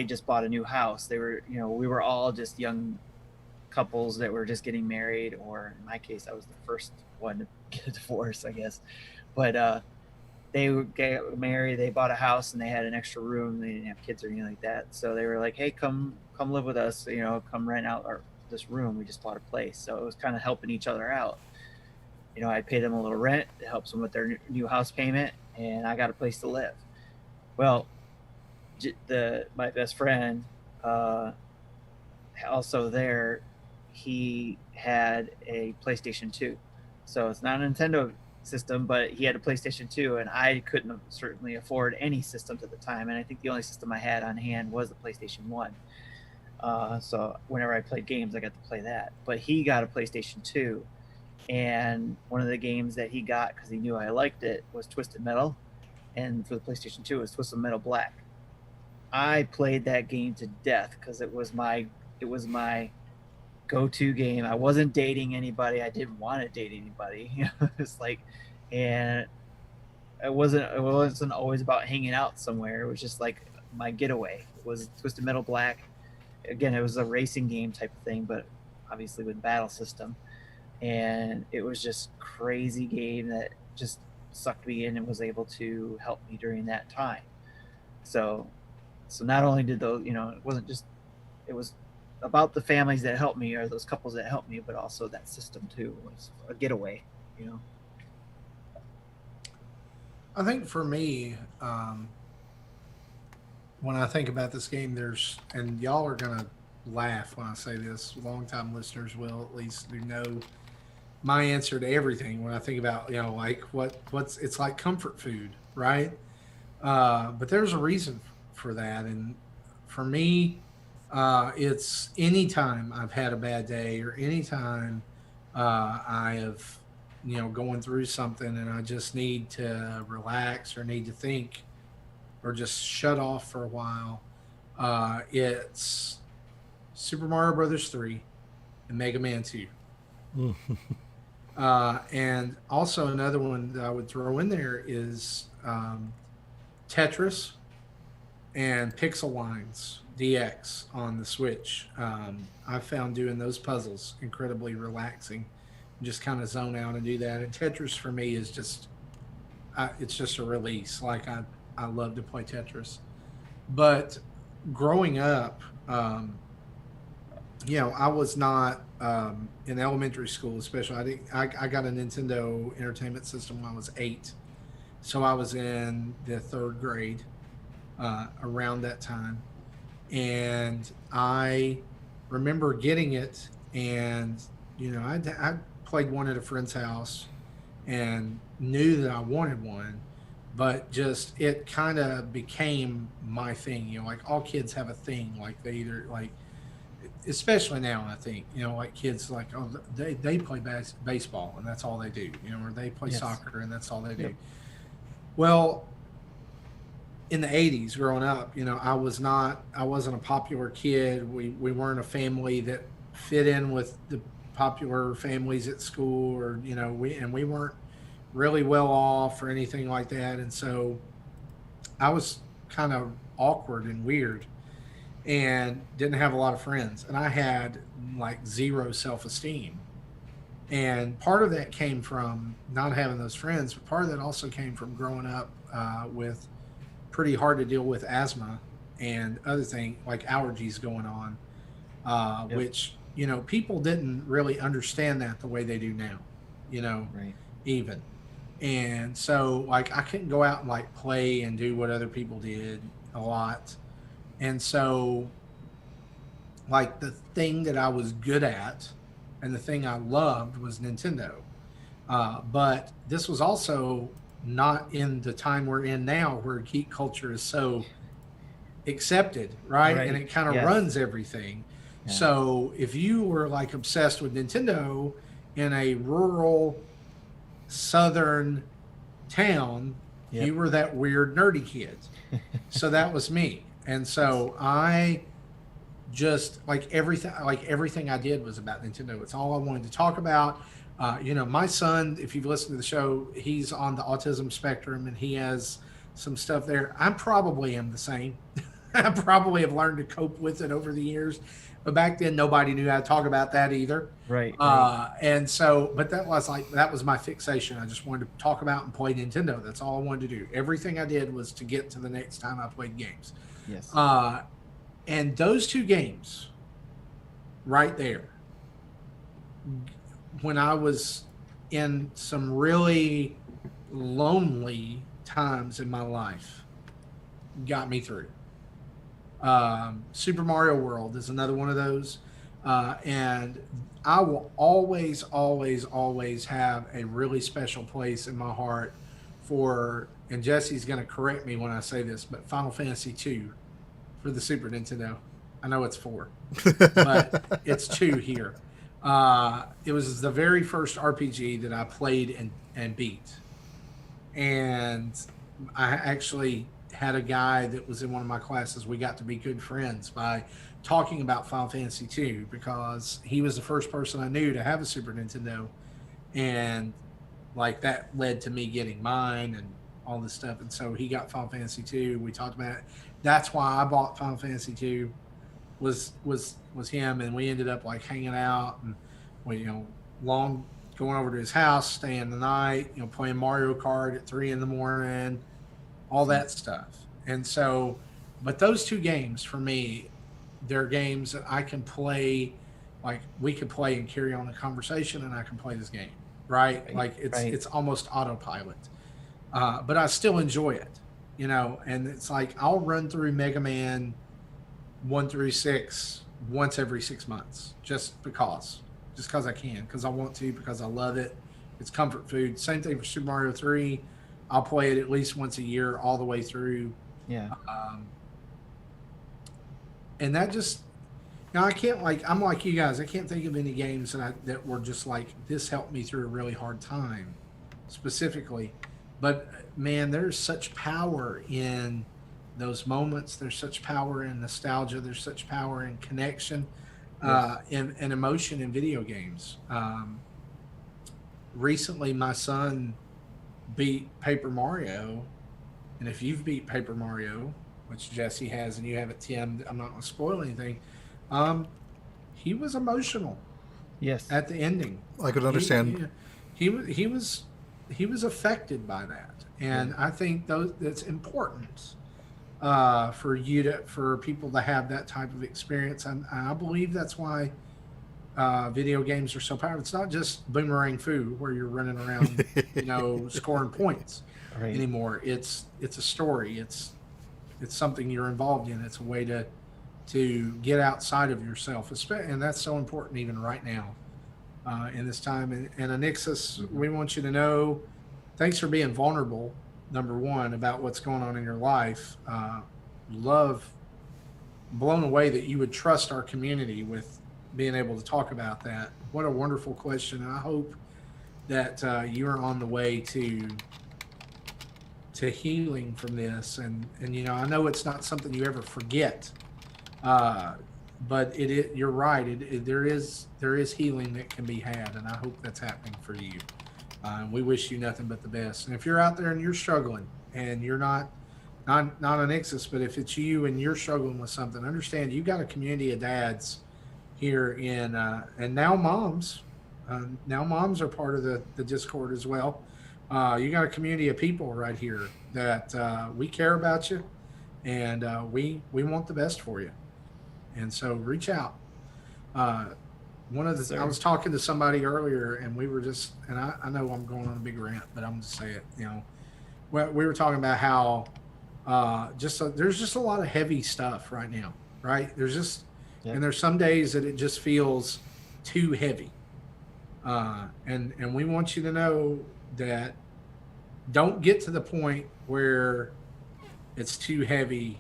just bought a new house. They were, we were all just young couples that were just getting married, or in my case, I was the first one to get a divorce, I guess. But they got married, they bought a house, and they had an extra room. They didn't have kids or anything like that, so they were like, "Hey, come live with us. Come rent out this room. We just bought a place." So it was kind of helping each other out. I paid them a little rent. It helps them with their new house payment, and I got a place to live. Well, my best friend, also there, he had a PlayStation 2. So it's not a Nintendo system, but he had a PlayStation 2, and I couldn't certainly afford any systems at the time. And I think the only system I had on hand was the PlayStation 1. So whenever I played games, I got to play that. But he got a PlayStation 2, and one of the games that he got because he knew I liked it was Twisted Metal, and for the PlayStation 2 it was Twisted Metal Black. I played that game to death because it was my go-to game. I wasn't dating anybody. I didn't want to date anybody. It's like, and it wasn't always about hanging out somewhere. It was just like my getaway. It was Twisted Metal Black. Again, it was a racing game type of thing, but obviously with battle system. And it was just crazy game that just sucked me in and was able to help me during that time. So not only did those, it was about the families that helped me, or those couples that helped me, but also that system too was a getaway. I think for me, when I think about this game, and y'all are gonna laugh when I say this. Longtime listeners will at least know my answer to everything when I think about like it's like comfort food, right? But there's a reason for that, and for me, it's anytime I've had a bad day, or anytime I have going through something and I just need to relax or need to think or just shut off for a while. It's Super Mario Brothers 3 and Mega Man 2. And also another one that I would throw in there is Tetris and Pixel Lines DX on the Switch. I found doing those puzzles incredibly relaxing. Just kind of zone out and do that. And Tetris for me is just, it's just a release. Like I love to play Tetris. But growing up, I was not in elementary school, especially. I got a Nintendo Entertainment System when I was 8, so I was in the 3rd grade around that time, and I remember getting it, and I played one at a friend's house, and knew that I wanted one. But just it kind of became my thing, like all kids have a thing, like they either like, especially now I think, like kids like, oh, they play baseball and that's all they do, or they play soccer and that's all they do. Yep. Well, in the 80s growing up, I wasn't a popular kid. We weren't a family that fit in with the popular families at school, or we weren't really well off or anything like that, and so I was kind of awkward and weird and didn't have a lot of friends, and I had like zero self-esteem, and part of that came from not having those friends, but part of that also came from growing up with pretty hard to deal with asthma and other things like allergies going on, yep. Which people didn't really understand that the way they do now, right. Even. And so like I couldn't go out and like play and do what other people did a lot. And so like the thing that I was good at and the thing I loved was Nintendo. But this was also not in the time we're in now, where geek culture is so accepted, right? And it kind of runs everything. Yeah. So if you were like obsessed with Nintendo in a rural southern town, Yep. you were that weird nerdy kid. So that was me. And so I just like everything I did was about Nintendo. It's all I wanted to talk about. My son, if you've listened to the show, he's on the autism spectrum and he has some stuff there. I probably am the same. I probably have learned to cope with it over the years. But back then, nobody knew how to talk about that either. Right. And so, but that was my fixation. I just wanted to talk about and play Nintendo. That's all I wanted to do. Everything I did was to get to the next time I played games. Yes. And those two games right there, when I was in some really lonely times in my life, got me through. Super Mario World is another one of those. And I will always, always, always have a really special place in my heart for, and Jesse's going to correct me when I say this, but Final Fantasy II for the Super Nintendo. I know it's 4, but it's 2 here. It was the very first RPG that I played and beat. And I actually had a guy that was in one of my classes. We got to be good friends by talking about Final Fantasy II because he was the first person I knew to have a Super Nintendo. And like that led to me getting mine and all this stuff. And so he got Final Fantasy II. We talked about it. That's why I bought Final Fantasy II was him. And we ended up like hanging out and we, long going over to his house, staying the night, playing Mario Kart at 3 a.m, all that stuff. And so, but those two games for me, they're games that I can play, like we could play and carry on a conversation and I can play this game, right? Like it's almost autopilot. But I still enjoy it, and it's like I'll run through Mega Man 1 through 6 once every 6 months, just because I can, because I want to, because I love it. It's comfort food. Same thing for Super Mario 3. I'll play it at least once a year, all the way through. Yeah. And that just, I can't I'm like you guys. I can't think of any games that were just like this helped me through a really hard time, specifically. But man, there's such power in those moments. There's such power in nostalgia. There's such power in connection, and emotion in video games. Recently, my son beat Paper Mario, and if you've beat Paper Mario, which Jesse has, and you haven't, Tim, I'm not going to spoil anything. He was emotional. Yes. At the ending, I could understand. He was affected by that, and I think that's important for people to have that type of experience, and I believe that's why video games are so powerful. It's not just Boomerang Fu where you're running around, scoring points anymore. It's a story. It's something you're involved in. It's a way to get outside of yourself, and that's so important even right now in this time. And Anixis, we want you to know, thanks for being vulnerable. Number one, about what's going on in your life. Blown away that you would trust our community with being able to talk about that. What a wonderful question. And I hope that you're on the way to healing from this. And I know it's not something you ever forget, but you're right. There is healing that can be had, and I hope that's happening for you. We wish you nothing but the best. And if you're out there and you're struggling and you're not an Ixis, but if it's you and you're struggling with something, understand you've got a community of dads here and now moms. Now moms are part of the Discord as well. You got a community of people right here that we care about you, and we want the best for you. And so reach out. I was talking to somebody earlier, and we were just, and I know I'm going on a big rant, but I'm just saying it. We were talking about how there's just a lot of heavy stuff right now, right? There's just, and there's some days that it just feels too heavy. And we want you to know that don't get to the point where it's too heavy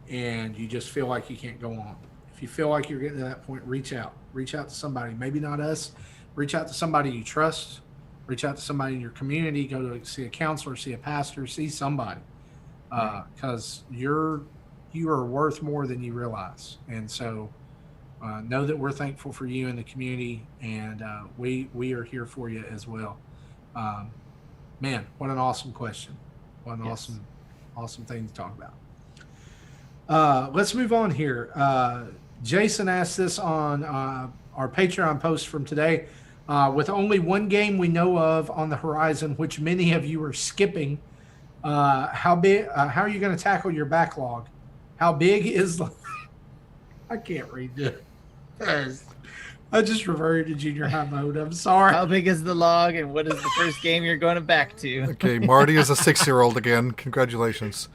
and you just feel like you can't go on. If you feel like you're getting to that point, reach out to somebody. Maybe not us. reach out to somebody you trust, reach out to somebody in your community, go to see a counselor, see a pastor, see somebody, because you are worth more than you realize. And so know that we're thankful for you in the community, and we are here for you as well. Man, what an awesome question. What an awesome thing to talk about. Let's move on here. Jason asked this on our Patreon post from today. With only one game we know of on the horizon, which many of you are skipping, how are you going to tackle your backlog? How big is the... I can't read this. I just reverted to junior high mode. I'm sorry. How big is the log, and what is the first game you're going back to? Okay, Marty is a 6-year-old again. Congratulations.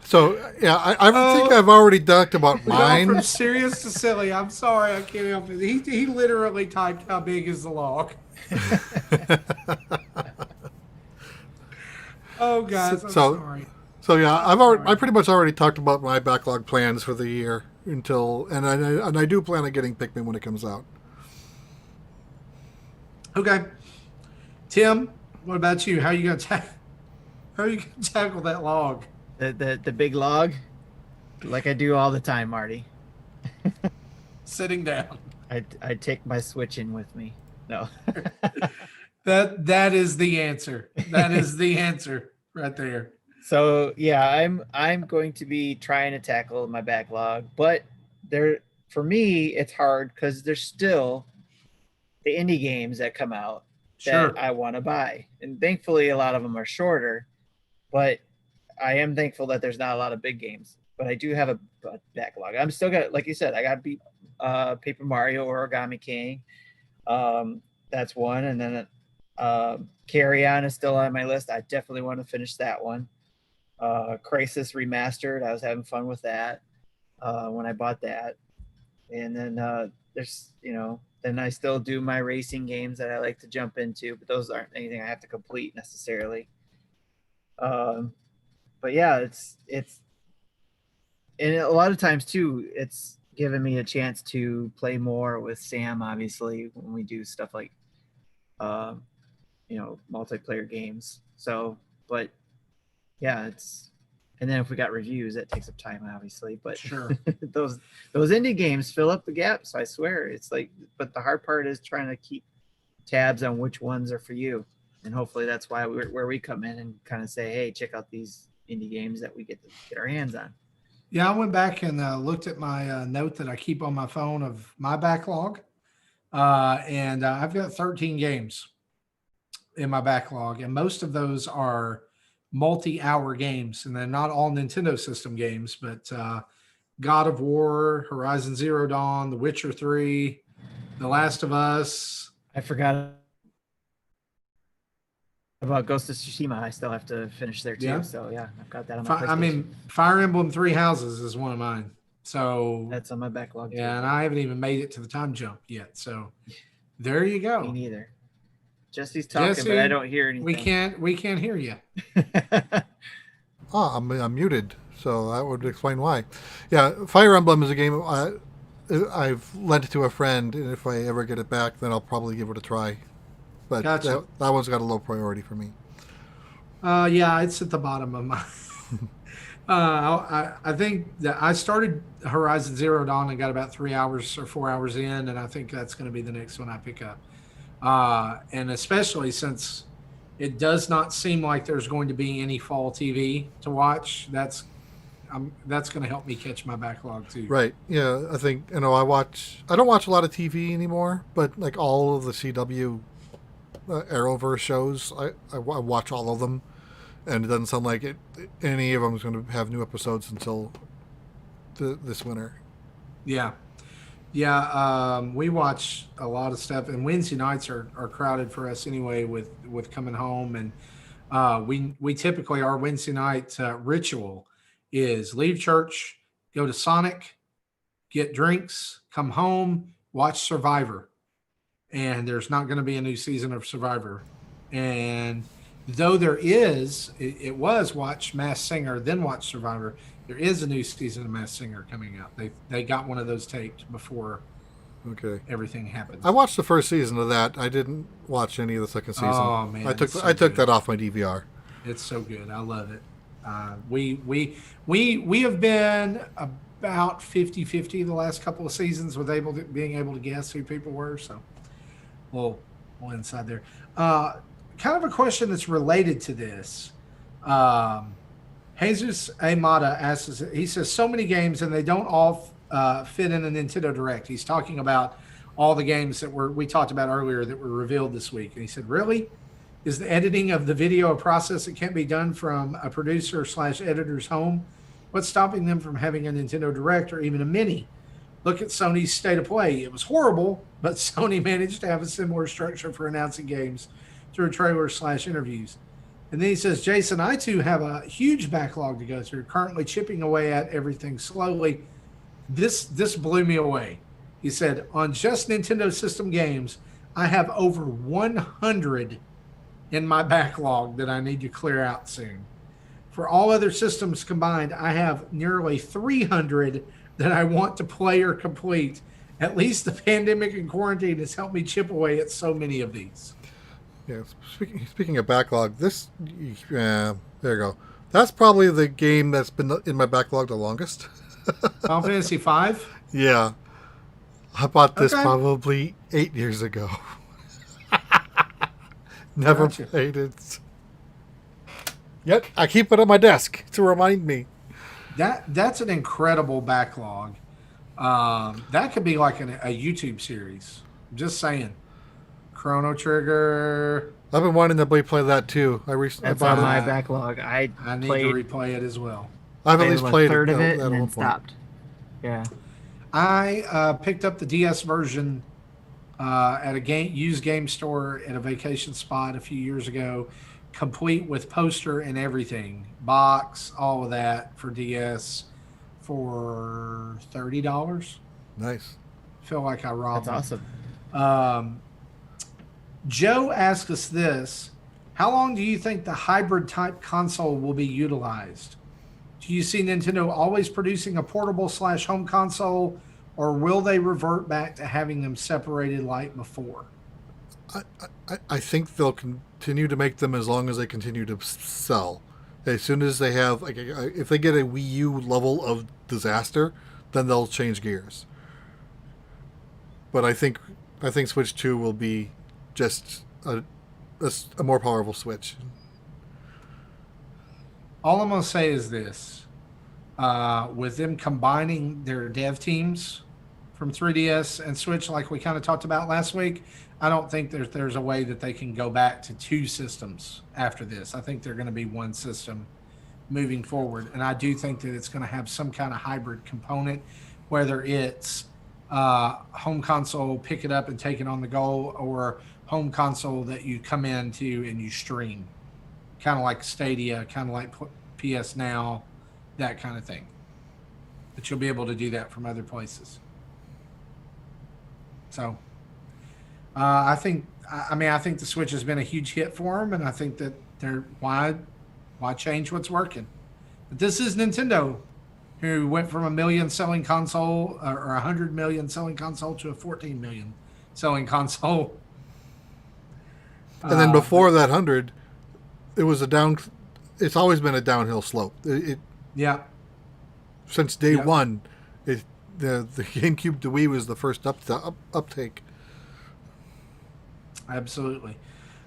So, yeah, I think I've already talked about mine. From serious to silly. I'm sorry. I can't help it. He literally typed, how big is the log? Oh, guys, I'm sorry. So, yeah, I pretty much already talked about my backlog plans for the year and I do plan on getting Pikmin when it comes out. Okay. Tim, what about you? How are you going to tackle that log? The big log, like I do all the time, Marty. Sitting down. I take my Switch in with me. No. That is the answer. That is the answer right there. So yeah, I'm going to be trying to tackle my backlog, but for me it's hard because there's still the indie games that come out that I want to buy, and thankfully a lot of them are shorter, but I am thankful that there's not a lot of big games, but I do have a backlog. I'm still got, like you said, I got to beat Paper Mario Origami King. That's one. And then Carry On is still on my list. I definitely want to finish that one. Crysis Remastered, I was having fun with that when I bought that. And then there's, then I still do my racing games that I like to jump into, but those aren't anything I have to complete necessarily. But yeah, it's and a lot of times too, it's given me a chance to play more with Sam, obviously, when we do stuff like multiplayer games. So, but yeah, and then if we got reviews, that takes up time, obviously. But sure, those indie games fill up the gaps. I swear, it's like, but the hard part is trying to keep tabs on which ones are for you, and hopefully that's why where we come in and kind of say, hey, check out these indie games that we get to get our hands on. Yeah, I went back and looked at my note that I keep on my phone of my backlog, and I've got 13 games in my backlog, and most of those are multi-hour games, and they're not all Nintendo system games, but God of War, Horizon Zero Dawn, The Witcher 3, The Last of Us. I forgot about Ghost of Tsushima. I still have to finish there too. Yeah. So yeah, I've got that on my PlayStation. I mean, Fire Emblem Three Houses is one of mine. So that's on my backlog too. Yeah, and I haven't even made it to the time jump yet. So there you go. Me neither. Jesse's talking, but I don't hear anything. We can't hear you. I'm muted, so that would explain why. Yeah, Fire Emblem is a game I've lent to a friend, and if I ever get it back, then I'll probably give it a try. But gotcha. that one's got a low priority for me. Yeah, it's at the bottom of my... I think that I started Horizon Zero Dawn and got about 3 hours or 4 hours in, and I think that's going to be the next one I pick up. And especially since it does not seem like there's going to be any fall TV to watch, that's going to help me catch my backlog too. Right. Yeah, I think, I don't watch a lot of TV anymore, but like all of the CW Arrowverse shows, I watch all of them, and it doesn't sound like any of them is going to have new episodes until this winter. Yeah, we watch a lot of stuff, and Wednesday nights are crowded for us anyway with coming home, and we typically, our Wednesday night ritual is leave church, go to Sonic, get drinks, come home, watch Survivor. And there's not going to be a new season of Survivor. And though there is, it was watch Masked Singer, then watch Survivor. There is a new season of Masked Singer coming out. They got one of those taped before Okay. everything happens. I watched the first season of that. I didn't watch any of the second season. Oh, man, I took it's so I took good. that off my DVR. It's so good. I love it. We have been about 50-50 the last couple of seasons with being able to guess who people were. So we'll inside there. Kind of a question that's related to this. Jesus Amata asks, he says, so many games and they don't all fit in a Nintendo Direct. He's talking about all the games that we talked about earlier that were revealed this week. And he said, really? Is the editing of the video a process that can't be done from a producer/editor's home? What's stopping them from having a Nintendo Direct or even a mini? Look at Sony's State of Play. It was horrible, but Sony managed to have a similar structure for announcing games through trailers/interviews. And then he says, Jason, I too have a huge backlog to go through, currently chipping away at everything slowly. This blew me away. He said, on just Nintendo system games, I have over 100 in my backlog that I need to clear out soon. For all other systems combined, I have nearly 300 that I want to play or complete. At least the pandemic and quarantine has helped me chip away at so many of these. Yeah. Speaking of backlog, there you go. That's probably the game that's been in my backlog the longest. Final Fantasy V? Yeah. I bought this Okay. probably 8 years ago. Never Gotcha. played it. Yet I keep it on my desk to remind me. That's an incredible backlog. That could be like a YouTube series. I'm just saying. Chrono Trigger. I've been wanting to play that too. I recently That's bought on it. my backlog. I I need played to replay it as well. I've at least a played third it of it at and one then point. stopped. Yeah. I picked up the DS version at a used game store at a vacation spot a few years ago, complete with poster and everything, box, all of that for DS for $30. Nice. Feel like I robbed That's them. awesome. Joe asked us this: how long do you think the hybrid type console will be utilized? Do you see Nintendo always producing a portable/home console, or will they revert back to having them separated like before? I think they'll continue to make them as long as they continue to sell. As soon as they have, like, if they get a Wii U level of disaster, then they'll change gears. But I think Switch 2 will be just a more powerful Switch. All I'm going to say is this. With them combining their dev teams from 3DS and Switch, like we kind of talked about last week, I don't think there's a way that they can go back to two systems after this. I think they're going to be one system moving forward. And I do think that it's going to have some kind of hybrid component, whether it's home console, pick it up and take it on the go, or home console that you come into and you stream. Kind of like Stadia, kind of like PS Now, that kind of thing. But you'll be able to do that from other places. So, I think the Switch has been a huge hit for them, and I think that why change what's working? But this is Nintendo, who went from a million selling console or 100 million selling console to a 14 million selling console. And then before that 100, it was it's always been a downhill slope. Yeah. Since day Yeah. one, the GameCube to Wii was the first uptake. Absolutely.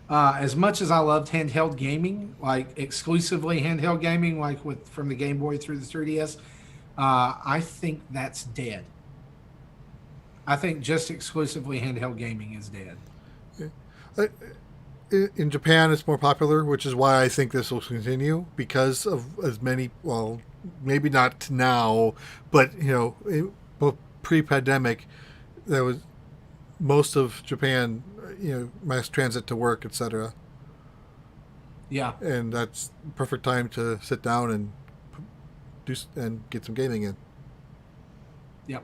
As much as I loved handheld gaming, like exclusively handheld gaming, like from the Game Boy through the 3DS, I think that's dead. I think just exclusively handheld gaming is dead. In Japan, it's more popular, which is why I think this will continue, because of as many, well, maybe not now, but, pre-pandemic, there was most of Japan, mass transit to work, etc. Yeah. And that's perfect time to sit down and get some gaming in. Yep.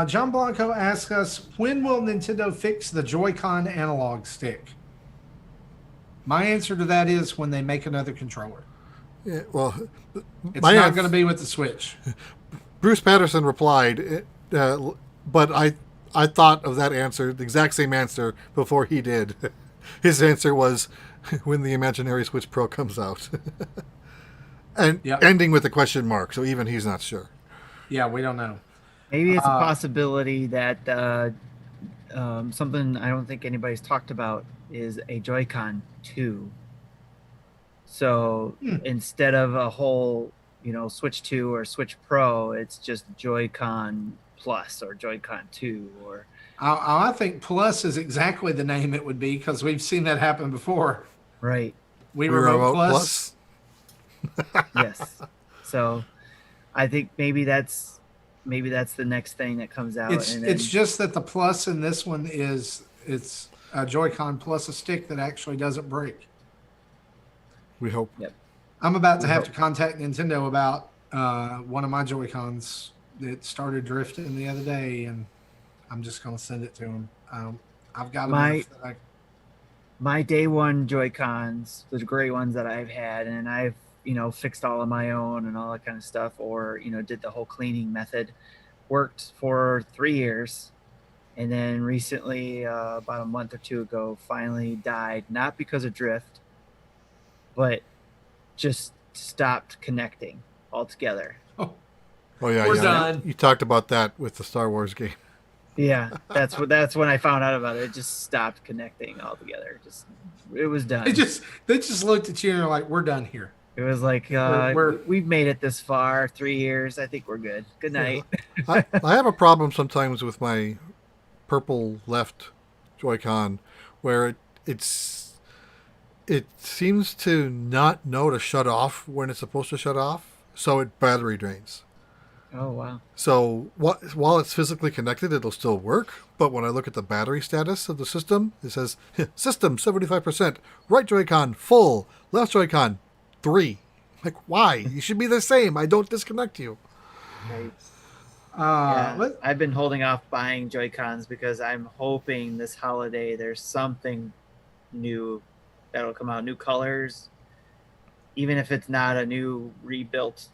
John Blanco asks us, when will Nintendo fix the Joy-Con analog stick? My answer to that is when they make another controller. Yeah, well, It's not going to be with the Switch. Bruce Patterson replied, but I thought of that answer, the exact same answer, before he did. His answer was when the Imaginary Switch Pro comes out. And Yep. ending with a question mark, so even he's not sure. Yeah, we don't know. Maybe it's a possibility that something I don't think anybody's talked about is a Joy-Con 2. So instead of a whole, Switch 2 or Switch Pro, it's just Joy-Con Plus or Joy-Con 2 or I think Plus is exactly the name it would be because we've seen that happen before. right. We Remote Plus. Yes. So I think maybe that's the next thing that comes out. It's just that the Plus in this one it's a Joy-Con plus a stick that actually doesn't break. We hope. Yep. I'm about to have to contact Nintendo about one of my Joy-Cons that started drifting the other day, and I'm just going to send it to them. I've got enough that my day one Joy-Cons, the gray ones that I've had, and I've fixed all of my own and all that kind of stuff, or did the whole cleaning method, worked for 3 years, and then recently about a month or two ago finally died, not because of drift, but just stopped connecting altogether. Oh yeah, We're done. You talked about that with the Star Wars game. Yeah, that's when I found out about it. It just stopped connecting altogether. It was done. they just looked at you and they're like, "We're done here." It was like we've made it this far, 3 years. I think we're good. Good night. I have a problem sometimes with my purple left Joy-Con where it seems to not know to shut off when it's supposed to shut off, so it battery drains. Oh wow. So while it's physically connected, it'll still work. But when I look at the battery status of the system, it says system 75%, right Joy-Con full, left Joy-Con 3. Like, why? You should be the same. I don't disconnect you. Right. Yeah. I've been holding off buying Joy-Cons because I'm hoping this holiday there's something new that'll come out, new colors, even if it's not a new rebuilt,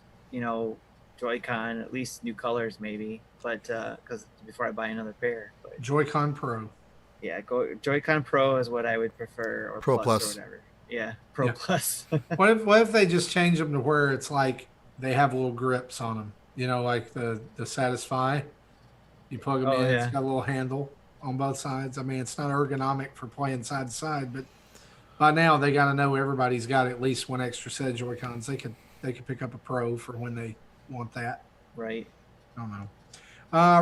Joy-Con, at least new colors maybe. But because before I buy another pair, but Joy-Con Pro. yeah, Joy-Con Pro is what I would prefer, or Pro Plus Plus. or whatever. Yeah, Pro Plus. What if they just change them to where it's like they have little grips on them? Like the Satisfy. You plug them in. Yeah. It's got a little handle on both sides. I mean, it's not ergonomic for playing side to side, but by now they got to know everybody's got at least one extra set of Joy-Cons. They could pick up a Pro for when they want that. Right. I don't know.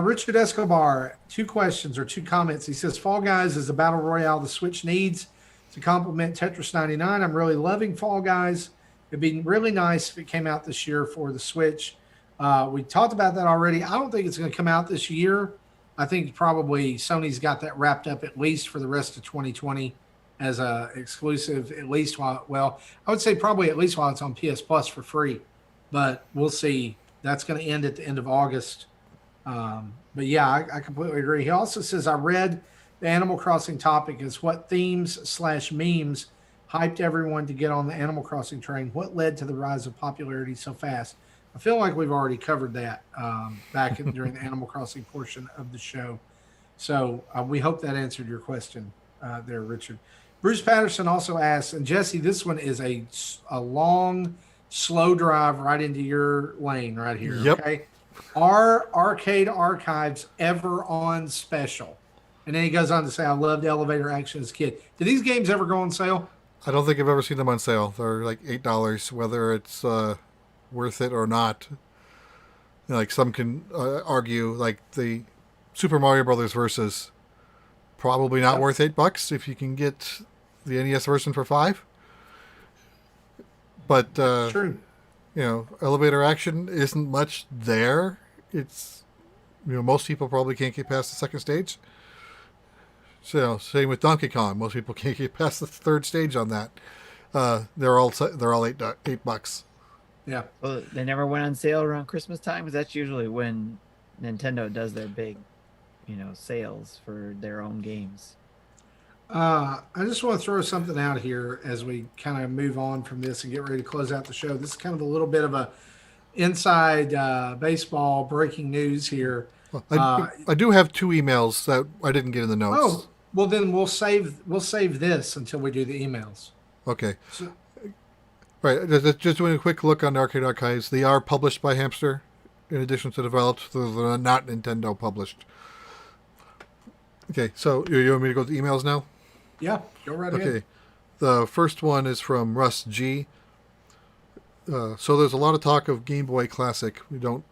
Richard Escobar, 2 questions or 2 comments. He says, Fall Guys is a battle royale the Switch needs to complement Tetris 99. I'm really loving Fall Guys. It'd be really nice if it came out this year for the Switch. We talked about that already. I don't think it's going to come out this year. I think probably Sony's got that wrapped up at least for the rest of 2020 as a exclusive, at least I would say probably at least while it's on PS Plus for free. But we'll see. That's going to end at the end of August. But yeah, I completely agree. He also says, I read the Animal Crossing topic is what themes/memes hyped everyone to get on the Animal Crossing train. What led to the rise of popularity so fast? I feel like we've already covered that during the Animal Crossing portion of the show. So we hope that answered your question there, Richard. Bruce Patterson also asks, and Jesse, this one is a long, slow drive right into your lane right here. Yep. Okay. Are Arcade Archives ever on special? And then he goes on to say, I loved Elevator Action as a kid. Did these games ever go on sale? I don't think I've ever seen them on sale. They're like $8, whether it's worth it or not. Like some can argue, like the Super Mario Brothers versus, probably not worth $8 if you can get the NES version for $5. But True. Elevator Action isn't much there. It's most people probably can't get past the second stage. So same with Donkey Kong. Most people can't get past the third stage on that. They're all $8. Yeah. Well, they never went on sale around Christmas time because that's usually when Nintendo does their big, sales for their own games. I just want to throw something out here as we kind of move on from this and get ready to close out the show. This is kind of a little bit of a inside baseball breaking news here. Well, Uh, I do have 2 emails that I didn't get in the notes. oh, well then we'll save this until we do the emails. Okay. So, Right. Just doing a quick look on the Arcade Archives. They are published by Hamster, in addition to developed. So they're not Nintendo published. Okay. So you want me to go to emails now? yeah, go right ahead. Okay. The first one is from Russ G. So there's a lot of talk of Game Boy Classic. Don't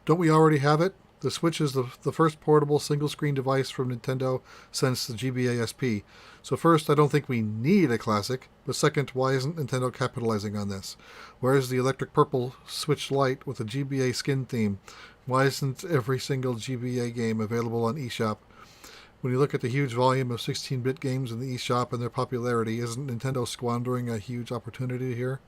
we already have it? The Switch is the first portable single-screen device from Nintendo since the GBA SP. So first, I don't think we need a Classic, but second, why isn't Nintendo capitalizing on this? Where is the electric purple Switch Lite with a GBA skin theme? Why isn't every single GBA game available on eShop? When you look at the huge volume of 16-bit games in the eShop and their popularity, isn't Nintendo squandering a huge opportunity here?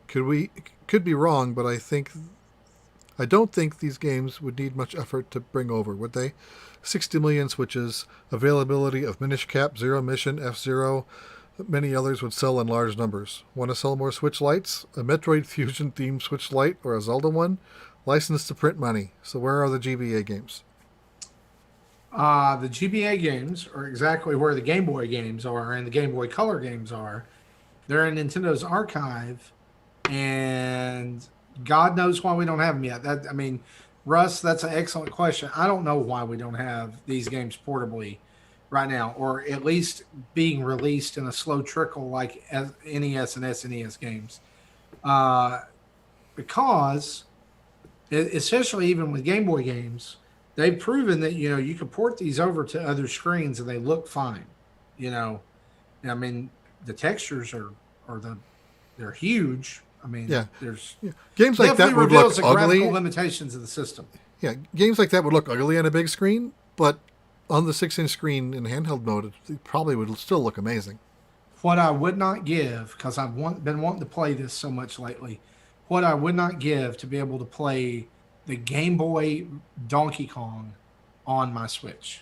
Could be wrong, but I don't think these games would need much effort to bring over, would they? 60 million Switches, availability of Minish Cap, Zero Mission, F-Zero, many others would sell in large numbers. Want to sell more Switch Lites? A Metroid Fusion themed Switch Lite or a Zelda one? Licensed to print money. So where are the GBA games? The GBA games are exactly where the Game Boy games are and the Game Boy Color games are. They're in Nintendo's archive, and God knows why we don't have them yet. Russ, that's an excellent question. I don't know why we don't have these games portably right now, or at least being released in a slow trickle like NES and SNES games. Because, especially even with Game Boy games, they've proven that you can port these over to other screens and they look fine. The textures they're huge. Yeah. There's Games like that definitely would reveals look the ugly. graphical limitations of the system. Yeah, games like that would look ugly on a big screen, but on the 6-inch screen in handheld mode, it probably would still look amazing. What I would not give, because I've been wanting to play this so much lately, what I would not give to be able to play the Game Boy Donkey Kong on my Switch.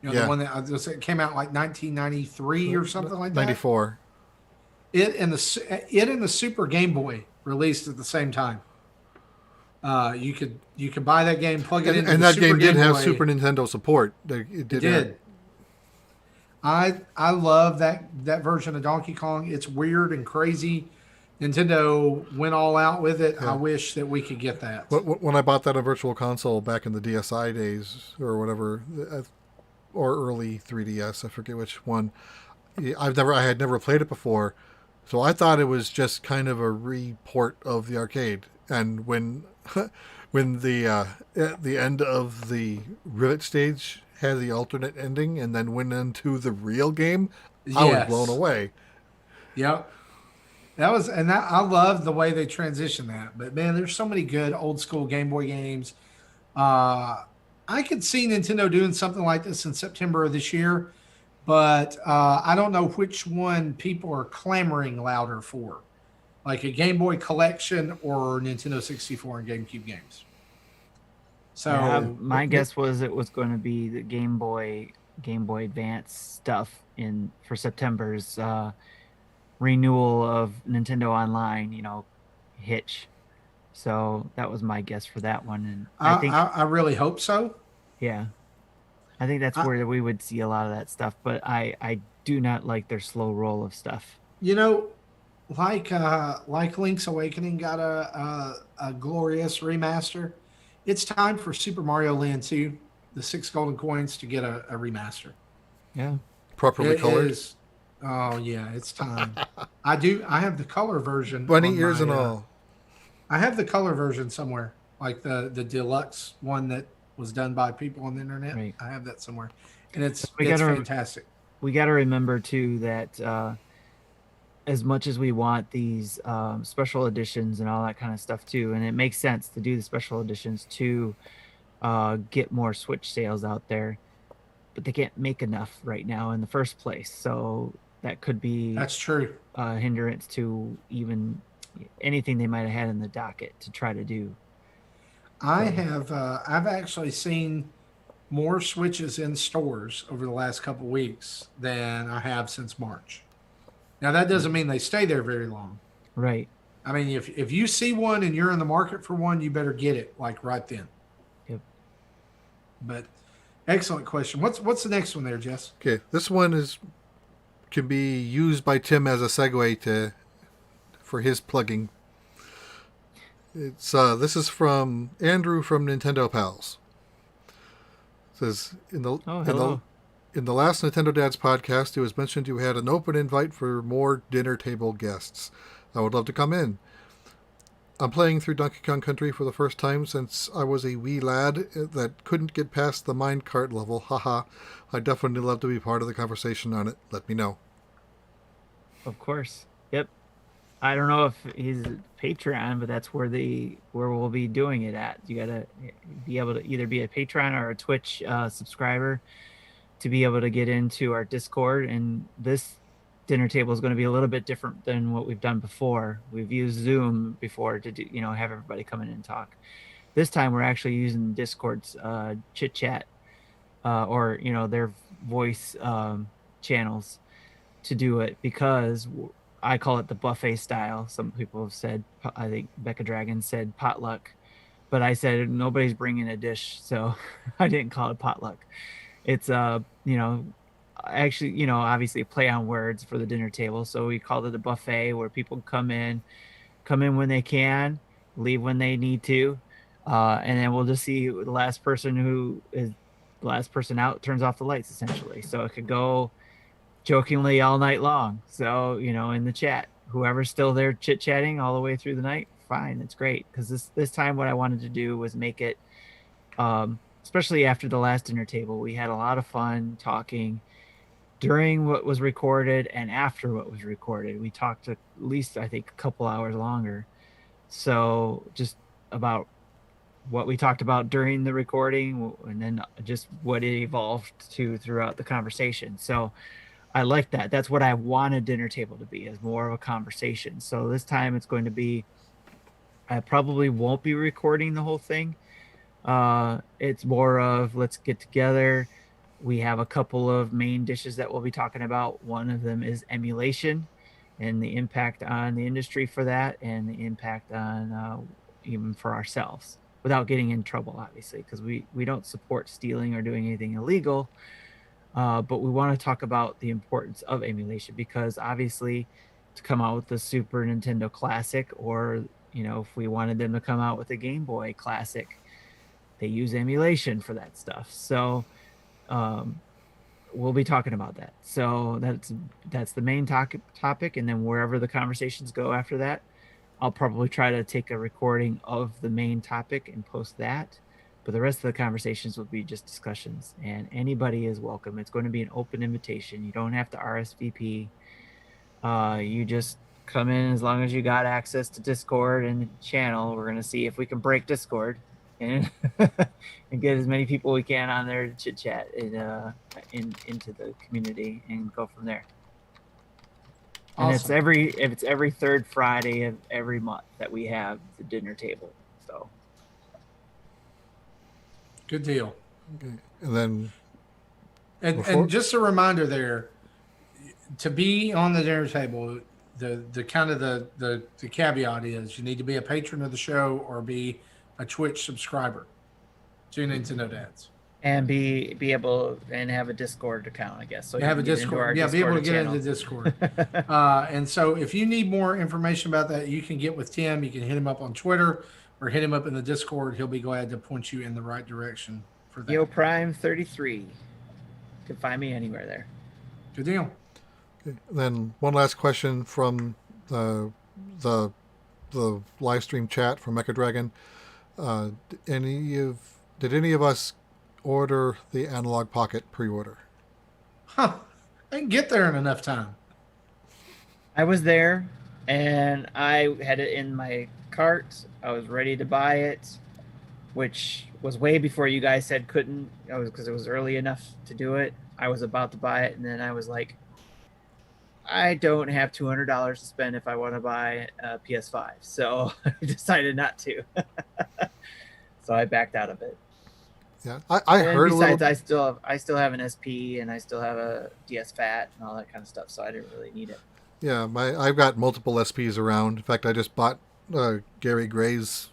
Yeah. The one that came out like 1993 or something like that. 94. It and the Super Game Boy released at the same time. You could buy that game, plug it in, And that game did have Boy. Super Nintendo support. It did. I love that version of Donkey Kong. It's weird and crazy. Nintendo went all out with it. Yeah. I wish that we could get that. When I bought that on Virtual Console back in the DSi days or whatever, or early 3DS, I forget which one. I had never played it before, so I thought it was just kind of a report of the arcade. And when the end of the Rivet stage had the alternate ending and then went into the real game, I was Yes. blown away. Yep. I love the way they transitioned that. But man, there's so many good old school Game Boy games. I could see Nintendo doing something like this in September of this year, but I don't know which one people are clamoring louder for, like a Game Boy collection or Nintendo 64 and GameCube games. So my guess was it was going to be the Game Boy Advance stuff for September's renewal of Nintendo Online, Hitch. So that was my guess for that one, and I think I really hope so. yeah, I think that's where we would see a lot of that stuff. But I do not like their slow roll of stuff. Like Link's Awakening got a glorious remaster. It's time for Super Mario Land 2, the 6 golden coins, to get a remaster. Yeah, Properly It colored. is- oh yeah, it's time. I have the color version. Bunny on ears my, and all. I have the color version somewhere, like the deluxe one that was done by people on the internet. Right. I have that somewhere, and it's We gotta- fantastic. we got to remember too that as much as we want these special editions and all that kind of stuff too, and it makes sense to do the special editions to get more Switch sales out there, but they can't make enough right now in the first place. So that could be That's true. a hindrance to even anything they might have had in the docket to try to do. I've actually seen more Switches in stores over the last couple of weeks than I have since March. Now that doesn't mean they stay there very long, Right. I mean, if you see one and you're in the market for one, you better get it like right then. Yep. But excellent question. What's the next one there, Jess? Okay, this one can be used by Tim as a segue for his plugging. It's this is from Andrew from Nintendo Pals. It says Hello. in the last Nintendo Dads podcast, it was mentioned you had an open invite for more dinner table guests. I would love to come in. I'm playing through Donkey Kong Country for the first time since I was a wee lad that couldn't get past the minecart level. Haha. I'd definitely love to be part of the conversation on it. Let me know. Of course. Yep. I don't know if he's a Patreon, but that's where we'll be doing it at. You gotta be able to either be a Patreon or a Twitch subscriber to be able to get into our Discord. And this dinner table is going to be a little bit different than what we've done before. We've used Zoom before to do, have everybody come in and talk. This time we're actually using Discord's chit chat or their voice channels to do it, because I call it the buffet style. Some people have said, I think Becca Dragon said potluck, but I said nobody's bringing a dish, so I didn't call it potluck. It's actually, obviously a play on words for the dinner table. So we called it a buffet, where people come in when they can, leave when they need to, and then we'll just see the last person out turns off the lights, essentially. So it could go jokingly all night long. So, in the chat, whoever's still there chit-chatting all the way through the night, fine, it's great. Because this time what I wanted to do was make it, especially after the last dinner table, we had a lot of fun talking during what was recorded and after what was recorded. We talked at least, I think, a couple hours longer. So just about what we talked about during the recording, and then just what it evolved to throughout the conversation. So I like that. That's what I wanted dinner table to be, as more of a conversation. So this time it's going to be, I probably won't be recording the whole thing. It's more of, let's get together. We have a couple of main dishes that we'll be talking about. One of them is emulation and the impact on the industry for that, and the impact on even for ourselves, without getting in trouble, obviously, because we don't support stealing or doing anything illegal. But we want to talk about the importance of emulation, because obviously to come out with the Super Nintendo Classic, or if we wanted them to come out with a Game Boy Classic, they use emulation for that stuff. So we'll be talking about that. So that's the main topic, and then wherever the conversations go after that, I'll probably try to take a recording of the main topic and post that. But the rest of the conversations will be just discussions, and anybody is welcome. It's going to be an open invitation. You don't have to RSVP. You just come in as long as you got access to Discord and the channel. We're going to see if we can break Discord and and get as many people we can on there to chit chat into the community, and go from there. And Awesome. it's every third Friday of every month that we have the dinner table. So Good deal. Okay. And then And just a reminder there, to be on the dinner table, the kind of the caveat is you need to be a patron of the show or be a Twitch subscriber to Nintendo Dads. and be able and have a Discord account, I guess. So You have a can get into our Discord. Yeah, be able to get channel. into Discord. And so if you need more information about that, you can get with Tim. You can hit him up on Twitter or hit him up in the Discord. He'll be glad to point you in the right direction for that. Yo Prime 33. You can find me anywhere there. Good deal. Okay. Then one last question from the live stream chat from Mecha Dragon. Did any of us order the Analog Pocket pre-order? Huh. I can get there in enough time. I was there, and I had it in my cart. I was ready to buy it, which was way before you guys said couldn't, because it was early enough to do it. I was about to buy it, and then I was like, I don't have $200 to spend if I want to buy a PS5. So I decided not to. So I backed out of it. Yeah, I And heard a besides, little. I still have an SP, and I still have a DS Fat and all that kind of stuff. So I didn't really need it. Yeah, I've got multiple SPs around. In fact, I just bought Gary Gray's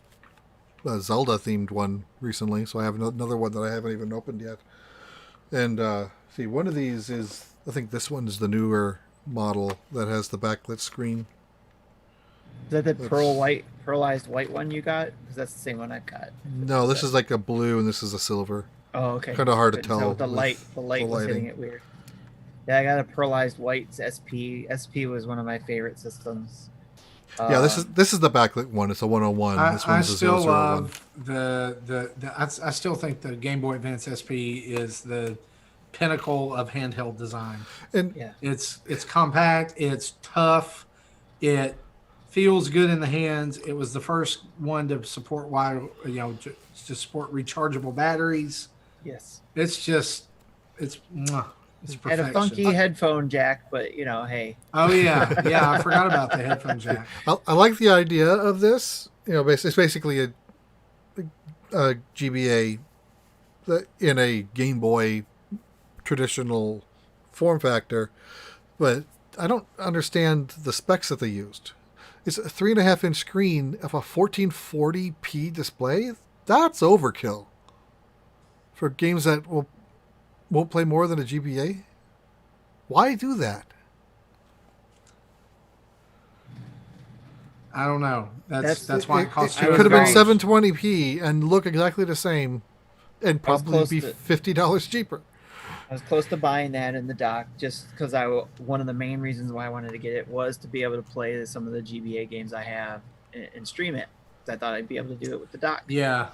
Zelda themed one recently, so I have another one that I haven't even opened yet. And see, one of these is, I think this one's the newer model that has the backlit screen. Is that the That's- pearlized white one you got? Because that's the same one I've got. No, this is like a blue and this is a silver. Oh, okay. Kinda hard to Couldn't tell tell with the light. with The light the was hitting lighting. it weird. Yeah, I got a pearlized white SP. SP was one of my favorite systems. Yeah, this is the backlit one. It's a 101. This I one's a still 001. love I still think the Game Boy Advance SP is the pinnacle of handheld design. And Yeah. It's compact, it's tough, it feels good in the hands. It was the first one to support to support rechargeable batteries. Yes. It's just it's Had perfection. a funky headphone jack, but hey. Oh yeah, I forgot about the headphone jack. I like the idea of this. It's basically a GBA in a Game Boy traditional form factor, but I don't understand the specs that they used. It's a 3.5-inch screen of a 1440p display. That's overkill for games that won't play more than a GBA. Why do that? I don't know. That's That's- why it costs It could have been $200. 720p and look exactly the same, and I was probably close be to- $50 cheaper. I was close to buying that in the dock just because one of the main reasons why I wanted to get it was to be able to play some of the GBA games I have and stream it. I thought I'd be able to do it with the dock. Yeah.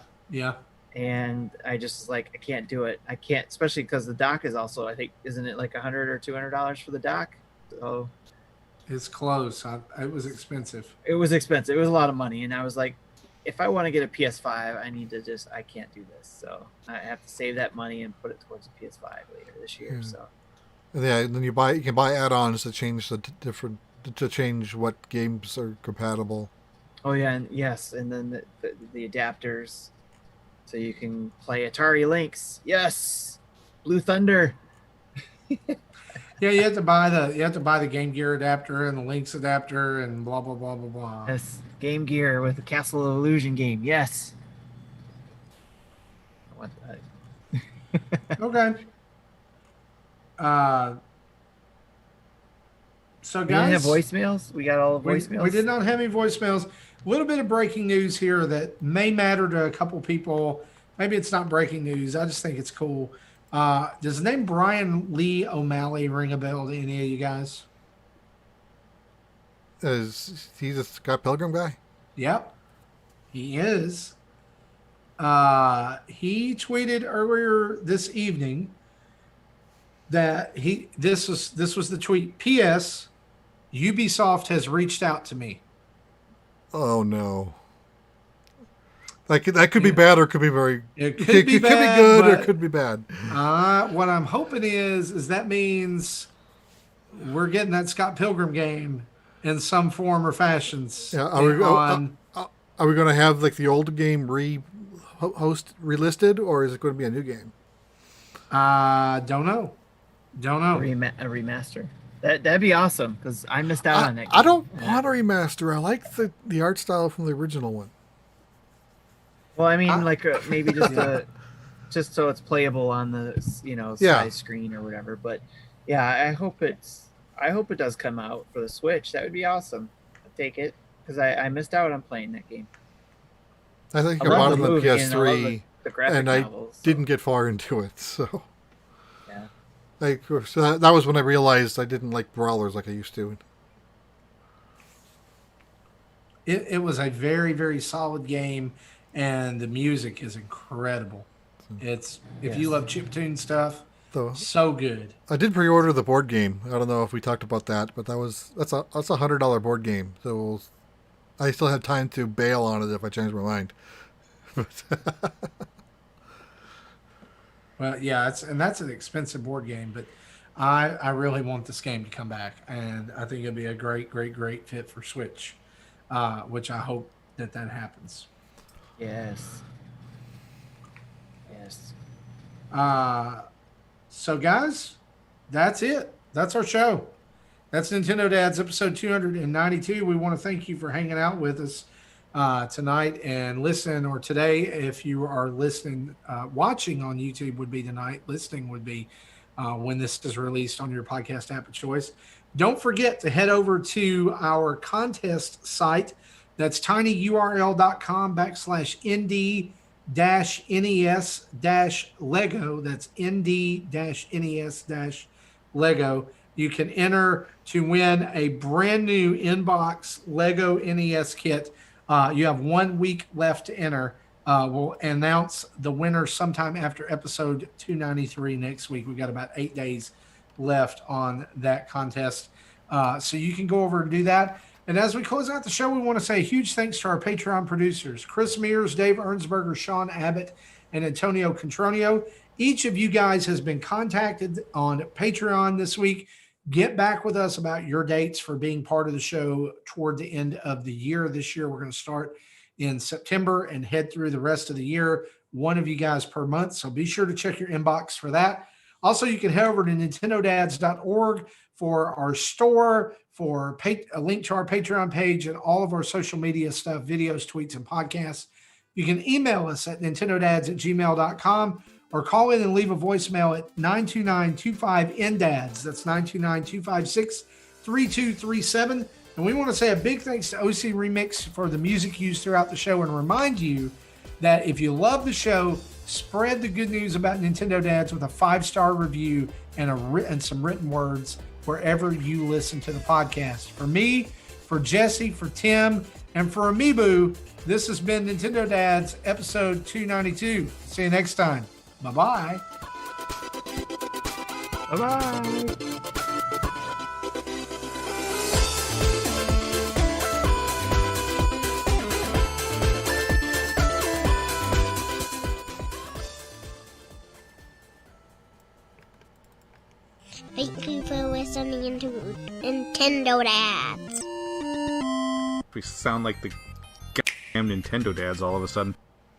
And I just was like, I can't do it. I can't, especially because the dock is also, I think, isn't it like $100 or $200 for the dock? So It's close. It was expensive. it was expensive. It was a lot of money, and I was like, if I want to get a PS5, I can't do this. So I have to save that money and put it towards a PS5 later this year. Hmm. So And yeah, and then you can buy add-ons to change to change what games are compatible. oh yeah, and yes, and then the adapters, so you can play Atari Lynx. Yes, Blue Thunder. Yeah, you have to buy the Game Gear adapter and the Lynx adapter and blah blah blah blah blah. Yes, Game Gear with the Castle of Illusion game. Yes. I want that. Okay. So We didn't have guys, voicemails. We got all the voicemails. we did not have any voicemails. A little bit of breaking news here that may matter to a couple people. Maybe it's not breaking news. I just think it's cool. Does the name Brian Lee O'Malley ring a bell to any of you guys? Is he the Scott Pilgrim guy? Yep, he is. He tweeted earlier this evening that this was the tweet. P.S. Ubisoft has reached out to me. Oh no. That could be bad or it could be very. It could be bad, good or but- it could be bad. What I'm hoping is that means we're getting that Scott Pilgrim game in some form or fashions. Yeah, Are we going to have like the old game relisted, or is it going to be a new game? don't know. Don't know. A remaster. That'd be awesome because I missed out on that. I game. don't want a remaster. I like the art style from the original one. Well, I mean, like maybe just so it's playable on the Yeah. side screen or whatever. But yeah, I hope it does come out for the Switch. That would be awesome. I'd take it because I missed out on playing that game. I think I I love bought the it on movie and I love PS3, the graphic and I novels. so, didn't get far into it. So, Yeah. so that was when I realized I didn't like brawlers like I used to. It was a very, very solid game, and the music is incredible. It's if you Yes. love chiptune stuff, So so good. I did pre-order the board game. I don't know if we talked about that, but that's a $100 board game. So I still have time to bail on it if I change my mind. Well, yeah, that's an expensive board game, but I really want this game to come back, and I think it'll be a great, great, great fit for Switch, which I hope that happens. Yes. Yes. So, guys, that's it. That's our show. That's Nintendo Dads episode 292. We want to thank you for hanging out with us tonight and listening, or today. If you are listening, watching on YouTube would be tonight. Listening would be when this is released on your podcast app of choice. Don't forget to head over to our contest site. That's tinyurl.com/nd-nes-lego. That's nd-nes-lego. You can enter to win a brand new inbox Lego NES kit. You have 1 week left to enter. We'll announce the winner sometime after episode 293 next week. We've got about 8 days left on that contest. So you can go over and do that. And as we close out the show, we want to say a huge thanks to our Patreon producers, Chris Mears, Dave Ernsberger, Sean Abbott, and Antonio Contronio. Each of you guys has been contacted on Patreon this week. Get back with us about your dates for being part of the show toward the end of the year. This year, we're going to start in September and head through the rest of the year. One of you guys per month. So be sure to check your inbox for that. Also, you can head over to nintendodads.org for our store, for a link to our Patreon page and all of our social media stuff, videos, tweets, and podcasts. You can email us at nintendodads@gmail.com or call in and leave a voicemail at 929-25-NDADS. That's 929-256-3237. And we want to say a big thanks to OC Remix for the music used throughout the show, and remind you that if you love the show, spread the good news about Nintendo Dads with a 5-star review and some written words wherever you listen to the podcast. For me, for Jesse, for Tim, and for Amiibo, this has been Nintendo Dads episode 292. See you next time. Bye-bye. Bye-bye. Thank you for listening to Nintendo Dads. We sound like the goddamn Nintendo Dads all of a sudden.